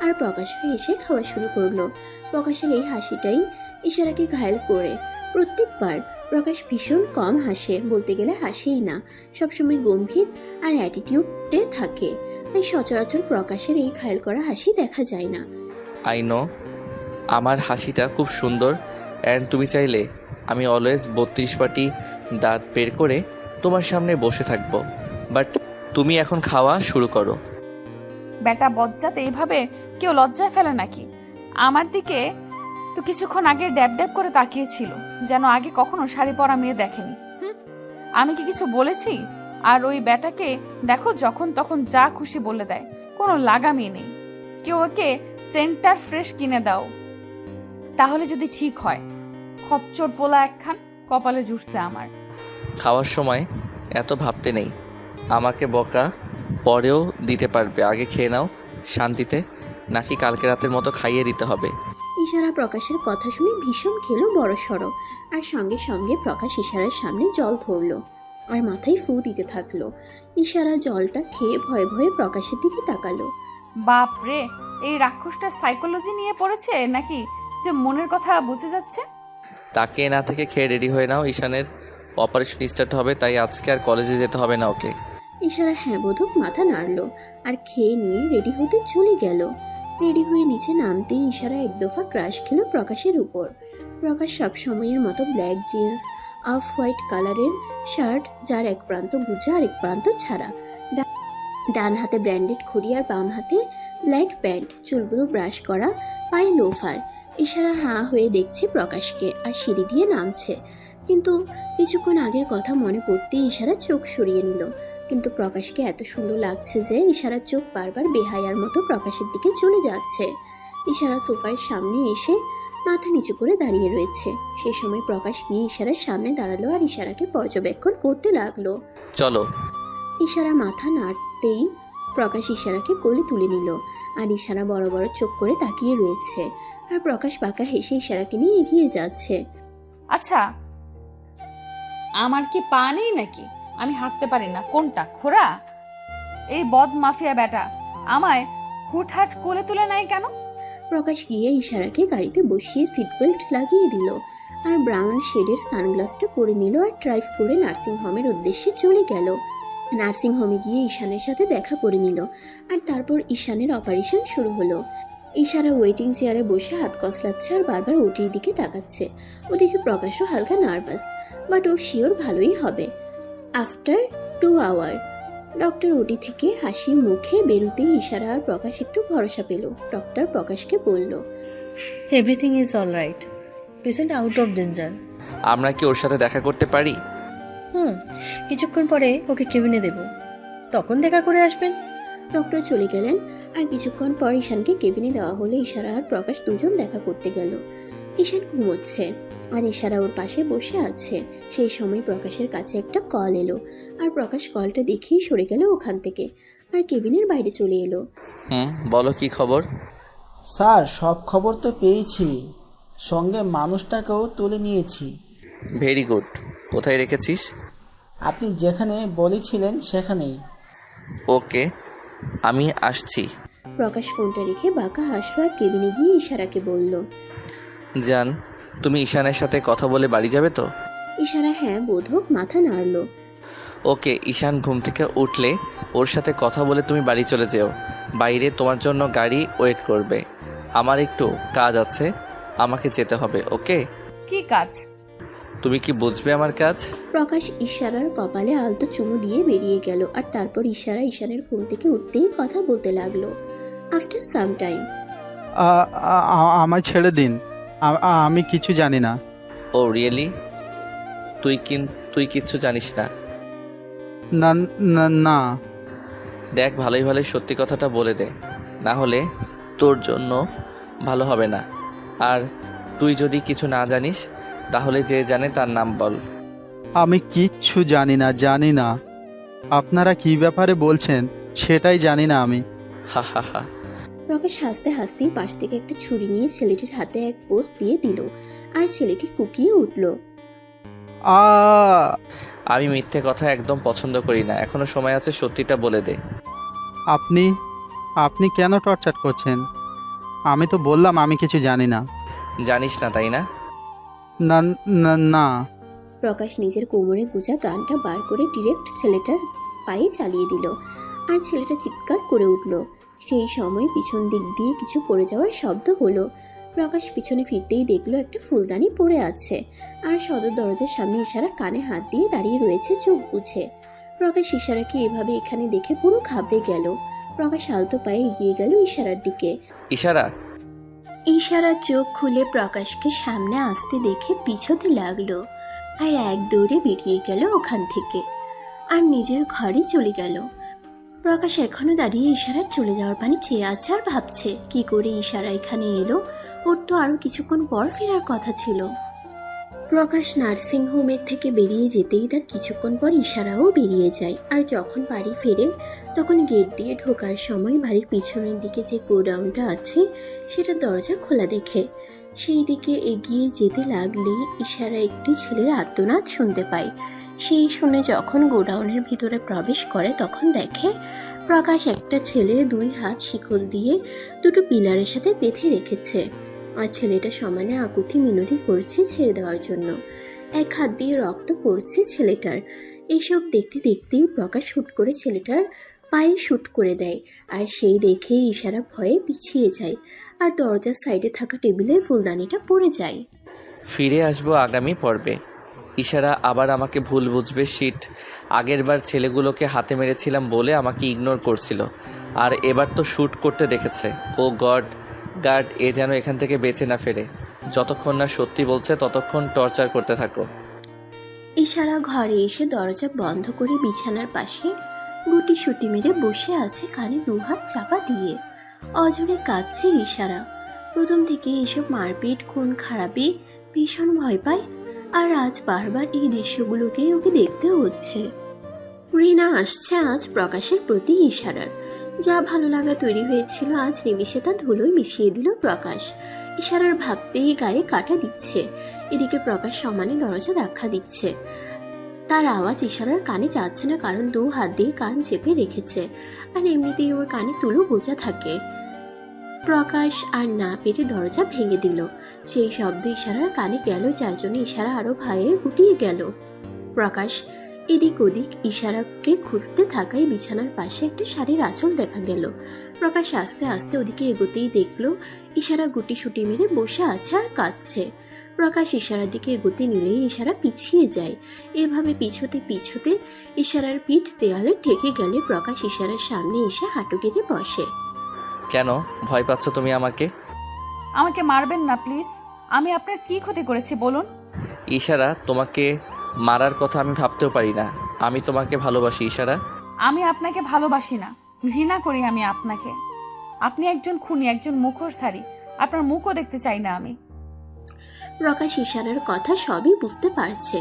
আর প্রকাশও এসে খাওয়া শুরু করলো। প্রকাশের এই হাসিটাই ইশারাকে ঘায়েল করে। প্রত্যেকবার প্রকাশ ভীষণ কম হাসে, বলতে গেলে হাসেই না, সবসময় গম্ভীর আর অ্যাটিটিউডে থাকে। তাই সচরাচর প্রকাশের এই ঘায়েল করা হাসি দেখা যায় না। আই নো আমার হাসিটা খুব সুন্দর, অ্যান্ড তুমি চাইলে আমি অলওয়েজ 32 পাটি দাঁত বের করে তোমার সামনে বসে থাকবো, বাট তুমি এখন খাওয়া শুরু করো। বেটা বজ্জাত, এইভাবে কেউ লজ্জায় ফেলে নাকি? আমার দিকে তো কিছুক্ষণ আগে ড্যাব ড্যাব করে তাকিয়েছিল, যেন আগে কখনো শাড়ি পরা মেয়ে দেখেনি। আমি কি কিছু বলেছি? আর ওই বেটাকে দেখো, যখন তখন যা খুশি বলে দেয়, কোনো লাগামই নেই। কেউ ওকে সেন্টার ফ্রেশ কিনে দাও, তাহলে যদি ঠিক হয়। খচ্চর পোলা একখান, কপালে জুটছে আমার। খাওয়ার সময় এত ভাবতে নেই, আমাকে বকা পরেও দিতে পারবে, আগে খেয়ে নাও শান্তিতে, নাকি কালকে রাতের মতো খাইয়ে দিতে হবে? ইশারা প্রকাশের কথা শুনে ভীষণ খেলো বড় সড়ো, আর সঙ্গে সঙ্গে প্রকাশ ইশারার সামনে জল ধরলো আর মাথায় ফু দিতে থাকলো। ইশারা জলটা খেয়ে ভয়ে ভয়ে প্রকাশের দিকে তাকালো। বাপ রে, এই রাক্ষসটা সাইকোলজি নিয়ে পড়েছে নাকি, যে মনের কথা বুঝে যাচ্ছে? তাকে না থেকে খেয়ে রেডি হয়ে নাও, ঈশানের অপারেশন স্টার্ট হবে, তাই আজকে আর কলেজে যেতে হবে না ওকে। ইশারা হ্যাঁ বোধক মাথা নাড়লো আর খেয়ে নিয়ে রেডি হতে চলে গেল। রেডি হয়ে নিচে নামতেই ইশারা এক দফা ক্রাশ খেলো প্রকাশের উপর। প্রকাশ সব সময়ের মতো ব্ল্যাক জিন্স, অফ হোয়াইট কালারের শার্ট, যার এক প্রান্ত গুজা আর এক প্রান্ত ছাড়া, ডান হাতে ব্র্যান্ডেড ঘড়ি আর বাম হাতে ব্ল্যাক প্যান্ট, চুলগুলো ব্রাশ করা, পায়ে লোফার। ইশারা হাঁ হয়ে দেখছে প্রকাশকে আর সিঁড়ি দিয়ে নামছে, কিন্তু কিছুক্ষণ আগের কথা মনে পড়তেই ইশারা চোখ সরিয়ে নিল। কিন্তু প্রকাশকে এত সুন্দর লাগছে যে ইশারার চোখ বারবার বেহায়ার মতো প্রকাশের দিকে চলে যাচ্ছে। ইশারা সোফার সামনে এসে মাথা নিচু করে দাঁড়িয়ে রয়েছে। সেই সময় প্রকাশ গিয়ে ইশারার সামনে দাঁড়ালো আর ইশারাকে পর্যবেক্ষণ করতে লাগলো। চলো। ইশারা মাথা নাড়তেই প্রকাশ ইশারাকে কোলে তুলে নিল, আর ইশারা বড় বড় চোখ করে তাকিয়ে রয়েছে, আর প্রকাশ বাঁকা হেসে ইশারাকে নিয়ে এগিয়ে যাচ্ছে। আচ্ছা, আমার কি পা নেই নাকি? আমি হাঁটতে পারি না? কোনটা খোড়া? এই বদ মাফিয়া বেটা আমায় হুটহাট কোলে তুলে নাই কেন? প্রকাশ গিয়ে ইশারাকে গাড়িতে বসিয়ে সিট বেল্ট লাগিয়ে দিল, আর ব্রাউন শেডের সানগ্লাসটা পরে নিল, আর ড্রাইভ করে নার্সিং হোমের উদ্দেশ্যে চলে গেল। নার্সিং হোমে গিয়ে ঈশানের সাথে দেখা করে নিল, আর তারপর ঈশানের অপারেশন শুরু হলো। ইশারা ওয়েটিং চেয়ারে বসে হাত কসলাচ্ছে আর বারবার ওটির দিকে তাকাচ্ছে। ওদিকে প্রকাশও হালকা নার্ভাস, বাট ও শিওর ভালোই হবে। আফটার 2 আওয়ার ডক্টর ওটি থেকে হাসি মুখে বেরোতেই ইশারা আর প্রকাশ একটু ভরসা পেল। ডক্টর প্রকাশকে বলল, everything is all right, patient out of danger. আমরা কি ওর সাথে দেখা করতে পারি? কিছুক্ষণ পরে ওকে কেবিনে দেব, তখন দেখা করে আসবেন। ডক্টর চলে গেলেন, আর কিছুক্ষণ পর ঈশানকে কেবিনে দেওয়া হলে ইশারা আর প্রকাশ দুজন দেখা করতে গেল। ঈশান ঘুমোচ্ছে আর ইশারা ওর পাশে বসে আছে। সেই সময় প্রকাশের কাছে একটা কল এলো, আর প্রকাশ কলটা দেখেই সরে গেল ওখান থেকে, আর কেবিনের বাইরে চলে এলো। বলো কি খবর? স্যার, সব খবর তো পেয়েছি, সঙ্গে মানুষটাকেও তুলে নিয়েছি। Very good. কোথায় রেখেছিস? আপনি যেখানে বলেছিলেন সেখানেই। ওকে, আমি আসছি। প্রকাশ ফোনটা রেখে বাঁকা হাসলো আর কেবিনে গিয়ে ইশারাকে বলল, জান, তুমি ঈশানের সাথে কথা বলে বাড়ি যাবে তো? ইশারা হ্যাঁ বোধক মাথা নাড়ল। ওকে, ঈশান ঘুম থেকে উঠলে ওর সাথে কথা বলে তুমি বাড়ি চলে যেও। বাইরে তোমার জন্য গাড়ি ওয়েট করবে। আমার একটু কাজ আছে, আমাকে যেতে হবে। ওকে? কি কাজ? তুমি কি বুঝবে আমার কাজ? প্রকাশ ইশারার কপালে আলতো চুমু দিয়ে বেরিয়ে গেল, আর তারপর ইশারা ঈশানের ঘুম থেকে উঠতেই কথা বলতে লাগলো। আফটার সাম টাইম, আমায় ছেড়ে দিন, আমি কিছু জানি না। ও রিয়েলি? তুই কিচ্ছু জানিস না? না। দেখ, ভালোই ভালোই সত্যি কথাটা বলে দে, না হলে তোর জন্য ভালো হবে না। আর তুই যদি কিছু না জানিস তাহলে যে জানে তার নাম বল। আমি কিচ্ছু জানি না আপনারা কি ব্যাপারে বলছেন সেটাই জানি না আমি। হা হা হা। প্রকাশ হাসতে হাসতেই পাশ থেকে একটা ছুরি নিয়ে ছেলেটির হাতে এক পোস্ট দিয়ে দিল, আর ছেলেটি কুকিয়ে উঠল। আমি মিথ্যে কথা একদম পছন্দ করি না, এখনো সময় আছে, সত্যিটা বলে দে। আপনি আপনি কেন টর্চার করছেন? আমি তো বললাম আমি কিছু জানি না। জানিস না তাই না? না না না। প্রকাশ নিজের কোমরে গুজা গানটা বার করে ডিরেক্ট ছেলেটার পায়ে চালিয়ে দিল, আর ছেলেটা চিৎকার করে উঠল। সেই সময় পিছন দিক দিয়ে কিছু পড়ে যাওয়ার শব্দ হলো। প্রকাশ পিছনে ফিরতেই দেখলো একটা ফুলদানি পড়ে আছে, আর সদর দরজার সামনে ইশারা কানে হাত দিয়ে দাঁড়িয়ে রয়েছে চোখ বুঝে। প্রকাশ ইশারাকে এভাবে এখানে দেখে পুরো ঘাবড়ে গেল। প্রকাশ আলতো পায়ে এগিয়ে গেল ইশারার দিকে। ইশারা। ইশারা চোখ খুলে প্রকাশকে সামনে আসতে দেখে পিছোতে লাগলো, আর এক দৌড়ে বেরিয়ে গেল ওখান থেকে, আর নিজের ঘরে চলে গেল। প্রকাশ এখনো দাঁড়িয়ে ইশারার চলে যাওয়ার পানে চেয়ে আছে আর ভাবছে কি করে ইশারা এখানে এলো। ওর তো আরো কিছুক্ষণ পর ফেরার কথা ছিল। প্রকাশ নার্সিং হোমের থেকে বেরিয়ে যেতেই তার কিছুক্ষণ পর ইশারাও বেরিয়ে যায়, আর যখন বাড়ি ফেরে তখন গেট দিয়ে ঢোকার সময় বাড়ির পিছনের দিকে যে গোডাউনটা আছে সেটা দরজা খোলা দেখে সেই দিকে এগিয়ে যেতে লাগলেই ইশারা একটি ছেলের আর্তনাদ শুনতে পায়। সেই শুনে যখন গোডাউনের ভিতরে প্রবেশ করে তখন দেখে প্রকাশ একটা ছেলের 2 হাত শিকল দিয়ে দুটো পিলারের সাথে বেঁধে রেখেছে, আর ছেলেটা সমানে আকুতি মিনতি করছে ছেড়ে দেওয়ার জন্য। এক হাত দিয়ে রক্ত পড়ছে ছেলেটার। এইসব দেখতে দেখতেই প্রকাশ হুট করে ছেলেটার পায়ে শুট করে দেয়, আর সেই দেখেই ইশারা ভয়ে পিছিয়ে যায়, আর দরজার সাইডে থাকা টেবিলের ফুলদানিটা পড়ে যায়। ফিরে আসবো আগামী পর্বে। ইশারা আবার আমাকে ভুল বুঝবে শিট। আগেরবার ছেলেগুলোকে হাতে মেরেছিলাম বলে আমাকে ইগনোর করছিল, আর এবার তো শ্যুট করতে দেখেছে। ও গড, গার্ড এ যেন এখান থেকে বেঁচে না ফেরে। যতক্ষণ না সত্যি বলছে ততক্ষণ টর্চার করতে থাকো। ইশারা ঘরে এসে দরজা বন্ধ করে বিছানার পাশে গুটি সুটি মেরে বসে আছে, কানে 2 হাত চাপা দিয়ে। অজরে কাঁদছে ইশারা। প্রথম থেকে এসব মারপিট খুন খারাপি ভীষণ ভয় পায়, আর আজ বারবার এই দৃশ্যগুলোকে ওকে দেখতে হচ্ছে। রিনা আসছে আজ প্রকাশের প্রতি ইশারার। যা ভালো লাগা তৈরি হয়েছিল আজ নিমিষে তা ধুলোয় মিশিয়ে দিল প্রকাশ। ইশারার ভাবতেই গায়ে কাটা দিচ্ছে। এদিকে প্রকাশ সমানে দরজা ধাক্কা দিচ্ছে। তার আওয়াজ ইশারার কানে যাচ্ছে না, কারণ 2 হাত দিয়ে কান চেপে রেখেছে, আর এমনিতেই ওর কানে তুলো গোজা থাকে। প্রকাশ আর না পেরে দরজা ভেঙে দিল। সেই শব্দ ইশারার কানে গেল, যার জন্য ইশারা আরো ভয়ে গুটিয়ে গেল। প্রকাশ এদিক ওদিক ইশারাকে খুঁজতে থাকায় বিছানার পাশে একটা শাড়ির আঁচল দেখা গেল। প্রকাশ আস্তে আস্তে ওদিকে এগোতেই দেখলো ইশারা গুটি সুটি মেরে বসে আছে আর কাঁদছে। প্রকাশ ইশারার দিকে এগোতে নিলেই ইশারা পিছিয়ে যায়। এভাবে পিছোতে পিছোতে ইশারার পিঠ দেয়ালে ঠেকে গেলে প্রকাশ ইশারার সামনে এসে হাঁটু গেড়ে বসে। কেন ভয় পাচ্ছ তুমি আমাকে? আমাকে মারবেন না প্লিজ, আমি আপনার কি ক্ষতি করেছি বলুন? ইশারা, তোমাকে মারার কথা আমি ভাবতেও পারি না। আমি তোমাকে ভালোবাসি ইশারা। আমি আপনাকে ভালোবাসি না, ঘৃণা করি আমি আপনাকে। আপনি একজন খুনি, একজন মুখোশধারী। আপনার মুখও দেখতে চাই না আমি। প্রকাশ ইশারার কথা সবই বুঝতে পারছে,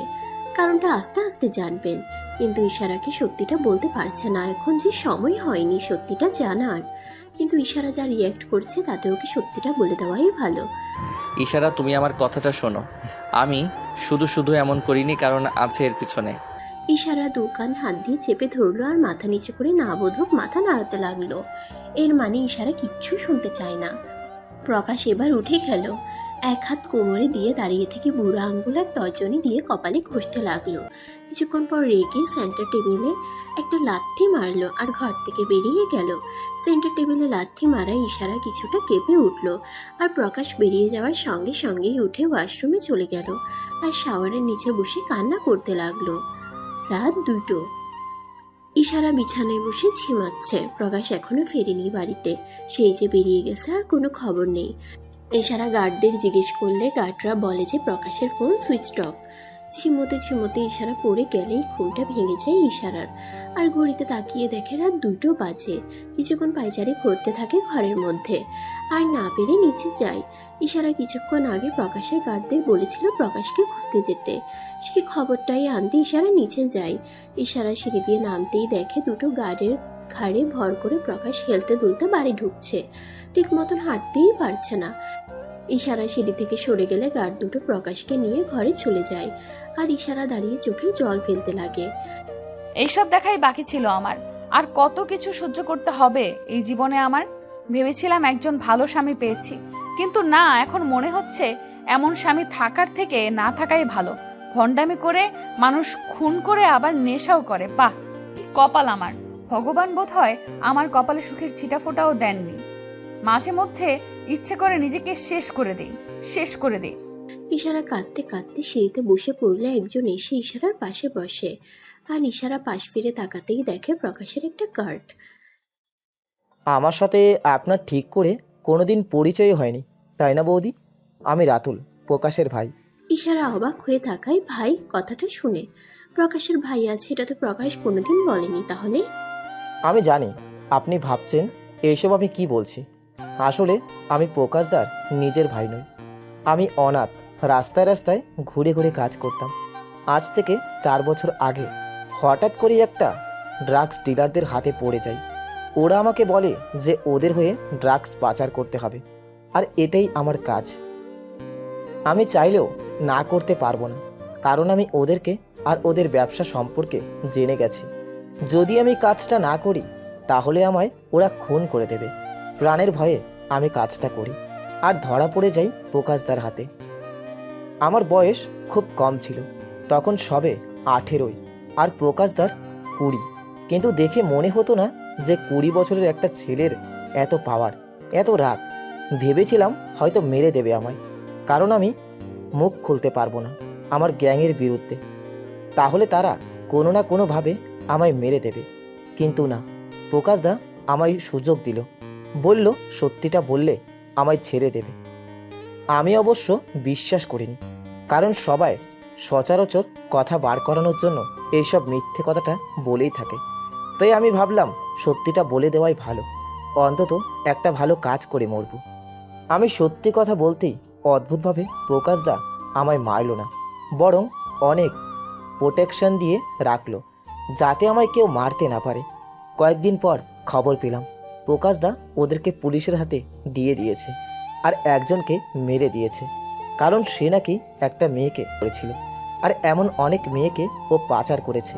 কারণটা আস্তে আস্তে জানবেন, কিন্তু ইশারাকে সত্যিটা বলতে পারছে না। এখন যে সময় হয়নি সত্যিটা জানার, কিন্তু ইশারা যা রিয়্যাক্ট করছে তাতে ওকে সত্যিটা বলে দেওয়াই ভালো। ইশারা, তুমি আমার কথাটা শোনো। আমি শুধু শুধু এমন করিনি, কারণ আছে এর পিছনে। ইশারা 2 কান হাত দিয়ে চেপে ধরলো আর মাথা নিচু করে না বোধক মাথা নাড়াতে লাগলো। এর মানে ইশারা কিচ্ছু শুনতে চায় না। প্রকাশ এবার উঠে গেল। এক হাত কোমরে দিয়ে দাঁড়িয়ে থেকে বুড়ো আঙ্গুল আর তর্জনী দিয়ে কপালে ঘষতে লাগলো। কিছুক্ষণ পর রেগে সেন্টার টেবিলে একটা লাথি মারলো আর ঘর থেকে বেরিয়ে গেল। সেন্টার টেবিলে লাথি মারায় ইশারা কিছুটা কেঁপে উঠলো, আর প্রকাশ বেরিয়ে যাওয়ার সঙ্গে সঙ্গেই উঠে ওয়াশরুমে চলে গেল আর শাওয়ারের নিচে বসে কান্না করতে লাগলো। রাত 2টো। ইশারা বিছানায় বসে ঝিমাচ্ছে। প্রকাশ এখনো ফেরেনি বাড়িতে। সেই যে বেরিয়ে গেছে আর কোনো খবর নেই। ইশারা গার্ডদের জিজ্ঞেস করলে গার্ডরা বলে যে প্রকাশের ফোন সুইচড অফ। ঝিমোতে ঝিমোতে ইশারা পড়ে গেলেই ঘুমটা ভেঙে যায় ইশারার। আর ঘড়িতে তাকিয়ে দেখে রাত 2টো বাজে। কিছুক্ষণ পায়চারি করতে থাকে ঘরের মধ্যে, আর না পেরে নিচে যায়। ইশারা কিছুক্ষণ আগে প্রকাশের গার্ডদের বলেছিল প্রকাশকে খুঁজতে যেতে, সেই খবরটাই আনতে ইশারা নিচে যায়। ইশারা সিঁড়ি দিয়ে নামতেই দেখে দুটো গার্ডের ঘাড়ে ভর করে প্রকাশ হেলতে দুলতে বাড়ি ঢুকছে। ঠিক মতন হাঁটতেই পারছে না। ইশারা সিঁড়ি থেকে সরে গেলে গার্ড দুটো প্রকাশকে নিয়ে ঘরে চলে যায়। আর ইশারা দাঁড়িয়ে চোখে জল ফেলতে লাগে। এইসব দেখাই বাকি ছিল আমার। আর কত কিছু সহ্য করতে হবে এই জীবনে আমার। ভেবেছিলাম একজন ভালো স্বামী পেয়েছি, কিন্তু না, এখন মনে হচ্ছে এমন স্বামী থাকার থেকে না থাকাই ভালো। ভণ্ডামি করে মানুষ খুন করে আবার নেশাও করে। বাহ, কি কপাল আমার! ভগবান বোধ হয় আমার কপালে সুখের ছিটাফোঁটাও দেননি। মাঝে মধ্যে ইচ্ছে করে নিজেকে শেষ করে দেই। ইশারা কাঁদতে কাঁদতে সিঁড়িতে বসে পড়লে একজন এসে ইশারার পাশে বসে। আর ইশারা পাশ ফিরে তাকাতেই দেখে প্রকাশের একটা কার্ড। আমার সাথে আপনার ঠিক করে কোনোদিন পরিচয় হয়নি, তাই না বৌদি? আমি রাতুল, প্রকাশের ভাই। ইশারা অবাক হয়ে তাকায় ভাই কথাটা শুনে। প্রকাশের ভাই আছে এটা তো প্রকাশ কোনোদিন বলেনি। তাহলে আমি জানি আপনি ভাবছেন এইসব আমি কি বলছি। আসলে আমি প্রকাশদার নিজের ভাই নই। আমি অনাথ, রাস্তায় রাস্তায় ঘুরে ঘুরে কাজ করতাম। আজ থেকে 4 বছর আগে হঠাৎ করে একটা ড্রাগস ডিলারদের হাতে পড়ে যাই। ওরা আমাকে বলে যে ওদের হয়ে ড্রাগস পাচার করতে হবে, আর এটাই আমার কাজ। আমি চাইলেও না করতে পারবো না, কারণ আমি ওদেরকে আর ওদের ব্যবসা সম্পর্কে জেনে গেছি। যদি আমি কাজটা না করি তাহলে আমায় ওরা খুন করে দেবে। প্রাণের ভয়ে আমি কাজটা করি আর ধরা পড়ে যাই প্রকাশদার হাতে। আমার বয়স খুব কম ছিল, তখন সবে 18, আর প্রকাশদার 20। কিন্তু দেখে মনে হতো না যে 20 বছরের একটা ছেলের এত পাওয়ার, এত রাগ। ভেবেছিলাম হয়তো মেরে দেবে আমায়, কারণ আমি মুখ খুলতে পারবো না আমার গ্যাংয়ের বিরুদ্ধে। তাহলে তারা কোনো না কোনোভাবে আমায় মেরে দেবে। কিন্তু না, প্রকাশদা আমায় সুযোগ দিল, বলল সত্যিটা বললে আমায় ছেড়ে দেবে। আমি অবশ্য বিশ্বাস করিনি, কারণ সবাই সচরাচর কথা বার করানোর জন্য এইসব মিথ্যে কথাটা বলেই থাকে। তাই আমি ভাবলাম সত্যিটা বলে দেওয়াই ভালো, অন্তত একটা ভালো কাজ করে মরব। আমি সত্যি কথা বলতেই অদ্ভুতভাবে প্রকাশদা আমায় মারল না, বরং অনেক প্রোটেকশন দিয়ে রাখলো, যাতে আমায় কেউ মারতে না পারে। কয়েকদিন পর খবর পেলাম প্রকাশদা ওদেরকে পুলিশের হাতে দিয়ে দিয়েছে, আর একজনকে মেরে দিয়েছে, কারণ সে নাকি একটা মেয়েকে করেছিল, আর এমন অনেক মেয়েকে ও পাচার করেছে।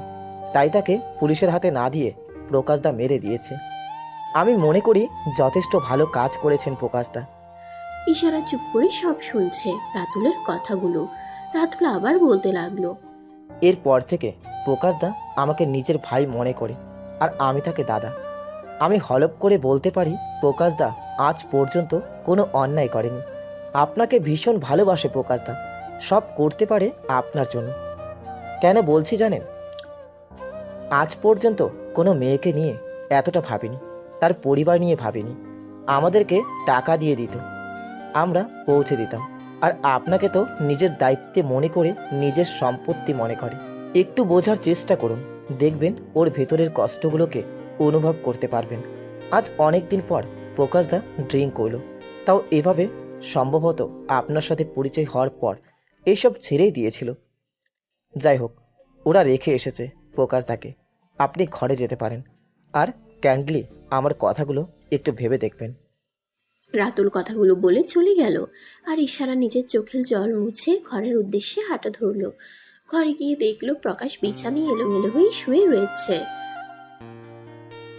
তাই তাকে পুলিশের হাতে না দিয়ে প্রকাশদা মেরে দিয়েছে। আমি মনে করি যথেষ্ট ভালো কাজ করেছেন প্রকাশদা। ইশারা চুপ করে সব শুনছে রাতুলের কথাগুলো। রাতুল আবার বলতে লাগলো, এরপর থেকে প্রকাশদা আমাকে নিজের ভাই মনে করে, আর আমি তাকে দাদা। আমি হলপ করে বলতে পারি প্রকাশদা আজ পর্যন্ত কোনো অন্যায় করেনি। আপনাকে ভীষণ ভালোবাসে প্রকাশদা, সব করতে পারে আপনার জন্য। কেন বলছি জানেন? আজ পর্যন্ত কোনো মেয়েকে নিয়ে এতটা ভাবিনি, তার পরিবার নিয়ে ভাবিনি। আমাদেরকে টাকা দিয়ে দিত, আমরা পৌঁছে দিতাম, আর আপনাকে তো নিজের দায়িত্বে মনে করে নিজের সম্পত্তি মনে করে। একটু বোঝার চেষ্টা করুন, দেখবেন ওর ভেতরের কষ্টগুলোকে অনুভব করতে পারবেন। আজ অনেক দিন পর প্রকাশদা ড্রিঙ্ক করলো, তাও এভাবে সম্ভবত আপনার সাথে পরিচয় হওয়ার পর এইসব ছেড়েই দিয়েছিল। যাই হোক, ওরা রেখে এসেছে প্রকাশদাকে। আপনি ঘরে যেতে পারেন, আর ক্যান্ডলি আমার কথাগুলো একটু ভেবে দেখবেন। রাতুল কথাগুলো বলে চলে গেল। আর ইশারা নিজের চোখের জল মুছে ঘরের উদ্দেশ্যে হাঁটা ধরলো। ঘরে গিয়ে দেখলো প্রকাশ বিছানায় এলোমেলো হয়ে শুয়ে রয়েছে,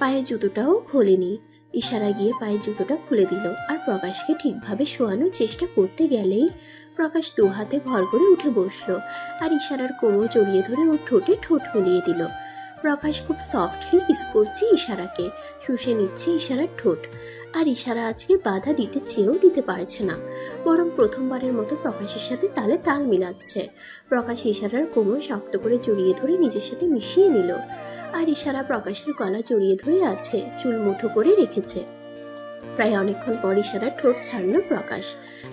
পায়ের জুতোটাও খোলেনি। ইশারা গিয়ে পায়ের জুতোটা খুলে দিল, আর প্রকাশকে ঠিকভাবে শোয়ানোর চেষ্টা করতে গেলেই প্রকাশ 2 হাতে ভর করে উঠে বসলো, আর ইশারার কোমর জড়িয়ে ধরে ওর ঠোঁটে ঠোঁট মিলিয়ে দিল। প্রকাশ খুব সফটলি কিস করছে ইশারাকে, শুষে নিচ্ছে ইশারার ঠোঁট। আর ইশারা আজকে বাধা দিতে চেয়েও দিতে পারছে না, বরং প্রথমবারের মতো প্রকাশের সাথে তালে তাল মিলাচ্ছে। প্রকাশ ইশারার কোমর শক্ত করে জড়িয়ে ধরে নিজের সাথে মিশিয়ে নিল, আর ইশারা প্রকাশের গলা জড়িয়ে ধরে আছে, চুল মুঠো করে রেখেছে। প্রায় অনেকক্ষণ পর ইশারার ঠোঁট ছাড়লো প্রকাশ,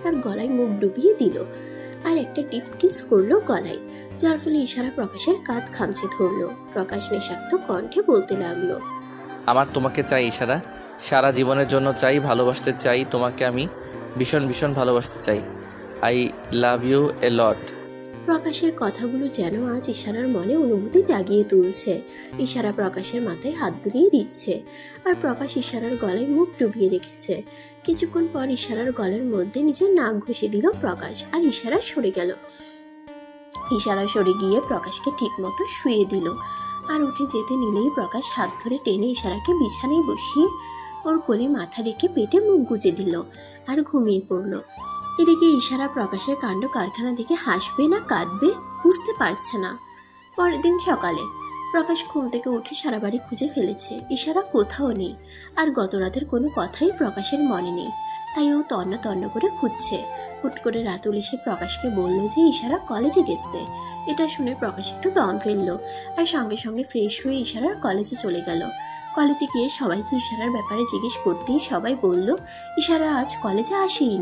আর গলায় মুখ ডুবিয়ে দিল। আর একটা ডিপ কিস করলো গলায়, যার ফলে ইশারা প্রকাশের কাঁধ খামচে ধরলো। প্রকাশ নেশাক্ত কণ্ঠে বলতে লাগলো, আমার তোমাকে চাই ইশারা, সারা জীবনের জন্য চাই, ভালোবাসতে চাই তোমাকে, আমি ভীষণ ভীষণ ভালোবাসতে চাই। আই লাভ ইউ এ লট। প্রকাশের কথাগুলো যেন আজ ইশারার মনে অনুভূতি জাগিয়ে তুলছে। ইশারা প্রকাশের মাথায় হাত বুলিয়ে দিচ্ছে, আর প্রকাশ ইশারার গলায় মুখ ডুবিয়ে রেখেছে। কিছুক্ষণ পর ইশারার গলার মধ্যে নিজের নাক ঘষে দিল প্রকাশ, আর ইশারা সরে গেল। ইশারা সরে গিয়ে প্রকাশকে ঠিক মতো শুয়ে দিল, আর উঠে যেতে নিলেই প্রকাশ হাত ধরে টেনে ইশারাকে বিছানায় বসিয়ে ওর কোলে মাথা রেখে পেটে মুখ গুজে দিল আর ঘুমিয়ে পড়ল। এদিকে ইশারা প্রকাশের কাণ্ড কারখানা দেখে হাসবে না কাঁদবে বুঝতে পারছে না। পরের দিন সকালে প্রকাশ ঘুম থেকে উঠে সারা বাড়ি খুঁজে ফেলেছে, ইশারা কোথাও নেই। আর গত রাতের কোনো কথাই প্রকাশের মনে নেই, তাই ও তন্ন তন্ন করে খুঁজছে। হুট করে রাতুল এসে প্রকাশকে বলল যে ইশারা কলেজে গেছে। এটা শুনে প্রকাশ একটু দম ফেললো, আর সঙ্গে সঙ্গে ফ্রেশ হয়ে ইশারার কলেজে চলে গেল। কলেজে গিয়ে সবাইকে ইশারার ব্যাপারে জিজ্ঞেস করতেই সবাই বলল ইশারা আজ কলেজে আসেই।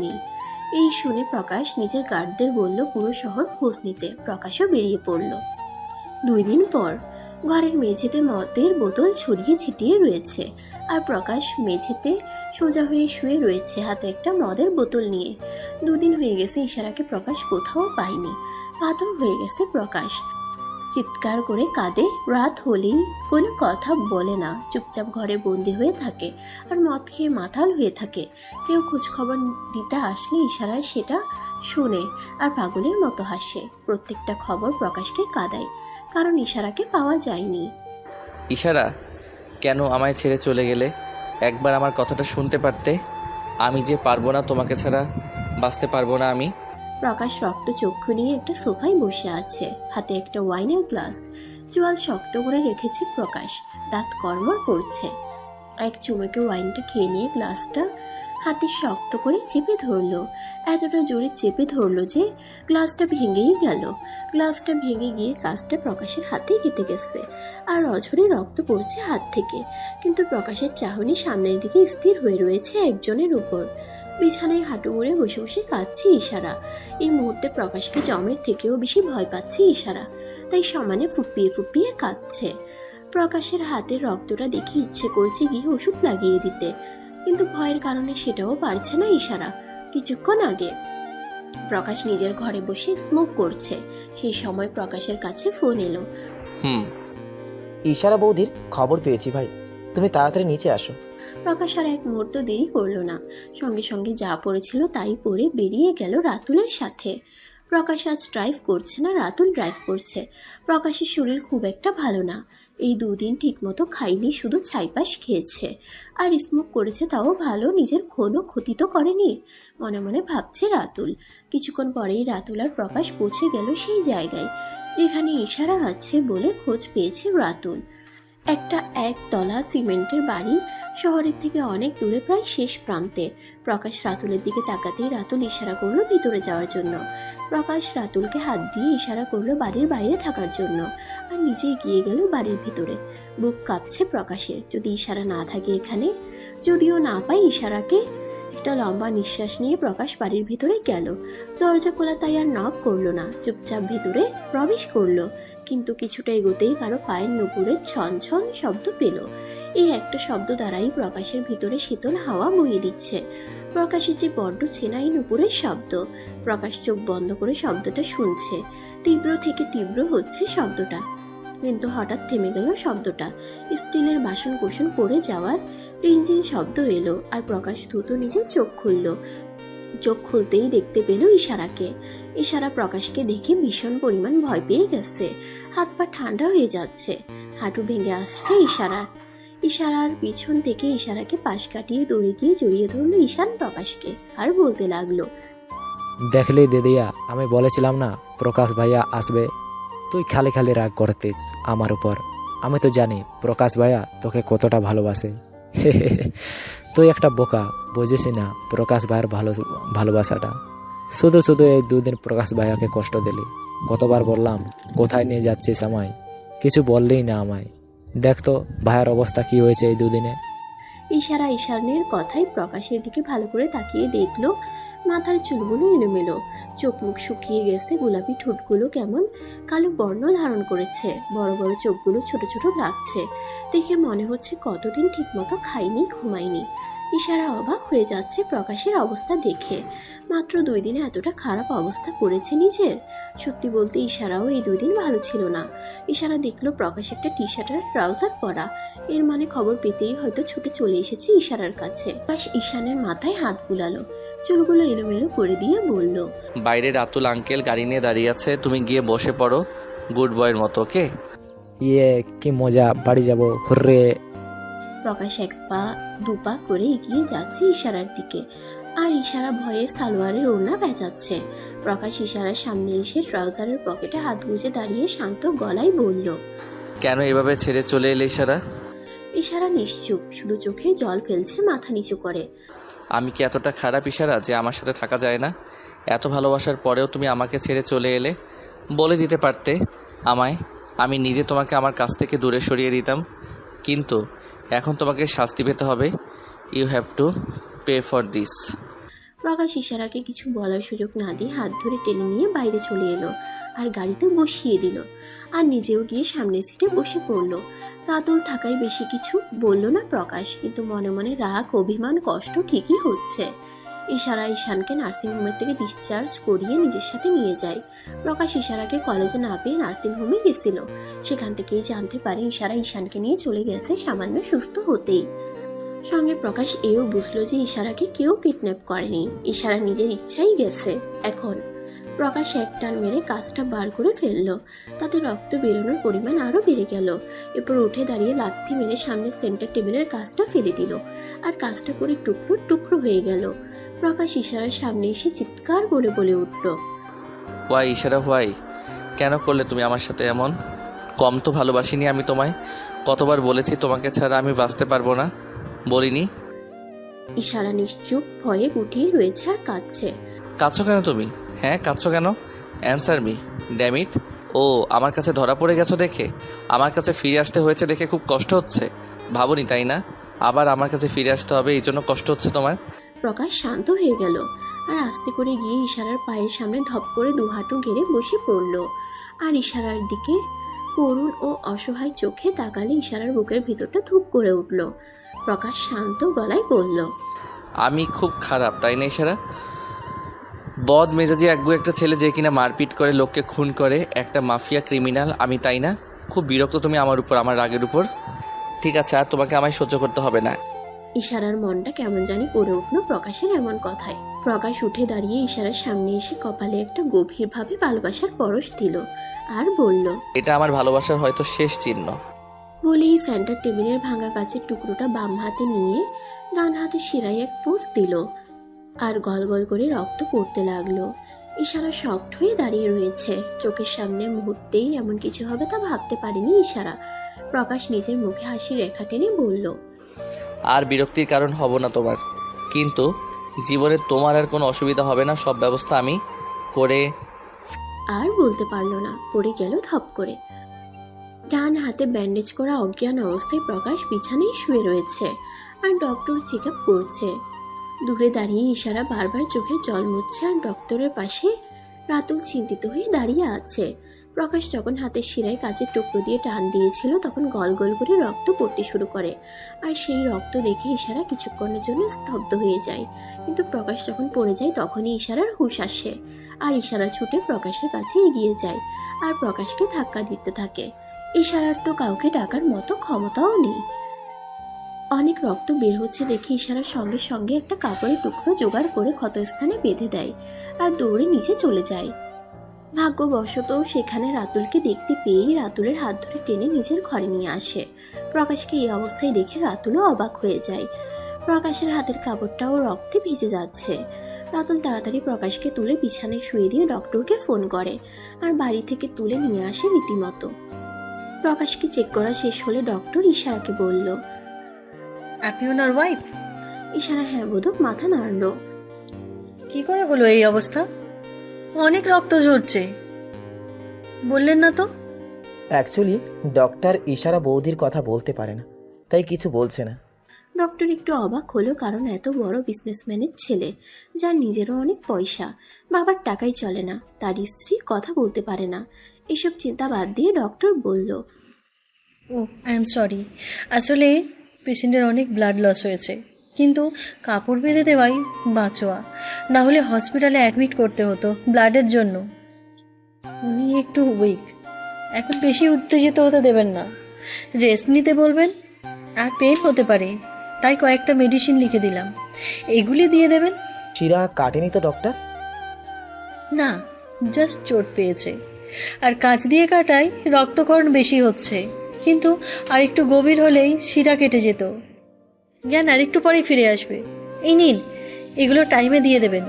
এই শুনে প্রকাশ নিজের গার্ডদের বলল পুরো শহর খোঁজ নিতে। প্রকাশও বেরিয়ে পড়ল। 2 দিন পর ঘরের মেঝেতে মদের বোতল ছড়িয়ে ছিটিয়ে রয়েছে, আর প্রকাশ মেঝেতে সোজা হয়ে শুয়ে রয়েছে হাতে একটা মদের বোতল নিয়ে। 2 দিন হয়ে গেছে ইশারাকে প্রকাশ কোথাও পায়নি। পাথর হয়ে গেছে প্রকাশ, চিৎকার করে কাঁদে, রাত হলেই কোনো কথা বলে না, চুপচাপ ঘরে বন্দি হয়ে থাকে আর মদ খেয়ে মাতাল হয়ে থাকে। কেউ খোঁজ খবর দিতে আসলে ইশারায় সেটা শোনে আর পাগলের মতো হাসে। প্রত্যেকটা খবর প্রকাশকে কাঁদায়, কারণ ইশারাকে পাওয়া যায়নি। ইশারা, কেন আমায় ছেড়ে চলে গেলে? একবার আমার কথাটা শুনতে পারতে। আমি যে পারবো না, তোমাকে ছাড়া বাঁচতে পারবো না আমি। প্রকাশ রক্ত চক্ষু নিয়ে একটা সোফায় বসে আছে, হাতে একটা ওয়াইনের গ্লাস। জোয়াল শক্ত করে রেখেছে প্রকাশ, দাঁত কড়মড় করছে। এক চুমুকে ওয়াইনটা খেয়ে নিয়ে গ্লাসটা হাতে শক্ত করে চেপে ধরলো। এতটা জোরে চেপে ধরলো যে গ্লাসটা ভেঙেই গেল। গ্লাসটা ভেঙে গিয়ে কাজটা প্রকাশের হাতেই কেটে গেছে, আর অঝরে রক্ত পড়ছে হাত থেকে। কিন্তু প্রকাশের চাহনি সামনের দিকে স্থির হয়ে রয়েছে একজনের উপর। বিছানায় হাঁটু মুড়ে বসে বসে কাঁদছে ইশারা। এই মুহূর্তে প্রকাশকে জমের থেকেও বেশি ভয় পাচ্ছে ইশারা, তাই সমানে ফুপিয়ে ফুপিয়ে কাঁদছে। প্রকাশের হাতের রক্তটা দেখে ইচ্ছে করছে গিয়ে ওষুধ লাগিয়ে দিতে, কিন্তু ভয়ের কারণে সেটাও পারছে না ইশারা। কিছুক্ষণ আগে প্রকাশ নিজের ঘরে বসে স্মোক করছে, সেই সময় প্রকাশের কাছে ফোন এলো। ইশারা বৌদির খবর পেয়েছি ভাই, তুমি তাড়াতাড়ি নিচে আসো। প্রকাশ আর এক মুহূর্ত দেরি করলো না, সঙ্গে সঙ্গে যা পড়েছিল তাই পরে বেরিয়ে গেল রাতুলের সাথে। প্রকাশ আজ ড্রাইভ করছে না, রাতুল ড্রাইভ করছে। প্রকাশের শরীর খুব একটা ভালো না, এই 2 দিন ঠিকমতো খাইনি, শুধু ছাইপাশ খেয়েছে আর স্মোক করেছে, তাও ভালো, নিজের কোনো ক্ষতি তো করেনি, মনে মনে ভাবছে রাতুল। কিছুক্ষণ পরেই রাতুল আর প্রকাশ পৌঁছে গেল সেই জায়গায় যেখানে ইশারা আছে বলে খোঁজ পেয়েছে রাতুল। একটা 1 তলা সিমেন্টের বাড়ি, শহরের থেকে অনেক দূরে, প্রায় শেষ প্রান্তে। প্রকাশ রাতুলের দিকে তাকাতেই রাতুল ইশারা করলো ভিতরে যাওয়ার জন্য। প্রকাশ রাতুলকে হাত দিয়ে ইশারা করলো বাড়ির বাইরে থাকার জন্য, আর নিজেই গিয়ে গেল বাড়ির ভিতরে। বুক কাঁপছে প্রকাশের, যদি ইশারা না থাকে এখানে। যদিও না পাই ইশারাকে, একটা লম্বা নিঃশ্বাস নিয়ে প্রকাশ বাড়ির ভিতরে গেল। দরজা খোলা তাই আর নক করলো না, চুপচাপ ভেতরে প্রবেশ করলো। কিন্তু কিছুটা এগোতেই কারো পায়ের নুপুরের ছন ছন শব্দ পেল। এই একটা শব্দ দ্বারাই প্রকাশের ভিতরে শীতল হাওয়া বইয়ে দিচ্ছে। প্রকাশের যে বড্ড চেনা এই নুপুরের শব্দ। প্রকাশ চোখ বন্ধ করে শব্দটা শুনছে, তীব্র থেকে তীব্র হচ্ছে শব্দটা। কিন্তু হঠাৎ থেমে গেল শব্দটা। স্টিলের বাসন কোসন পড়ে যাওয়ার রিনঝিন শব্দ এলো, আর প্রকাশ দ্রুত নিজের চোখ খুলল। চোখ খুলতেই দেখতে পেল ইশারাকে। ইশারা প্রকাশকে দেখে ভীষণ পরিমাণ ভয় পেয়ে গেছে, হাত পা ঠান্ডা হয়ে যাচ্ছে, হাঁটু ভেঙে আসছে ইশারার। ইশারার পিছন থেকে ইশারাকে পাশ কাটিয়ে দৌড়ে গিয়ে জড়িয়ে ধরলো ঈশান প্রকাশকে, আর বলতে লাগলো, দেখলি দিদিয়া, আমি বলেছিলাম না প্রকাশ ভাইয়া আসবে? তুই খালি খালি রাগ করতিস আমার উপর। আমি তো জানি প্রকাশ ভাইয়া তোকে কতটা ভালোবাসে। তুই একটা বোকা, বুঝিস না প্রকাশ ভাইয়ের ভালোবাসাটা। শুধু শুধু এই 2 দিন প্রকাশ ভাইয়াকে কষ্ট দিলি। কতবার বললাম কোথায় নিয়ে যাচ্ছিস আমায়, কিছু বললেই না আমায়। দেখ তো ভাইয়ের অবস্থা কি হয়েছে এই 2 দিনে। ইশারা ঈশানের কথাই প্রকাশের দিকে ভালো করে তাকিয়ে দেখলো। মাথার চুলগুলো এলোমেলো, চোখ মুখ শুকিয়ে গেছে, গোলাপি ঠোঁটগুলো কেমন কালো বর্ণ ধারণ করেছে, বড় বড় চোখগুলো ছোট ছোট লাগছে। দেখে মনে হচ্ছে কতদিন ঠিকমতো খাইনি ঘুমায়নি। ইশারা অবাক হয়ে যাচ্ছে প্রকাশের অবস্থা দেখে। মাত্র 2 দিনে এতটা খারাপ অবস্থা করেছে নিজের। সত্যি বলতে ইশারাও এই 2 দিন ভালো ছিল না। ইশারা দেখলো প্রকাশ একটা টি শার্ট আর ট্রাউজার পরা। এর মানে খবর পেতেই হয়তো ছুটে চলে এসেছে ইশারার কাছে। প্রকাশ ঈশানের মাথায় হাত বুলালো, চুলগুলো এলোমেলো করে দিয়ে বলল, বাইরে রাতুল আঙ্কেল গাড়ি নিয়ে দাঁড়িয়ে আছে, তুমি গিয়ে বসে পড়ো গুড বয়ের মতো, ওকে? ইয়ে কি মজা, বাড়ি যাব, হুররে। প্রকাশ 1 পা 2 পা করে এগিয়ে যাচ্ছে ইশারার দিকে, আর ইশারা ভয়ে সালোয়ারের ওড়না ভেজাচ্ছে। প্রকাশ ইশারার সামনে এসে ট্রাউজারের পকেটে হাত গুজে দাঁড়িয়ে শান্ত গলায় বলল, কেন এভাবে ছেড়ে চলে এলে ইশারা? ইশারা নিশ্চুপ, শুধু চোখের জল ফেলছে মাথা নিচু করে। আমি কি এতটা খারাপ ইশারা যে আমার সাথে থাকা যায় না? এত ভালোবাসার পরেও তুমি আমাকে ছেড়ে চলে এলে। বলে দিতে পারতে আমায়, আমি নিজে তোমাকে আমার কাছ থেকে দূরে সরিয়ে দিতাম। কিন্তু এখন তোমাকে শাস্তি পেতে হবে। You have to pay for this. Prakash ইশারাকে কিছু বলার সুযোগ না দিয়ে হাত ধরে টেনে নিয়ে বাইরে চলে এলো আর গাড়িতে বসিয়ে দিল, আর নিজেও গিয়ে সামনের সিটে বসে পড়ল। রাতুল থাকায় বেশি কিছু বলল না প্রকাশ, কিন্তু মনে মনে রাগ, অভিমান, কষ্ট ঠিকই হচ্ছে। ইশারা ঈশানকে নার্সিংহোমের থেকে ডিসচার্জ করিয়ে নিজের সাথে নিয়ে যায়। প্রকাশ ইশারাকে কলেজে না পেয়ে নার্সিংহোমে গেছিল। সেখান থেকেই জানতে পারে ইশারা ঈশানকে নিয়ে চলে গেছে সামান্য সুস্থ হতেই। সঙ্গে প্রকাশ এও বুঝলো যে ইশারাকে কেউ কিডন্যাপ করেনি, ইশারা নিজের ইচ্ছাই গেছে। এখন প্রকাশ এক টান মেরে কাজটা বার করে ফেললো, তাতে রক্ত বেরোনোর পরিমাণ আরো বেড়ে গেল। এরপর উঠে দাঁড়িয়ে লাথি মেরে সামনে সেন্টার টেবিলের কাজটা ফেলে দিল, আর কাজটা করে টুকরো টুকরো হয়ে গেল। প্রকাশ ইশারার সামনে এসে চিৎকার করে বলে উঠল, হোয়াই ইশারা, হোয়াই? কেন করলে তুমি আমার সাথে এমন? কম তো ভালোবাসিনি আমি তোমায়। কতবার বলেছি তোমাকে ছাড়া আমি বাঁচতে পারবো না, বলিনি? ইশারা নিশ্চুপ ভয়ে গুটিয়ে রয়েছে আর কাঁদছে। কাঁদছো কেন তুমি? হ্যাঁ কাঁদছো কেন? Answer me damn it. ও আমার কাছে ধরা পড়ে গেছো দেখে, আমার কাছে ফিরে আসতে হয়েছে দেখে খুব কষ্ট হচ্ছে? ভাবনি তাই না আবার আমার কাছে ফিরে আসতে হবে, এই জন্য কষ্ট হচ্ছে তোমার? প্রকাশ শান্ত হয়ে গেল আর আস্তে করে গিয়ে ইশারার পায়ের সামনে ধপ করে 2 হাঁটু গেড়ে বসে পড়ল। আর ইশারার দিকে করুণ ও অসহায় চোখে তাকালে ইশারার বুকের ভিতরটা ধুপ করে উঠল। প্রকাশ শান্ত গলায় বলল, আমি খুব খারাপ তাই না ইশারা? বদ মেজাজি একগু একটা ছেলে যে কিনা মারপিট করে, লোককে খুন করে, একটা মাফিয়া ক্রিমিনাল আমি, তাই না? খুব বিরক্ত তুমি আমার উপর, আমার রাগের উপর। ঠিক আছে, আর তোমাকে আমায় সহ্য করতে হবে না। ইশারার মনটা কেমন জানি করে উঠল প্রকাশের এমন কথায়। প্রকাশ উঠে দাঁড়িয়ে ইশারার সামনে এসে কপালে একটা গভীরভাবে ভালোবাসার পরশ দিল আর বলল, এটা আমার ভালোবাসার হয়তো শেষ চিহ্ন। বলেই সেন্টার টেবিলের ভাঙা কাচের টুকরোটা বাম হাতে নিয়ে ডান হাতে শিরায় এক পোষ দিল, আর গল গল করে রক্ত পড়তে লাগলো। ইশারা শকড হয়ে দাঁড়িয়ে রয়েছে, চোখের সামনে মুহূর্তেই এমন কিছু হবে তা ভাবতে পারেনি ইশারা। প্রকাশ নিজের মুখে হাসি রেখা টেনে বলল, আর বিরক্তির কারণ হব না তোমার, কিন্তু জীবনে তোমার আর কোনো অসুবিধা হবে না, সব ব্যবস্থা আমি করে। আর বলতে পারল না, পড়ে গেল ধপ করে। ডান হাতে ব্যান্ডেজ করা অজ্ঞান অবস্থায় প্রকাশ বিছানায় শুয়ে রয়েছে, আর ডক্টর চেক আপ করছে। দূরে দাঁড়িয়ে ইশারা বারবার চোখে জল মুছছে, আর ডক্টরের পাশে রাতুল চিন্তিত হয়ে দাঁড়িয়ে আছে। প্রকাশ যখন হাতের শিরায় কাচের টুকরো দিয়ে টান দিয়েছিল তখন গল গল করে রক্ত পড়তে শুরু করে, আর সেই রক্ত দেখে ইশারা কিছুক্ষণের জন্য স্তব্ধ হয়ে যায়। কিন্তু প্রকাশ যখন পড়ে যায় তখনই ইশারার হুঁশ আসে, আর ইশারা ছুটে প্রকাশের কাছে এগিয়ে যায় আর প্রকাশকে ধাক্কা দিতে থাকে। ইশারার তো কাউকে ডাকার মতো ক্ষমতাও নেই। অনেক রক্ত বের হচ্ছে দেখে ইশারা সঙ্গে সঙ্গে একটা কাপড়ের টুকরো জোগাড় করে ক্ষতস্থানে বেঁধে দেয় আর দৌড়ে নিচে চলে যায়। ভাগ্যবশত সেখানে রাতুলকে দেখতে পেয়েই রাতুলের হাত ধরে টেনে নিজের ঘরে নিয়ে আসে। প্রকাশকে এই অবস্থায় দেখে রাতুলও অবাক হয়ে যায়। প্রকাশের হাতের কাপড়টাও রক্তে ভিজে যাচ্ছে। রাতুল তাড়াতাড়ি প্রকাশকে তুলে বিছানায় শুয়ে দিয়ে ডক্টরকে ফোন করে আর বাড়ি থেকে তুলে নিয়ে আসে রীতিমতো। প্রকাশকে চেক করা শেষ হলে ডক্টর ইশারাকে বলল, আপনি ওনার ওয়াইফ? ইশারা হ্যাঁ বোধক মাথা নাড়ল। কি করে হলো এই অবস্থা? অনেক রক্ত ঝরছে, বললেন না তো? অ্যাকচুয়ালি ডক্টর ইশারা বৌদির কথা বলতে পারে না, তাই কিছু বলছে না। ডক্টর একটু অবাক হলো, কারণ এত বড় বিজনেসম্যানের ছেলে, যার নিজেরও অনেক পয়সা, বাবার টাকাই চলে না, তার স্ত্রী কথা বলতে পারে না। এসব চিন্তা বাদ দিয়ে ডক্টর বলল, ও আই এম সরি, আসলে পেশেন্টের অনেক ব্লাড লস হয়েছে, কিন্তু কাপড় বেঁধে দেওয়াই বাঁচোয়া, না হলে হসপিটালে অ্যাডমিট করতে হতো ব্লাডের জন্য। উনি একটু উইক, এখন বেশি উত্তেজিত হতে দেবেন না, রেস্ট নিতে বলবেন, আর পেন হতে পারে, তাই কয়েকটা মেডিসিন লিখে দিলাম, এগুলি দিয়ে দেবেন। শিরা কাটেনি তো ডক্টর? না, জাস্ট চোট পেয়েছে, আর কাঁচ দিয়ে কাটায় রক্তক্ষরণ বেশি হচ্ছে, কিন্তু আর একটু গভীর হলেই শিরা কেটে যেত। জ্ঞান আর একটু পরেই ফিরে আসবে। এই নিন, এগুলো টাইমে দিয়ে দেবেন।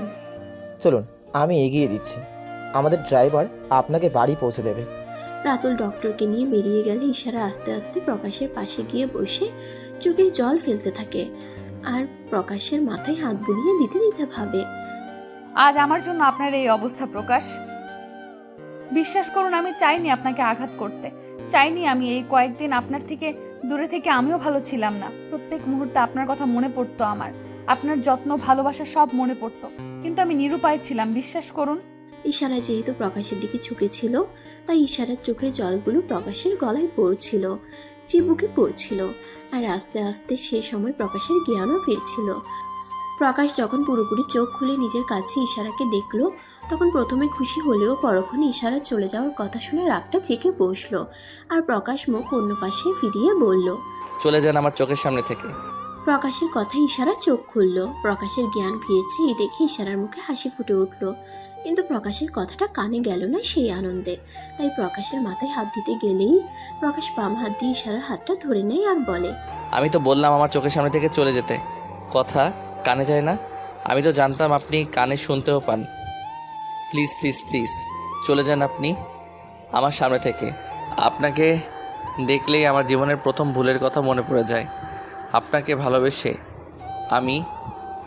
চলুন আমি এগিয়ে দিচ্ছি, আমাদের ড্রাইভার আপনাকে বাড়ি পৌঁছে দেবে। রাতুল ডক্টরকে নিয়ে বেরিয়ে গেলে ইশারা আস্তে আস্তে প্রকাশের পাশে গিয়ে বসে চোখের জল ফেলতে থাকে, আর প্রকাশের মাথায় হাত বুলিয়ে দিতে দিতে ভাবে, আজ আমার জন্য আপনার এই অবস্থা প্রকাশ। বিশ্বাস করুন, আমি চাইনি আপনাকে আঘাত করতে, চাইনি। আমি এই কয়েকদিন আপনার থেকে দূরে থেকে আমিও ভালো ছিলাম না। প্রত্যেক মুহূর্তে আপনার কথা মনে পড়তো আমার, আপনার যত্ন ভালোবাসা সব মনে পড়তো, কিন্তু আমি নিরুপায় ছিলাম, বিশ্বাস করুন। ইশারা যেহেতু প্রকাশের দিকে ঝুঁকেছিল, তাই ইশারার চোখের জলগুলো প্রকাশের গলায় পড়ছিল, চিবুকে পড়ছিল, আর আস্তে আস্তে সে সময় প্রকাশের জ্ঞানও ফিরছিল। প্রকাশ যখন পুরোপুরি চোখ খুলে নিজের কাছে ইশারাকে দেখলো, তখন প্রথমে খুশি হলেও পরক্ষণে ইশারা চলে যাওয়ার কথা শুনে রাগটা চেকে বসলো, আর প্রকাশ মুখ অন্য পাশে ফিরিয়ে বলল, চলে যান আমার চোখের সামনে থেকে। প্রকাশের কথায় ইশারা চোখ খুলল। প্রকাশের জ্ঞান ফিরেছে এই দেখে ইশারার মুখে হাসি ফুটে উঠল, কিন্তু প্রকাশের কথাটা কানে গেল না সেই আনন্দে। তাই প্রকাশের মাথায় হাত দিতে গেলেই প্রকাশ বাম হাত দিয়ে ইশারার হাতটা ধরে নেয় আর বলে, আমি তো বললাম আমার চোখের সামনে থেকে চলে যেতে, কথা কানে যায় না? আমি তো জানতাম আপনি কানে শুনতেও পান। প্লিজ প্লিজ প্লিজ চলে যান আপনি আমার সামনে থেকে। আপনাকে দেখলেই আমার জীবনের প্রথম ভুলের কথা মনে পড়ে যায়। আপনাকে ভালোবেসে আমি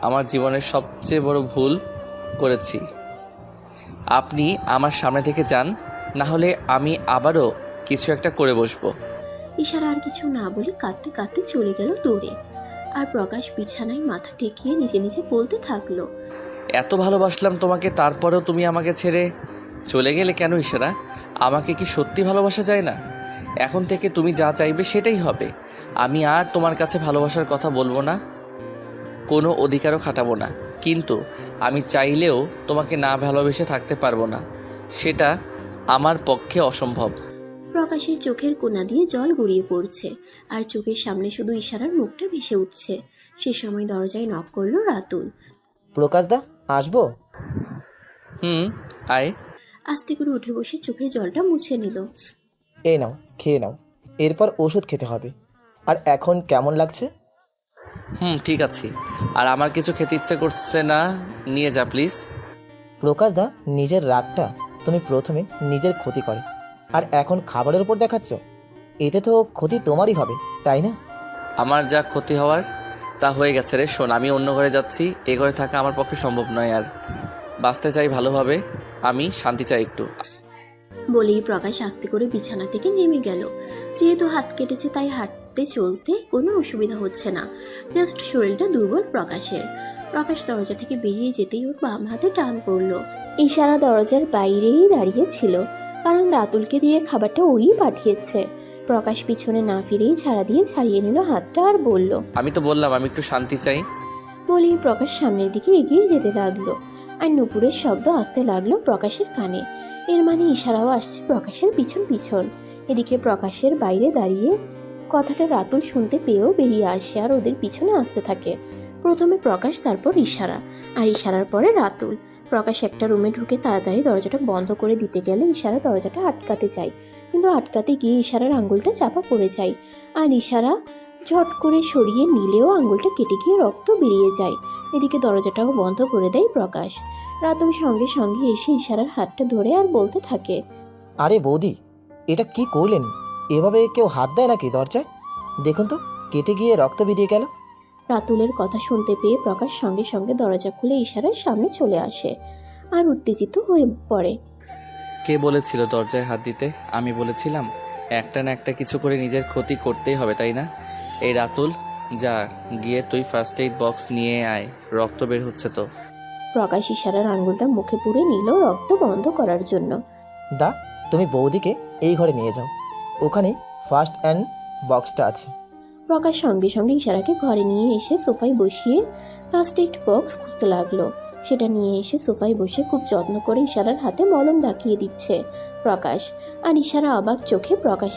আমার জীবনের সবচেয়ে বড় ভুল করেছি। আপনি আমার সামনে থেকে যান, না হলে আমি আবারও কিছু একটা করে বসবো। ইশারা আর কিছু না বলে কাঁদতে কাঁদতে চলে গেল দৌড়ে, আর প্রকাশ বিছানায় মাথা টেকিয়ে নিজে নিজে বলতে থাকলো, এত ভালোবাসলাম তোমাকে, তারপরেও তুমি আমাকে ছেড়ে চলে গেলে কেন ইশারা? আমাকে কি সত্যি ভালোবাসা যায় না? এখন থেকে তুমি যা চাইবে সেটাই হবে। আমি আর তোমার কাছে ভালোবাসার কথা বলবো না, কোনো অধিকারও খাটাবো না, কিন্তু আমি চাইলেও তোমাকে না ভালোবেসে থাকতে পারবো না, সেটা আমার পক্ষে অসম্ভব। প্রকাশের চোখের কোনা দিয়ে জল গড়িয়ে পড়ছে, আর চোখের সামনে শুধু ইশারার মুখটা ভেসে উঠছে। সে সময় দরজায় নক করলো রাতুল। প্রকাশদা, আসবো? আয়। আস্তে করে উঠে বসে চোখের জলটা মুছে নিল। এই নাও, খেয়ে নাও, এরপর ওষুধ খেতে হবে। আর এখন কেমন লাগছে? ঠিক আছে, আর আমার কিছু খেতে ইচ্ছে করছে না, নিয়ে যা প্লিজ। প্রকাশদা, নিজের রাগটা তুমি প্রথমে নিজের ক্ষতি করে, আর এখন খাবারের উপর দেখাচ্ছ। এতে তো ক্ষতি তোমারই হবে, তাই না? আমার যা ক্ষতি হওয়ার তা হয়ে গেছে রে। শোন, আমি অন্য ঘরে যাচ্ছি, এ ঘরে থাকা আমার পক্ষে সম্ভব নয়, আর বাঁচতে চাই ভালোভাবে, আমি শান্তি চাই একটু। বলেই প্রকাশ আস্তে করে বিছানা থেকে নেমে গেল। যেহেতু হাত কেটেছে তাই হাঁটতে চলতে কোনো অসুবিধা হচ্ছে না, জাস্ট শরীরটা দুর্বল প্রকাশের। প্রকাশ দরজা থেকে বেরিয়ে যেতেই ওর বাম হাতে টান পড়লো। ইশারা দরজার বাইরেই দাঁড়িয়ে ছিল, কারণ রাতুলকে দিয়ে খাবারটা ওই পাঠিয়েছে। প্রকাশ পিছনে না ফিরেই ঝাড়া দিয়ে ছাড়িয়ে নিল হাতটা আর বলল, আমি তো বললাম আমি একটু শান্তি চাই। বলেই প্রকাশ সামনের দিকে এগিয়ে যেতে লাগলো, আর নুপুরের শব্দ আসতে লাগলো প্রকাশের কানে। এর মানে ইশারাও আসছে প্রকাশের পিছন পিছন। এদিকে প্রকাশের বাইরে দাঁড়িয়ে কথাটা রাতুল শুনতে পেয়েও বেরিয়ে আসে আর ওদের পিছনে আসতে থাকে। প্রথমে প্রকাশ, তারপর ইশারা, আর ইশারার পরে রাতুল। প্রকাশ একটা রুমে ঢুকে তাড়াতাড়ি দরজাটা বন্ধ করে দিতে গেলে ইশারা দরজাটা আটকাতে চায়, কিন্তু আটকাতে গিয়ে ইশারার আঙ্গুলটা চাপা পড়ে যায়, আর ইশারা ঝট করে সরিয়ে নিলেও আঙ্গুলটা কেটে গিয়ে রক্ত বেরিয়ে যায়। এদিকে দরজাটাও বন্ধ করে দেয় প্রকাশ। রাতুল সঙ্গে সঙ্গে এসে ইশারার হাতটা ধরে আর বলতে থাকে, আরে বৌদি, এটা কি করলেন? এভাবে কেউ হাত দেয় নাকি দরজায়? দেখুন তো, কেটে গিয়ে রক্ত বেরিয়ে গেল। রাতুলের কথা শুনতে পেয়ে প্রকাশ সঙ্গে সঙ্গে দরজা খুলে ইশারার সামনে চলে আসে আর উত্তেজিত হয়ে পড়ে। কে বলেছিল দরজায় হাত দিতে? আমি বলেছিলাম একটা না একটা কিছু করে নিজের ক্ষতি করতেই হবে, তাই না? এই রাতুল যা গিয়ে তুই ফার্স্ট এইড বক্স নিয়ে আয়, রক্ত বের হচ্ছে তো। প্রকাশ ইশারার আঙ্গুলটা মুখে পুরে নিল রক্ত বন্ধ করার জন্য। দা, তুমি বৌদিকে এই ঘরে নিয়ে যাও, ওখানে ফার্স্ট অ্যান্ড বক্সটা আছে। প্রকাশ সঙ্গে সঙ্গে ইশারাকে ঘরে নিয়ে এসে সোফায় বসিয়ে ফার্স্ট এইড বক্স খুঁজতে লাগলো। সেটা নিয়ে এসে সোফায় বসে খুব যত্ন করে ইশারার হাতে মলম ধাকিয়ে দিচ্ছে প্রকাশ। আর ইশারা অবাক চোখে প্রকাশ